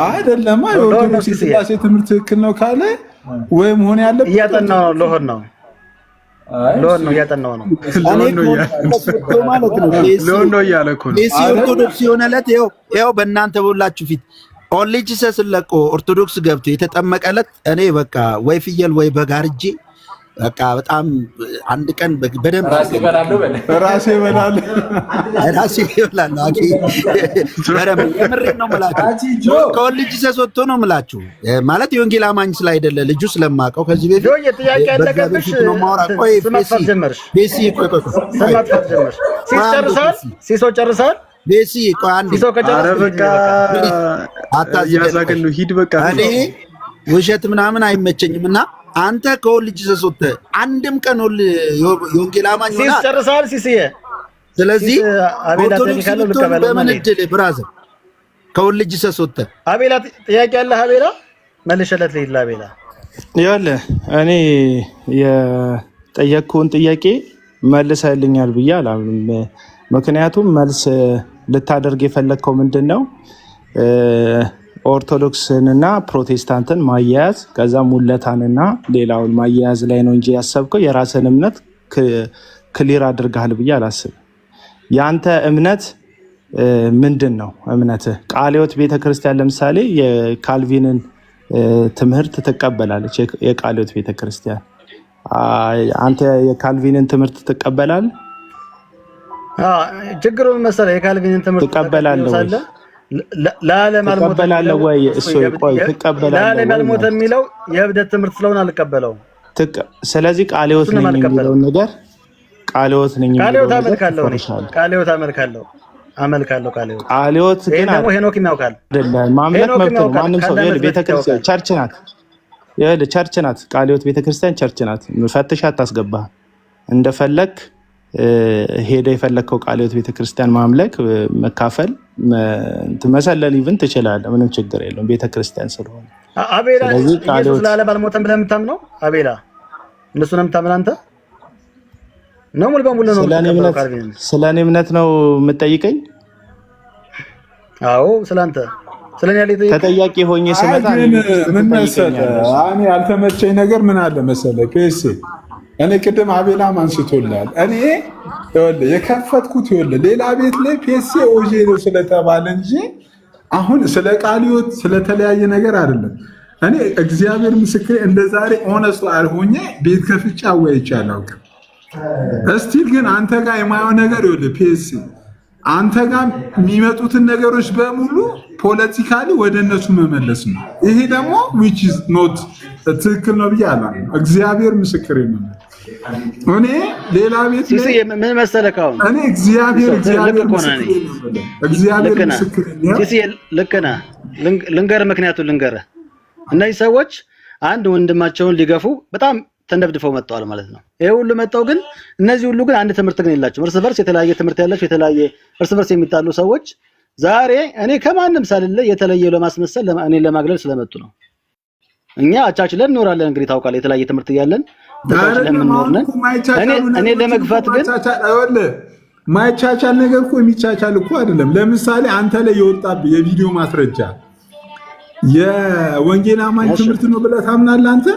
አይደለም። ኦርቶዶክስ ስላሴ ትምህርት ትክክል ነው ካለ ወይ መሆን ያለበት እያጠናው ነው። ሎሆን ነው እያጠናው ነው ማለት ነው። ሎሆን ነው እያለ እኮ ነው። ኦርቶዶክስ የሆነለት ይኸው በእናንተ በሁላችሁ ፊት ኦንሊጅ ሰስለቆ ኦርቶዶክስ ገብቶ የተጠመቀለት እኔ በቃ ወይ ፍየል ወይ በግ አርጄ በቃ በጣም አንድ ቀን በደንብ ራሴ እበላለሁ። ምሬን ነው የምላችሁ። ከኦንሊጅ ሰስ ወጥቶ ነው የምላችሁ ማለት የወንጌል አማኝ ስላይደለ ልጁ ስለማውቀው ከዚህ በፊት ጥያቄ ያለቀብሽ ስማጥፋት ጀመርሽ። ሲሶ ጨርሳል። ቤሲ ቆይ አንዴ በቃ አታዝያዛገን ነው ሂድ በቃ። እኔ ውሸት ምናምን አይመቸኝም እና አንተ ከኦንሊጅ ሰስ ወጥተህ አንድም ቀን የወንጌል አማኝ ሆና ጨርሳል ሲስዬ። ስለዚህ ኦርቶዶክስ በምን እድል ብራዘር ከኦንሊጅ ሰስ ወጥተህ አቤላ ጥያቄ ያለህ አቤላ መልሸለት ልሂድ። አቤላ ይኸውልህ እኔ የጠየቅኩህን ጥያቄ መልሰህልኛል ብዬ አላምንም። ምክንያቱም መልስ ልታደርግ የፈለግከው ምንድን ነው? ኦርቶዶክስንና ፕሮቴስታንትን ማያያዝ ከዛ ሙለታንና ሌላውን ማያያዝ ላይ ነው እንጂ ያሰብከው የራስን እምነት ክሊር አድርገሃል ብዬ አላስብም። የአንተ እምነት ምንድን ነው? እምነትህ ቃለ ሕይወት ቤተክርስቲያን ለምሳሌ የካልቪንን ትምህርት ትቀበላለች። የቃለ ሕይወት ቤተክርስቲያን አንተ የካልቪንን ትምህርት ትቀበላለህ? ችግሩ መሰለህ የካልቪንን ትምህርት ትቀበላለህ ወይ? ለዓለም ትቀበላለህ ወይ? እሱ ቆይ ትቀበላለህ? ለዓለም ያልሞተ የሚለው የእብደት ትምህርት ስለሆነ አልቀበለውም። ስለዚህ ቃለ ሕይወት ነኝ የሚለውን ነገር ቃለ ሕይወት ነኝ ቃለ ሕይወት አመልካለሁ። አመልካለሁ ቃለ ሕይወት ግን ደግሞ ሄኖክ ያውቃል አይደለም። ማምለክ መብት ነው። ማንም ሰው ቤተክርስቲያን ቸርች ናት። ይኸውልህ ቸርች ናት። ቃለ ሕይወት ቤተክርስቲያን ቸርች ናት። ፈትሻ አታስገባህ። እንደፈለክ ሄደ የፈለከው ቃለ ሕይወት ቤተክርስቲያን ማምለክ መካፈል መሰለል ይብን ትችላለህ። ምንም ችግር የለውም ቤተክርስቲያን ስለሆነ። አቤላ ኢየሱስ ለዓለም አልሞተም ብለህ የምታምነው አቤላ እነሱ ነው የምታምነው አንተ ነው? ሙሉ በሙሉ ነው ስለኔ እምነት ነው የምትጠይቀኝ? አዎ ስለአንተ ስለኔ ያለ ተጠያቂ ሆኜ ስመጣ ምን መሰለህ እኔ ያልተመቸኝ ነገር ምን አለ መሰለህ ፔስ እኔ ቅድም አቤላም አንስቶላል። እኔ ይኸውልህ የከፈትኩት ይኸውልህ ሌላ ቤት ላይ ፔስ ኦጄ ነው ስለተባለ እንጂ አሁን ስለ ቃለ ሕይወት ስለተለያየ ነገር አይደለም። እኔ እግዚአብሔር ምስክሬ እንደዛሬ ኦነስት አልሆኜ ቤት ከፍቼ አወያይቼ አላውቅም። እስቲል ግን አንተ ጋር የማየው ነገር ይኸውልህ ፒኤስ አንተ ጋር የሚመጡትን ነገሮች በሙሉ ፖለቲካሊ ወደ እነሱ መመለስ ነው። ይሄ ደግሞ which is not ትክክል ነው ብዬ አላምንም። እግዚአብሔር ምስክሬ ነው። እኔ ሌላ ቤት ምን መሰለህ አሁን እኔ እግዚአብሔር ምስክሬ ነው። ልክ ነህ። ልንገርህ ምክንያቱን ልንገርህ። እነዚህ ሰዎች አንድ ወንድማቸውን ሊገፉ በጣም ተንደብድፈው መጥተዋል ማለት ነው። ይሄ ሁሉ መጣው ግን እነዚህ ሁሉ ግን አንድ ትምህርት ግን የላቸውም። እርስ በርስ የተለያየ ትምህርት ያላቸው የተለያየ እርስ በርስ የሚጣሉ ሰዎች ዛሬ እኔ ከማንም ሳልለ የተለየ ለማስመሰል እኔ ለማግለል ስለመጡ ነው። እኛ አቻችለን እንኖራለን። እንግዲህ ታውቃለህ የተለያየ ትምህርት ያለን ተቻችለን እንኖርነን። እኔ ለመግፋት ግን ማይቻቻል ነገር እኮ የሚቻቻል እኮ አይደለም። ለምሳሌ አንተ ላይ የወጣብህ የቪዲዮ ማስረጃ የወንጌል አማኝ ትምህርት ነው ብለህ ታምናለህ አንተ?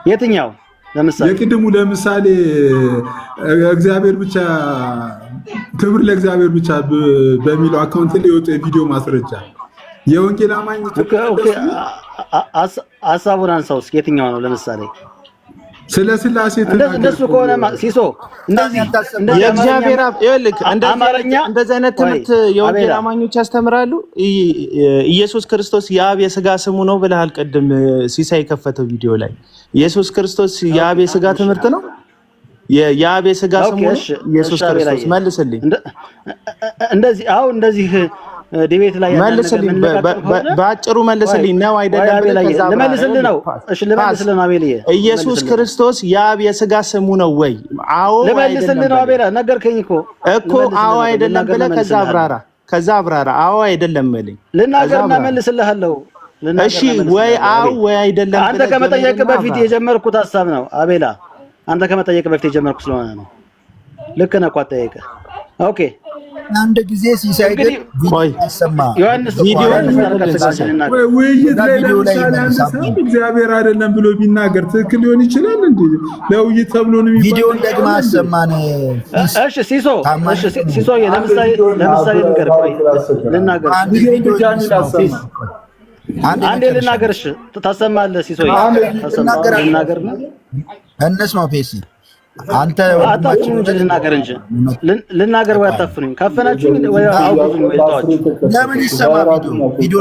የትኛው? ለምሳሌ የቅድሙ ለምሳሌ እግዚአብሔር ብቻ ክብር ለእግዚአብሔር ብቻ በሚለው አካውንት ላይ የወጣ የቪዲዮ ማስረጃ የወንጌል አማኝ ሀሳቡን አንሳው እስኪ የትኛው ነው? ለምሳሌ ስለ ስላሴ እንደሱ ከሆነ ሲሶ እንደዚህ የእግዚአብሔር ይልክ እንደዚህ አይነት ትምህርት የወንጌል አማኞች ያስተምራሉ። ኢየሱስ ክርስቶስ የአብ የሥጋ ስሙ ነው ብለሃል ቅድም ሲሳይ የከፈተው ቪዲዮ ላይ። ኢየሱስ ክርስቶስ የአብ የሥጋ ትምህርት ነው? የአብ የሥጋ ስሙ ነው ኢየሱስ ክርስቶስ? መልስልኝ። እንደዚህ አሁን እንደዚህ ዲቤት ላይ መልስልኝ፣ በአጭሩ መልስልኝ። ነው አይደለም? ለመልስልህ ነው። እሺ ለመልስልህ ነው አቤልዬ። ኢየሱስ ክርስቶስ የአብ የሥጋ ስሙ ነው ወይ? አዎ ለመልስልህ ነው አቤላ። ነገርከኝ እኮ አዎ አይደለም ብለህ ከዛ አብራራ። አዎ አይደለም በለኝ። ልናገርና መልስልሃለሁ። እሺ ወይ አዎ ወይ አይደለም ብለህ አንተ ከመጠየቅ በፊት የጀመርኩት ሀሳብ ነው አቤላ። አንተ ከመጠየቅ በፊት የጀመርኩት ስለሆነ ነው። ልክ ነህ እኮ አጠያየቅህ። ኦኬ አንድ ጊዜ ሲሳይ ግን አሰማ ዮሐንስ ውይይት ላይ ለምሳሌ አንድ እግዚአብሔር አይደለም ብሎ ቢናገር ትክክል ሊሆን ይችላል እንዴ? ለውይይት ተብሎ ነው የሚባለው። ቪዲዮን ደግማ አሰማን። እሺ ሲሶ ለምሳሌ ነገር ቆይ ልናገር አንዴ ልናገር። እሺ ታሰማለህ ሲሶ ልናገር ነው እነስማው ፔሲ አንተ አታፍኑኝ እንጂ ልናገር ወይ አታፍኑኝ። ካፈናችሁ ወይ አውቁኝ ወይ ታዋችሁ ለምን ይሰማ ቪዲዮ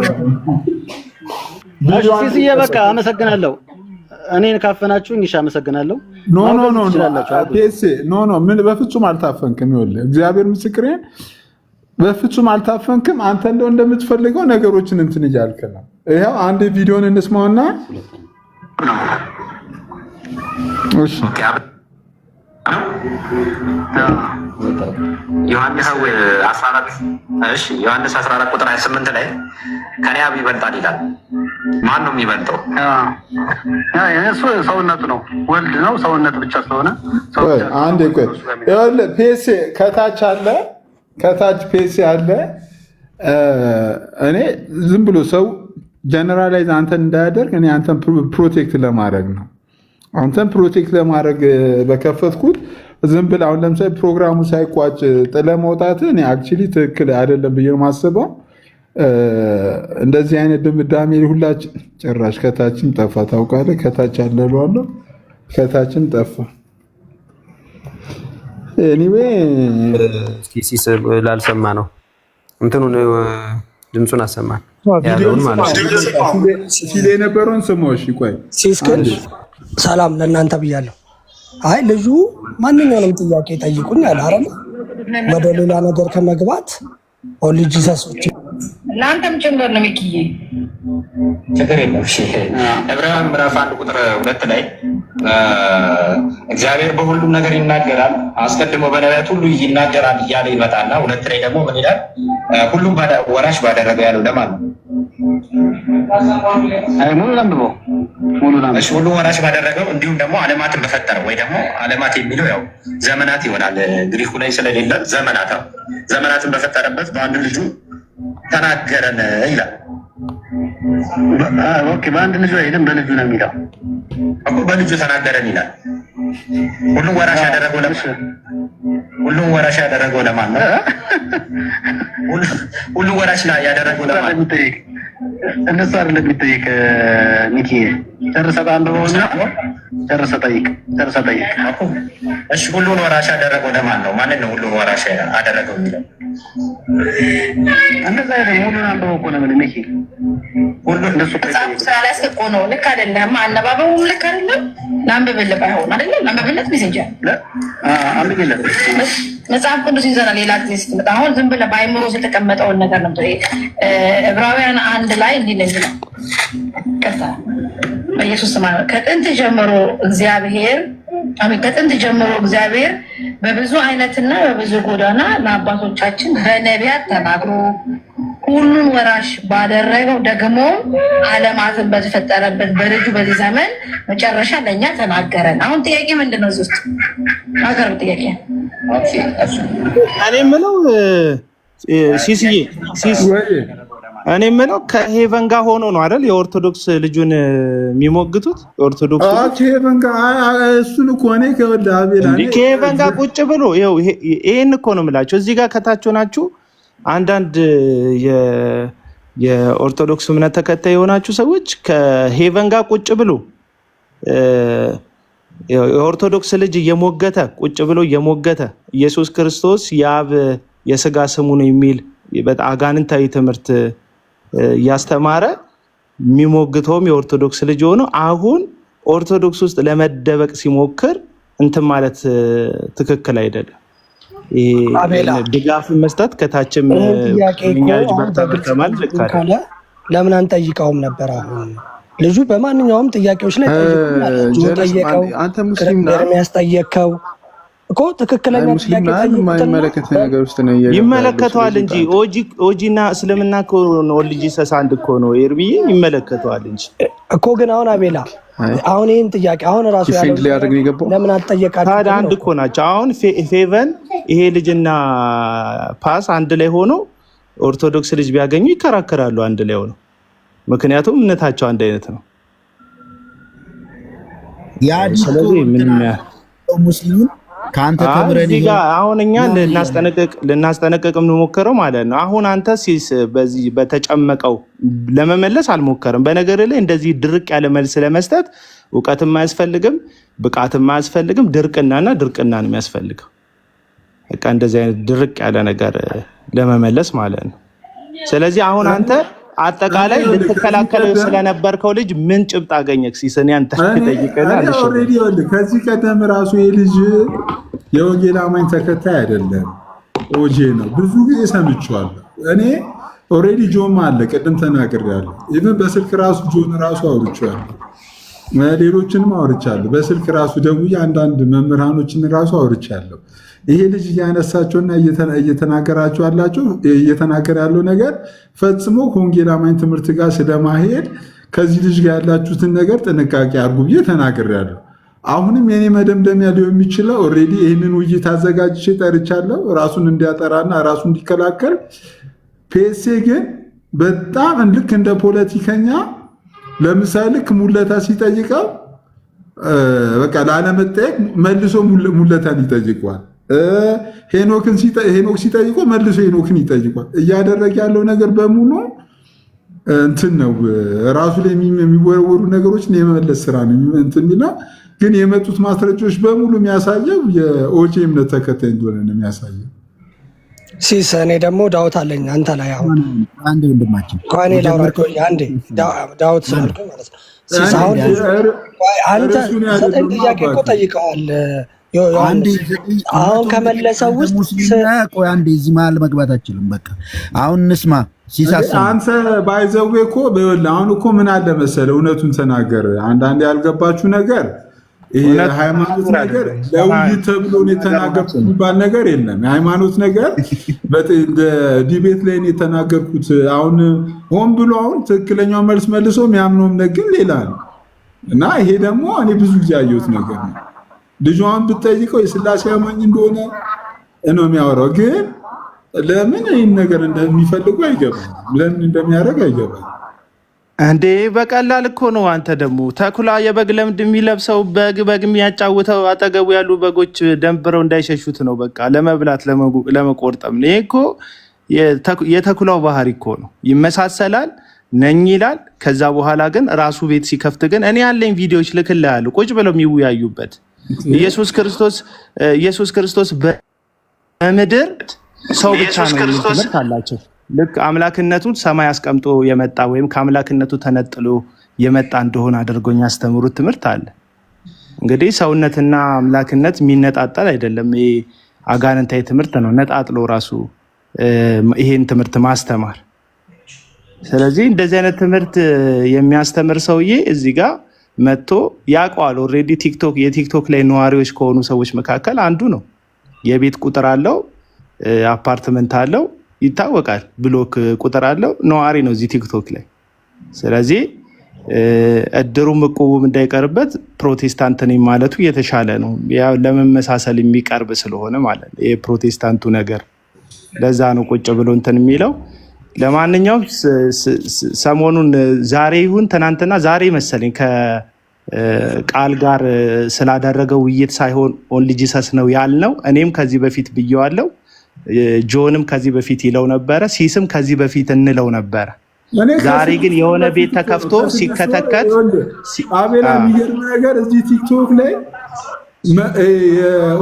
ሲስዬ በቃ አመሰግናለሁ። እኔን ካፈናችሁኝ እሺ አመሰግናለሁ። ኖ ምን በፍጹም አልታፈንክም። ይኸውልህ እግዚአብሔር ምስክሬ በፍጹም አልታፈንክም። አንተ እንደው እንደምትፈልገው ነገሮችን እንትን እያልክ ነው። ይኸው አንድ ቪዲዮን እንስማውና እሺ ዮሐንስ 14 ቁጥር 28 ላይ ከኔ አብ ይበልጣል ይላል። ማን ነው የሚበልጠው? እሱ ሰውነቱ ነው፣ ወልድ ነው። ሰውነት ብቻ ስለሆነ አንዴ ቆይ ይኸውልህ ፔሲ ከታች ፔሲ አለ። እኔ ዝም ብሎ ሰው ጀነራላይዝ አንተን እንዳያደርግ እኔ አንተን ፕሮቴክት ለማድረግ ነው። አንተን ፕሮቴክት ለማድረግ በከፈትኩት ዝም ብለህ አሁን ለምሳሌ ፕሮግራሙ ሳይቋጭ ጥለህ መውጣት እኔ አክቹዋሊ ትክክል አይደለም ብዬ የማስበው። እንደዚህ አይነት ድምዳሜ ሁላችን ጭራሽ ከታችን ጠፋ። ታውቃለህ ከታች አለለዋለሁ ከታችን ጠፋ። ኤኒዌይ ሲስ ላልሰማ ነው እንትኑን ድምፁን አሰማን ያለውን ማለት ነው። ሲል የነበረውን ስሞሽ ቆይ ሲስክል ሰላም ለእናንተ ብያለሁ። አይ ልጁ ማንኛውንም ጥያቄ ጠይቁኝ አለ አይደል? ወደ ሌላ ነገር ከመግባት ኦንሊ ጂሰሶች ለአንተም ጭምር ነው ሚኪዬ። ችግር የለም። እሺ ዕብራውያን ምዕራፍ 1 ቁጥር 2 ላይ እግዚአብሔር በሁሉም ነገር ይናገራል፣ አስቀድሞ በነቢያት ሁሉ ይናገራል እያለ ይመጣና 2 ላይ ደግሞ ምን ይላል? ሁሉም ወራሽ ባደረገው ያለው ለማን ነው? ሙሉ አንብበው። እሺ ሁሉም ወራሽ ባደረገው እንዲሁም ደግሞ ዓለማትን በፈጠረው ወይ ደግሞ ዓለማት የሚለው ያው ዘመናት ይሆናል። ግሪኩ ላይ ስለሌለ ዘመናት ነው። ዘመናትን በፈጠረበት በአንድ ልጁ ተናገረን ይላል። ኦኬ በአንድ ልጁ አይደለም በልጁ ነው የሚለው እኮ በልጁ ተናገረን ይላል። ሁሉም ወራሽ ያደረገው ለማን? ሁሉም ወራሽ ያደረገው ለማን ነው? ሁሉም ወራሽ ያደረገው ለማን ነው? እንደሱ አይደለም የሚጠይቅ ሚኪ። ጨርሰህ አንብበውና ጨርሰህ ጠይቅ። እሺ ሁሉን ወራሽ ያደረገው ለማን ነው? ማንን ነው ሁሉን ወራሽ ያደረገው የሚለው? እንደዛ አይደለም። ሙሉን አንብበው እኮ ነው የምልህ ሚኪ። ሁሉ እንደሱ ስላላስቆ ነው። ልክ አይደለም። አነባበቡ ልክ አይደለም። ላንብብልህ ባይሆን አይደለም። ላንብብለት ሜሴንጀር አንብብለት መጽሐፍ ቅዱስ ይዘና ሌላ ጊዜ ስትመጣ አሁን ዝም ብለህ በአይምሮ የተቀመጠውን ነገር ነው። ዕብራውያን 1 ላይ እንዲህ ነው የሚለው። ቀጥታ በኢየሱስ ስም ከጥንት ጀምሮ እግዚአብሔር በብዙ አይነትና በብዙ ጎዳና ለአባቶቻችን በነቢያት ተናግሮ ሁሉን ወራሽ ባደረገው ደግሞ ዓለማትን በተፈጠረበት በልጁ በዚህ ዘመን መጨረሻ ለእኛ ተናገረን። አሁን ጥያቄ ምንድን ነው? እዚህ ውስጥ አገር ጥያቄ እኔ የምለው ሲስዬ እኔ የምለው ከሄቨን ጋር ሆኖ ነው አይደል የኦርቶዶክስ ልጁን የሚሞግቱት? ኦርቶዶክስ ከሄቨን ጋር እሱን እኮ እኔ ከሄቨን ጋር ቁጭ ብሎ ይሄን እኮ ነው የምላቸው። እዚህ ጋር ከታች ሆናችሁ አንዳንድ የኦርቶዶክስ እምነት ተከታይ የሆናችሁ ሰዎች ከሄቨን ጋር ቁጭ ብሎ የኦርቶዶክስ ልጅ እየሞገተ ቁጭ ብሎ እየሞገተ ኢየሱስ ክርስቶስ የአብ የስጋ ስሙ ነው የሚል በጣም አጋንንታዊ ትምህርት እያስተማረ የሚሞግተውም የኦርቶዶክስ ልጅ ሆኖ አሁን ኦርቶዶክስ ውስጥ ለመደበቅ ሲሞክር እንትን ማለት ትክክል አይደለም። ድጋፍ መስጠት ከታችም ለምን አንጠይቀውም ነበር? አሁን ልጁ በማንኛውም ጥያቄዎች ላይ ጠየቀው። የሚያስጠየቀው እኮ ትክክለኛ ይመለከተዋል እንጂ ኦጂና እስልምና ጂሰስ አንድ እኮ ነው። ኤርቢዬ ይመለከተዋል እንጂ እኮ ግን አሁን አቤላ አሁን ይህን ጥያቄ አሁን ራሱ ለምን አልጠየቃችሁም? ታዲያ አንድ እኮ ናቸው። አሁን ፌቨን ይሄ ልጅና ፓስ አንድ ላይ ሆኖ ኦርቶዶክስ ልጅ ቢያገኙ ይከራከራሉ አንድ ላይ ሆኖ፣ ምክንያቱም እምነታቸው አንድ አይነት ነው። ስለዚህ ምንም ሙስሊሙን ከአንተ ተምረን አሁን እኛ ልናስጠነቅቅ የምንሞክረው ማለት ነው። አሁን አንተ በዚህ በተጨመቀው ለመመለስ አልሞከርም። በነገር ላይ እንደዚህ ድርቅ ያለ መልስ ለመስጠት እውቀትም አያስፈልግም፣ ብቃትም አያስፈልግም። ድርቅናና ድርቅና ነው የሚያስፈልገው። በቃ እንደዚህ አይነት ድርቅ ያለ ነገር ለመመለስ ማለት ነው። ስለዚህ አሁን አንተ አጠቃላይ ልትከላከለው ስለነበርከው ልጅ ምን ጭብጥ አገኘክ? ሲሰን ያንተ ጠይቀናል። ከዚህ ቀደም ራሱ የልጅ የወንጌል አማኝ ተከታይ አይደለም፣ ኦጄ ነው። ብዙ ጊዜ ሰምቼዋለሁ እኔ ኦልሬዲ ጆም አለ፣ ቅድም ተናግሬያለሁ። ኢቭን በስልክ ራሱ ጆን ራሱ አውርቼዋለሁ፣ ሌሎችንም አውርቻለሁ። በስልክ ራሱ ደውዬ አንዳንድ መምህራኖችን ራሱ አውርቻለሁ። ይሄ ልጅ እያነሳቸውና እየተናገረ ያለው ነገር ፈጽሞ ከወንጌል አማኝ ትምህርት ጋር ስለማሄድ ከዚህ ልጅ ጋር ያላችሁትን ነገር ጥንቃቄ አድርጉ ብዬ ተናግሬያለሁ። አሁንም የኔ መደምደሚያ ሊሆን የሚችለው ኦልሬዲ ይህንን ውይይት አዘጋጅቼ ጠርቻለሁ፣ ራሱን እንዲያጠራና ራሱን እንዲከላከል። ፒኤስኤ ግን በጣም ልክ እንደ ፖለቲከኛ ለምሳሌ ልክ ሙለታ ሲጠይቀው በቃ ላለመጠየቅ መልሶ ሙለታን ይጠይቋል። ሄኖክ ሲጠይቆ መልሶ ሄኖክን ይጠይቋል። እያደረገ ያለው ነገር በሙሉ እንትን ነው፣ ራሱ ላይ የሚወረወሩ ነገሮችን የመመለስ ስራ ነው እንትን የሚለው። ግን የመጡት ማስረጃዎች በሙሉ የሚያሳየው የኦጄ እምነት ተከታይ እንደሆነ ነው የሚያሳየው። ሲስ እኔ ደግሞ ዳውት አለኝ አንተ ላይ። አሁን አንድ ወንድማችን ከኔ ላውራቸው አንዴ ዳውት ስላልኩኝ ማለት ነው። ሲስ አሁን አንተ ዘጠኝ ጥያቄ እኮ ጠይቀዋል አሁን ከመለሰው ውስጥ ቆይ አንዴ እዚህ መሀል መግባት አችልም። በቃ አሁን እንስማ። አንተ ባይዘዌ እኮ አሁን እኮ ምን አለ መሰለህ፣ እውነቱን ተናገር። አንዳንድ ያልገባችሁ ነገር ይሄ ሃይማኖት ነገር ለውይይት ተብሎ ነው የተናገርኩት የሚባል ነገር የለም። የሃይማኖት ነገር ዲቤት ላይ ነው የተናገርኩት። አሁን ሆን ብሎ አሁን ትክክለኛው መልስ መልሶ የሚያምነውም ነገር ሌላ ነው እና ይሄ ደግሞ እኔ ብዙ ጊዜ ያየሁት ነገር ነው። ልጇን ብትጠይቀው የስላሴ አማኝ እንደሆነ ነው የሚያወራው። ግን ለምን ይህን ነገር እንደሚፈልጉ አይገባም። ለምን እንደሚያደርግ አይገባም። እንዴ በቀላል እኮ ነው። አንተ ደግሞ ተኩላ የበግ ለምድ የሚለብሰው በግ የሚያጫውተው አጠገቡ ያሉ በጎች ደንብረው እንዳይሸሹት ነው። በቃ ለመብላት ለመቆርጠም ነው። ይሄ እኮ የተኩላው ባህሪ እኮ ነው። ይመሳሰላል ነኝ ይላል። ከዛ በኋላ ግን ራሱ ቤት ሲከፍት ግን እኔ ያለኝ ቪዲዮዎች ልክልሃለሁ ቁጭ ብለው የሚወያዩበት ኢየሱስ ክርስቶስ በምድር ሰው ብቻ ነው ትምህርት አላቸው። ልክ አምላክነቱን ሰማይ አስቀምጦ የመጣ ወይም ከአምላክነቱ ተነጥሎ የመጣ እንደሆነ አድርጎኝ ያስተምሩት ትምህርት አለ። እንግዲህ ሰውነትና አምላክነት የሚነጣጠል አይደለም። ይሄ አጋንንታዊ ትምህርት ነው፣ ነጣጥሎ ራሱ ይሄን ትምህርት ማስተማር። ስለዚህ እንደዚህ አይነት ትምህርት የሚያስተምር ሰውዬ እዚህ ጋር መጥቶ ያውቀዋል። ኦልሬዲ የቲክቶክ ላይ ነዋሪዎች ከሆኑ ሰዎች መካከል አንዱ ነው። የቤት ቁጥር አለው፣ አፓርትመንት አለው፣ ይታወቃል። ብሎክ ቁጥር አለው፣ ነዋሪ ነው እዚህ ቲክቶክ ላይ። ስለዚህ እድሩም እቁቡም እንዳይቀርበት ፕሮቴስታንት ነኝ ማለቱ የተሻለ ነው። ያው ለመመሳሰል የሚቀርብ ስለሆነ ማለት ነው የፕሮቴስታንቱ ነገር። ለዛ ነው ቁጭ ብሎ እንትን የሚለው። ለማንኛውም ሰሞኑን ዛሬ ይሁን ትናንትና ዛሬ መሰለኝ ከቃል ጋር ስላደረገው ውይይት ሳይሆን ኦንሊ ጂሰስ ነው ያልነው። እኔም ከዚህ በፊት ብየዋለው፣ ጆንም ከዚህ በፊት ይለው ነበረ፣ ሲስም ከዚህ በፊት እንለው ነበረ። ዛሬ ግን የሆነ ቤት ተከፍቶ ሲከተከት አቤላ የሚገርም ነገር እዚህ ቲክቶክ ላይ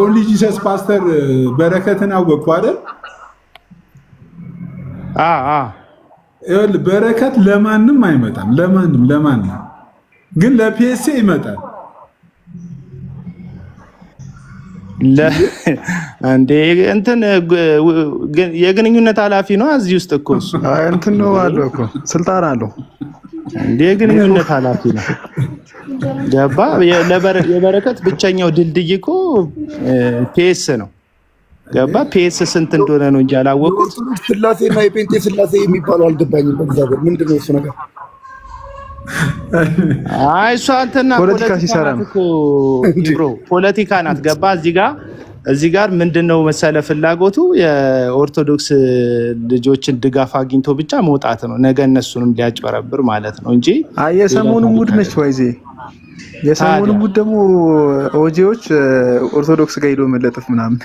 ኦንሊ ጂሰስ ፓስተር በረከትን አወቅኩ አይደል? በረከት ለማንም አይመጣም። ለማንም ግን ለፒኤስኤ ይመጣል። እንዴ እንትን የግንኙነት ኃላፊ ነው እዚህ ውስጥ እኮ እሱ እንትን ነው አለው እኮ ስልጣን አለው። እንዴ የግንኙነት ኃላፊ ነው። ገባ? የበረከት ብቸኛው ድልድይ እኮ ፒኤስ ነው። ገባ? ፒኤስ ስንት እንደሆነ ነው እንጂ አላወቁት። ስላሴና የጴንጤ ስላሴ የሚባለው አልገባኝም። በእግዚአብሔር ምንድን ነው እሱ ነገር? አይ እሷ አንተና ፖለቲካ ሲሰራ ነው ብሮ ፖለቲካ ናት። ገባ? እዚህ ጋር ምንድነው መሰለ ፍላጎቱ የኦርቶዶክስ ልጆችን ድጋፍ አግኝቶ ብቻ መውጣት ነው። ነገ እነሱንም ሊያጭበረብር ማለት ነው እንጂ የሰሞኑ ሙድ ነች ወይዜ የሰሞኑ ሙድ ደግሞ ኦጂዎች ኦርቶዶክስ ጋር ሄዶ መለጠፍ ምናምን።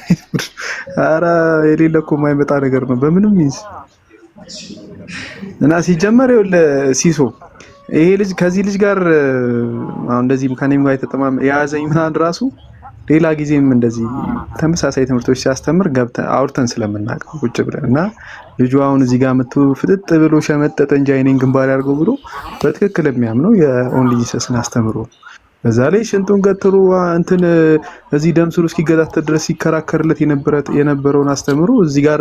ኧረ የሌለ እኮ የማይመጣ ነገር ነው በምንም ይዝ እና ሲጀመር ሲሶ ይሄ ልጅ ከዚህ ልጅ ጋር አሁን እንደዚህ ከኔም ጋር የተጠማመ የያዘኝ ምናምን ራሱ ሌላ ጊዜም እንደዚህ ተመሳሳይ ትምህርቶች ሲያስተምር ገብተን አውርተን ስለምናውቀው ቁጭ ብለን እና ልጁ አሁን እዚህ ጋር መጥቶ ፍጥጥ ብሎ ሸመጠጠ እንጂ አይኔን ግንባር ያድርገው ብሎ በትክክል የሚያምነው የኦንሊ ጂሰስን አስተምሮ በዛ ላይ ሽንጡን ገትሮ እንትን እዚህ ደም ስሩ እስኪገታተር ድረስ ሲከራከርለት የነበረውን አስተምሮ እዚህ ጋር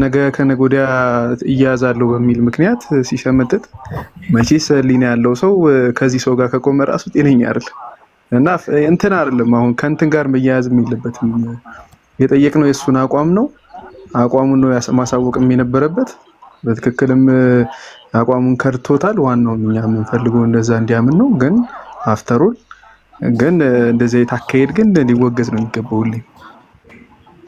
ነገ ከነገ ወዲያ እያዛለሁ በሚል ምክንያት ሲሸመጥጥ መቼስ ሊና ያለው ሰው ከዚህ ሰው ጋር ከቆመ ራሱ ጤነኛ አይደል እና እንትን አይደለም። አሁን ከእንትን ጋር መያያዝም የለበትም። የጠየቅነው የእሱን አቋም ነው። አቋሙን ነው ማሳወቅም የነበረበት። በትክክልም አቋሙን ከርቶታል። ዋናው እኛ የምንፈልገው እንደዛ እንዲያምን ነው። ግን አፍተሮል ግን እንደዚህ የታካሄድ ግን ሊወገዝ ነው የሚገባው።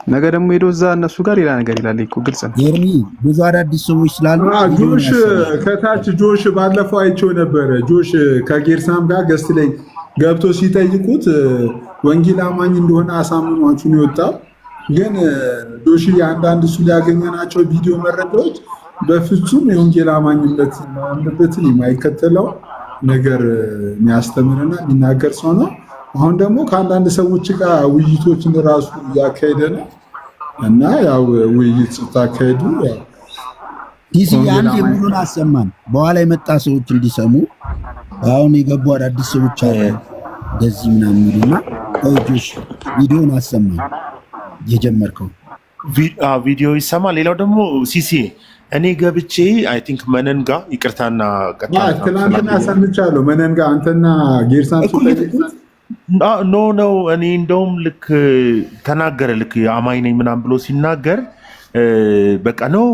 ነገ ደግሞ ሄዶ እዛ እነሱ ጋር ሌላ ነገር ይላል እኮ ግልጽ ነው። የርሚ ብዙ አዳዲስ ሰዎች ስላሉ ጆሽ ከታች ጆሽ ባለፈው አይቼው ነበረ። ጆሽ ከጌርሳም ጋር ገስት ላይ ገብቶ ሲጠይቁት ወንጌል አማኝ እንደሆነ አሳምኗችሁ ነው የወጣው። ግን ጆሽ አንዳንድ እሱ ሊያገኘናቸው ቪዲዮ መረጃዎች በፍጹም የወንጌል አማኝነት ማምንበትን የማይከተለው ነገር የሚያስተምርና የሚናገር ሰው ነው። አሁን ደግሞ ከአንዳንድ ሰዎች ጋር ውይይቶችን ራሱ እያካሄደ ነው እና ያው ውይይት ስታካሄዱ አንድ የሙሉን አሰማን በኋላ የመጣ ሰዎች እንዲሰሙ። አሁን የገቡ አዳዲስ ሰዎች አሉ እንደዚህ ምናምን የሚሉና ጆሽ ቪዲዮን አሰማኝ የጀመርከው ቪዲዮ ይሰማ። ሌላው ደግሞ ሲሲ እኔ ገብቼ አይ ቲንክ መነንጋ ይቅርታና ትናንትና ሰምቻለሁ። መነንጋ አንተና ጌርሳን ኖ እኔ እንደውም ልክ ተናገረ ልክ አማኝ ነኝ ምናምን ብሎ ሲናገር በቃ ነው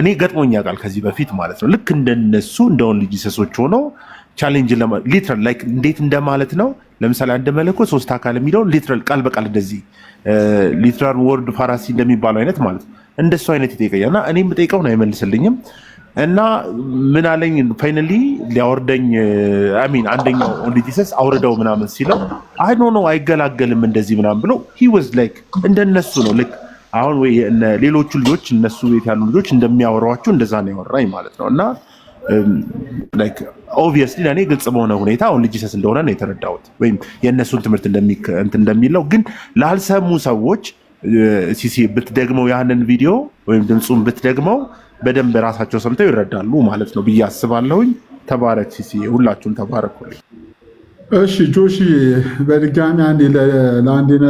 እኔ ገጥሞኛ ቃል ከዚህ በፊት ማለት ነው ልክ እንደነሱ እንደውን ልጅ ሰሶች ሆነው ቻሌንጅ ሊትራል ላይክ እንዴት እንደማለት ነው። ለምሳሌ አንድ መለኮት 3 አካል የሚለው ሊትራል ቃል በቃል እንደዚህ ሊትራል ወርድ ፋራሲ እንደሚባለው አይነት ማለት ነው። እንደሱ አይነት ይጠይቀኛልና እኔ የምጠይቀው ነው አይመልስልኝም። እና ምን አለኝ ፋይናሊ ሊያወርደኝ አሚን አንደኛው ኦንሊ ጂሰስ አውርደው ምናምን ሲለው አይ ኖ አይገላገልም እንደዚህ ምናምን ብሎ he was like እንደነሱ ነው ልክ አሁን ወይ ሌሎቹ ልጆች እነሱ ቤት ያሉ ልጆች እንደሚያወሯቸው እንደዛ ነው ያወራኝ ማለት ነው። እና ላይክ ኦብቪየስሊ ለኔ ግልጽ በሆነ ሁኔታ ኦንሊ ጂሰስ እንደሆነ ነው የተረዳሁት ወይም የእነሱን ትምህርት እንደሚለው ግን ላልሰሙ ሰዎች ሲሲ ብትደግመው ያንን ቪዲዮ ወይም ድምፁን ብትደግመው በደንብ ራሳቸው ሰምተው ይረዳሉ ማለት ነው ብዬ አስባለሁኝ። ተባረክ ሲሲ፣ ሁላችሁም ተባረኩልኝ። እሺ ጆሺ በድጋሚ አንዴ ለአንዴና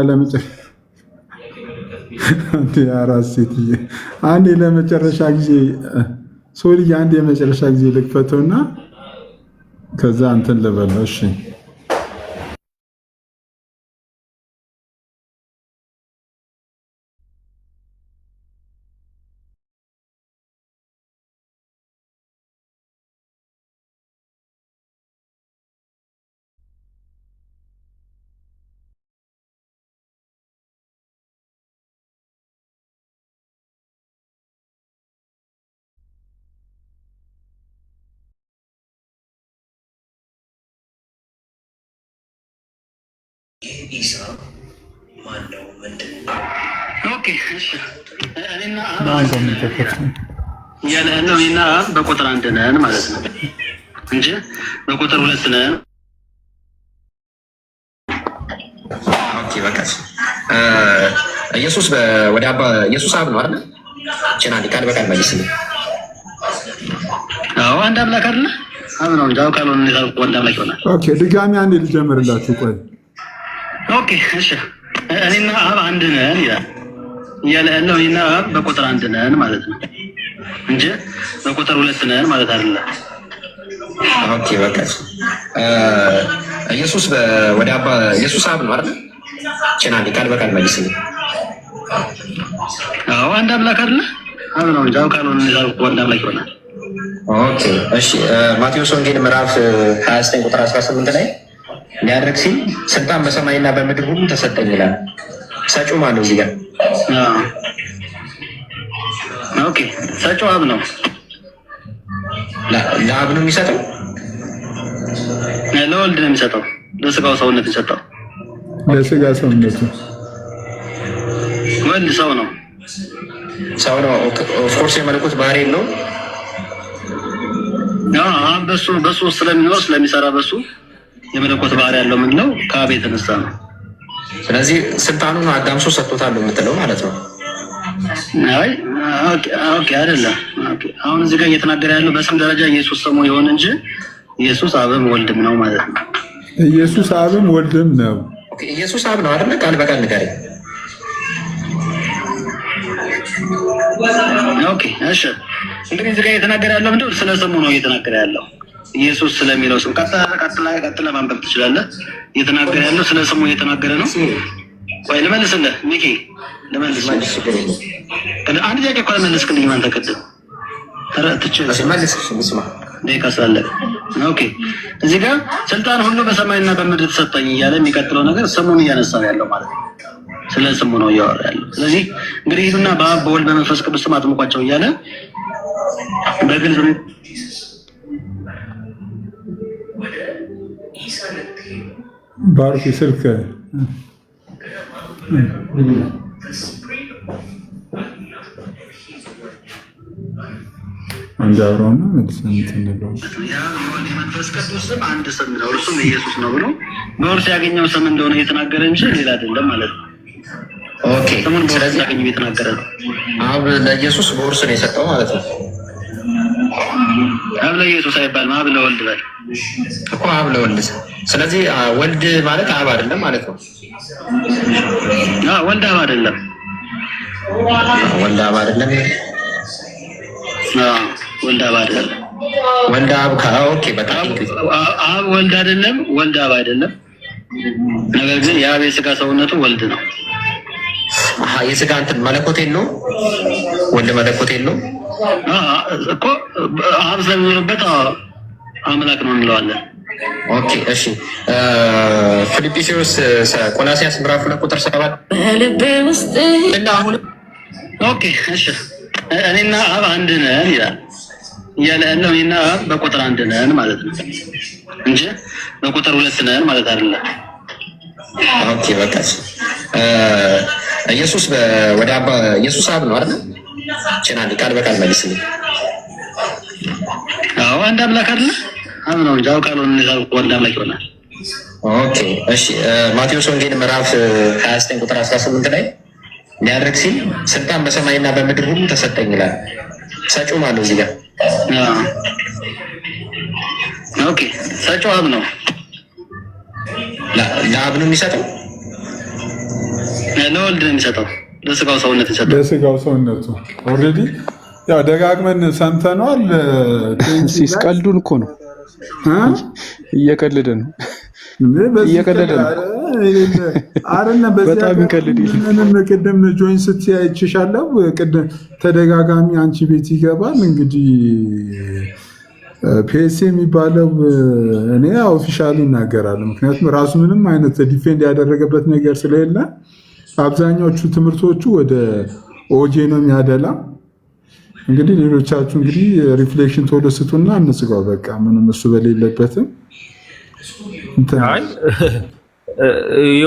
አንዴ ለመጨረሻ ጊዜ ሶሪ አንዴ የመጨረሻ ጊዜ ልክፈተውና ከዛ እንትን ልበለው። እሺ ኢሳ ማነው? ምንድን ነው? ኦኬ እሺ እኔና ያለው እኔና በቁጥር 1 ነን ማለት ነው እንጂ በቁጥር 2 ነን። ኦኬ በቃ ኢየሱስ ወደ አባ ኢየሱስ አብ ነው አይደል? ቸናዲ ቃል በቃል መልስልኝ። አዎ አንድ አምላክ አይደል? አብ ነው እንጂ አው ካልሆነ ወንድ አምላክ ይሆናል። ኦኬ ድጋሚ አንዴ ልጀምርላችሁ። ቆይ ኦኬ እሺ እኔና አብ አንድ ነን ይላል ያለው እኔና አብ በቁጥር 1 ነን ማለት ነው እንጂ በቁጥር 2 ነን ማለት አይደለም። ኦኬ በቃ ኢየሱስ ወደ አባ ኢየሱስ አብ ነው አይደል? ቸናዲ ቃል በቃል መልስልኝ። አዎ አንድ አምላክ አይደል? አብ ነው እንጂ አው ካልሆነ ወንድ አምላክ ይሆናል። ኦኬ እሺ ማቴዎስ ወንጌል ምዕራፍ 29 ቁጥር 18 ላይ ሊያደርግ ሲል ስልጣን በሰማይና በምድር ሁሉ ተሰጠኝ ይላል። ሰጪው ማን ነው እዚህ ጋር? ኦኬ ሰጪው አብ ነው። ለአብ ነው የሚሰጠው? ለወልድ ነው የሚሰጠው። ለስጋው ሰውነት የሚሰጠው ለስጋ ሰውነቱ ወልድ ሰው ነው። ሰው ነው። ኦፍኮርስ የመለኮት ባህሪ የለውም። በሱ ስለሚኖር ስለሚሰራ በሱ የመለኮት ባህሪ ያለው ምንድነው? ከአብ የተነሳ ነው። ስለዚህ ስልጣኑን አዳምሶ ሰጥቶታል የምትለው ማለት ነው? አይ ኦኬ አይደለም። አሁን እዚህ ጋር እየተናገረ ያለው በስም ደረጃ ኢየሱስ ስሙ ይሆን እንጂ ኢየሱስ አብም ወልድም ነው ማለት ነው። ኢየሱስ አብም ወልድም ነው። ኢየሱስ አብ ነው አይደል? ቃል በቃል ንገረኝ። ኦኬ እሺ እንግዲህ እዚህ ጋር እየተናገረ ያለው ምንድነው? ስለ ስሙ ነው እየተናገረ ያለው ኢየሱስ ስለሚለው ስም ቀጥላ ማንበብ ትችላለህ። እየተናገረ ያለው ስለ ስሙ እየተናገረ ነው። ወይ ልመልስልህ ሚኪ፣ ልመልስልህ አንድ ጥያቄ እኮ ልመልስልኝ። ማን ተቀደም ኦኬ እዚህ ጋር ስልጣን ሁሉ በሰማይና በምድር ተሰጠኝ እያለ የሚቀጥለው ነገር ስሙን እያነሳ ያለው ማለት ነው። ስለ ስሙ ነው እያወራ ያለው። ስለዚህ እንግዲህ ሂዱና በአብ በወልድ በመንፈስ ቅዱስ ስም አጥምቋቸው እያለ በግልጽ ባርክ ስልክ አንድ አብሮና መንፈስ ቅዱስ ስም አንድ ስም ነው፣ እርሱም ኢየሱስ ነው ብሎ በውርስ ያገኘው ስም እንደሆነ እየተናገረ እንጂ ሌላ አይደለም ማለት ነው። ኦኬ ስሙን በውርስ ያገኘው እየተናገረ ነው። አብ ለኢየሱስ በውርስ ነው የሰጠው ማለት ነው። ሀብለ ኢየሱስ አይባልም፣ ሀብለ ወልድ በል እኮ ሀብለ ወልድ። ስለዚህ ወልድ ማለት አብ አይደለም ማለት ነው። ወልድ አብ አይደለም። ወልድ አብ አይደለም። ወልድ አብ አይደለም። ወልድ አብ ኦኬ፣ በጣም አብ ወልድ አይደለም፣ ወልድ አብ አይደለም። ነገር ግን የአብ የስጋ ሰውነቱ ወልድ ነው። የስጋ እንትን መለኮት የለው፣ ወልድ መለኮት የለው እኮ አብ ስለሚኖርበት አምላክ ነው እንለዋለን። ኦኬ እሺ። ፊልጵስዩስ ቆላሲያስ ምዕራፍ 2 ቁጥር 7 በልቤ ውስጥ እና አሁን ኦኬ እሺ፣ እኔና አብ አንድ ነን ይላል እያለ ያለው እኔና አብ በቁጥር አንድ ነን ማለት ነው እንጂ በቁጥር 2 ነን ማለት አይደለም። ኦኬ በቃ ኢየሱስ ወደ አባ ኢየሱስ አብ ነው አይደል? ቸናል ቃል በቃል መልስልኝ። አዎ አንድ አምላክ አይደል? አብ ነው እንጂ አው ቃሉን እንዛው ወልድ አምላክ ይሆናል። ኦኬ እሺ። ማቴዎስ ወንጌል ምዕራፍ 29 ቁጥር 18 ላይ ሊያደርግ ሲል ስልጣን በሰማይና በምድር ሁሉ ተሰጠኝ ይላል። ሰጪው ማለት ነው እዚህ ጋር። ኦኬ ሰጪው አብ ነው። ለአብ ነው የሚሰጠው? ለወልድ ነው የሚሰጠው። ለስጋው ሰውነት ይሰጣል። ለስጋው ሰውነቱ ኦልሬዲ ያው ደጋግመን ሰምተነዋል። ሲስቀልዱን እኮ ነው፣ እየቀለደ ነው እየቀለደ ነው። አረና በጣም ይቀልድ። ምንም ቅድም ጆይን ስትያይችሻለሁ ቅድም ተደጋጋሚ አንቺ ቤት ይገባል። እንግዲህ ፒኤስ የሚባለው እኔ ኦፊሻሊ ይናገራል። ምክንያቱም ራሱ ምንም አይነት ዲፌንድ ያደረገበት ነገር ስለሌለ አብዛኛዎቹ ትምህርቶቹ ወደ ኦጄ ነው የሚያደላ። እንግዲህ ሌሎቻችሁ እንግዲህ ሪፍሌክሽን ቶሎ ስጡና እንስጋው። በቃ ምንም እሱ በሌለበትም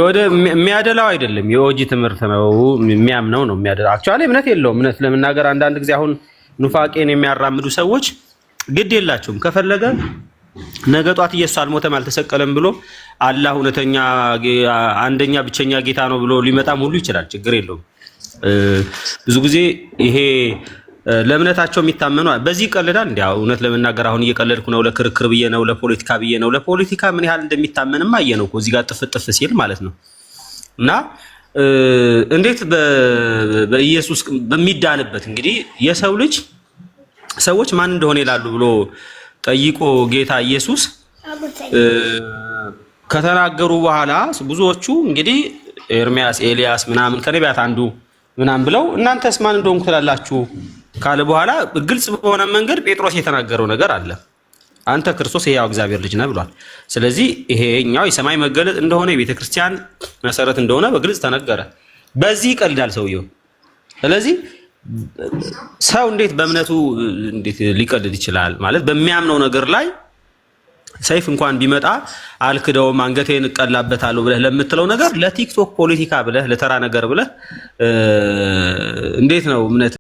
ወደ የሚያደላው አይደለም። የኦጂ ትምህርት ነው የሚያምነው ነው የሚያደላው። አክቹአሊ እምነት የለውም። እምነት ለመናገር አንዳንድ ጊዜ አሁን ኑፋቄን የሚያራምዱ ሰዎች ግድ የላቸውም። ከፈለገ ነገ ጧት ኢየሱስ አልሞተም አልተሰቀለም ብሎ አላህ እውነተኛ አንደኛ ብቸኛ ጌታ ነው ብሎ ሊመጣም ሁሉ ይችላል። ችግር የለውም። ብዙ ጊዜ ይሄ ለእምነታቸው የሚታመኑ በዚህ ይቀልዳል። እንዴ እውነት ለመናገር አሁን እየቀለድኩ ነው፣ ለክርክር ብዬ ነው፣ ለፖለቲካ ብዬ ነው። ለፖለቲካ ምን ያህል እንደሚታመንም አየነው እኮ እዚህ ጋር ጥፍጥፍ ሲል ማለት ነው። እና እንዴት በኢየሱስ በሚዳንበት እንግዲህ የሰው ልጅ ሰዎች ማን እንደሆነ ይላሉ ብሎ ጠይቆ ጌታ ኢየሱስ ከተናገሩ በኋላ ብዙዎቹ እንግዲህ ኤርሚያስ፣ ኤልያስ ምናምን ከነቢያት አንዱ ምናምን ብለው እናንተስ ማን እንደሆንኩ ትላላችሁ ካለ በኋላ ግልጽ በሆነ መንገድ ጴጥሮስ የተናገረው ነገር አለ። አንተ ክርስቶስ የሕያው እግዚአብሔር ልጅ ነህ ብሏል። ስለዚህ ይሄኛው የሰማይ መገለጥ እንደሆነ የቤተ ክርስቲያን መሰረት እንደሆነ በግልጽ ተነገረ። በዚህ ይቀልዳል ሰውየው። ስለዚህ ሰው እንዴት በእምነቱ እንዴት ሊቀልድ ይችላል? ማለት በሚያምነው ነገር ላይ ሰይፍ እንኳን ቢመጣ አልክደውም አንገቴን እቀላበታለሁ ብለህ ለምትለው ነገር ለቲክቶክ ፖለቲካ ብለህ ለተራ ነገር ብለህ እንዴት ነው እምነት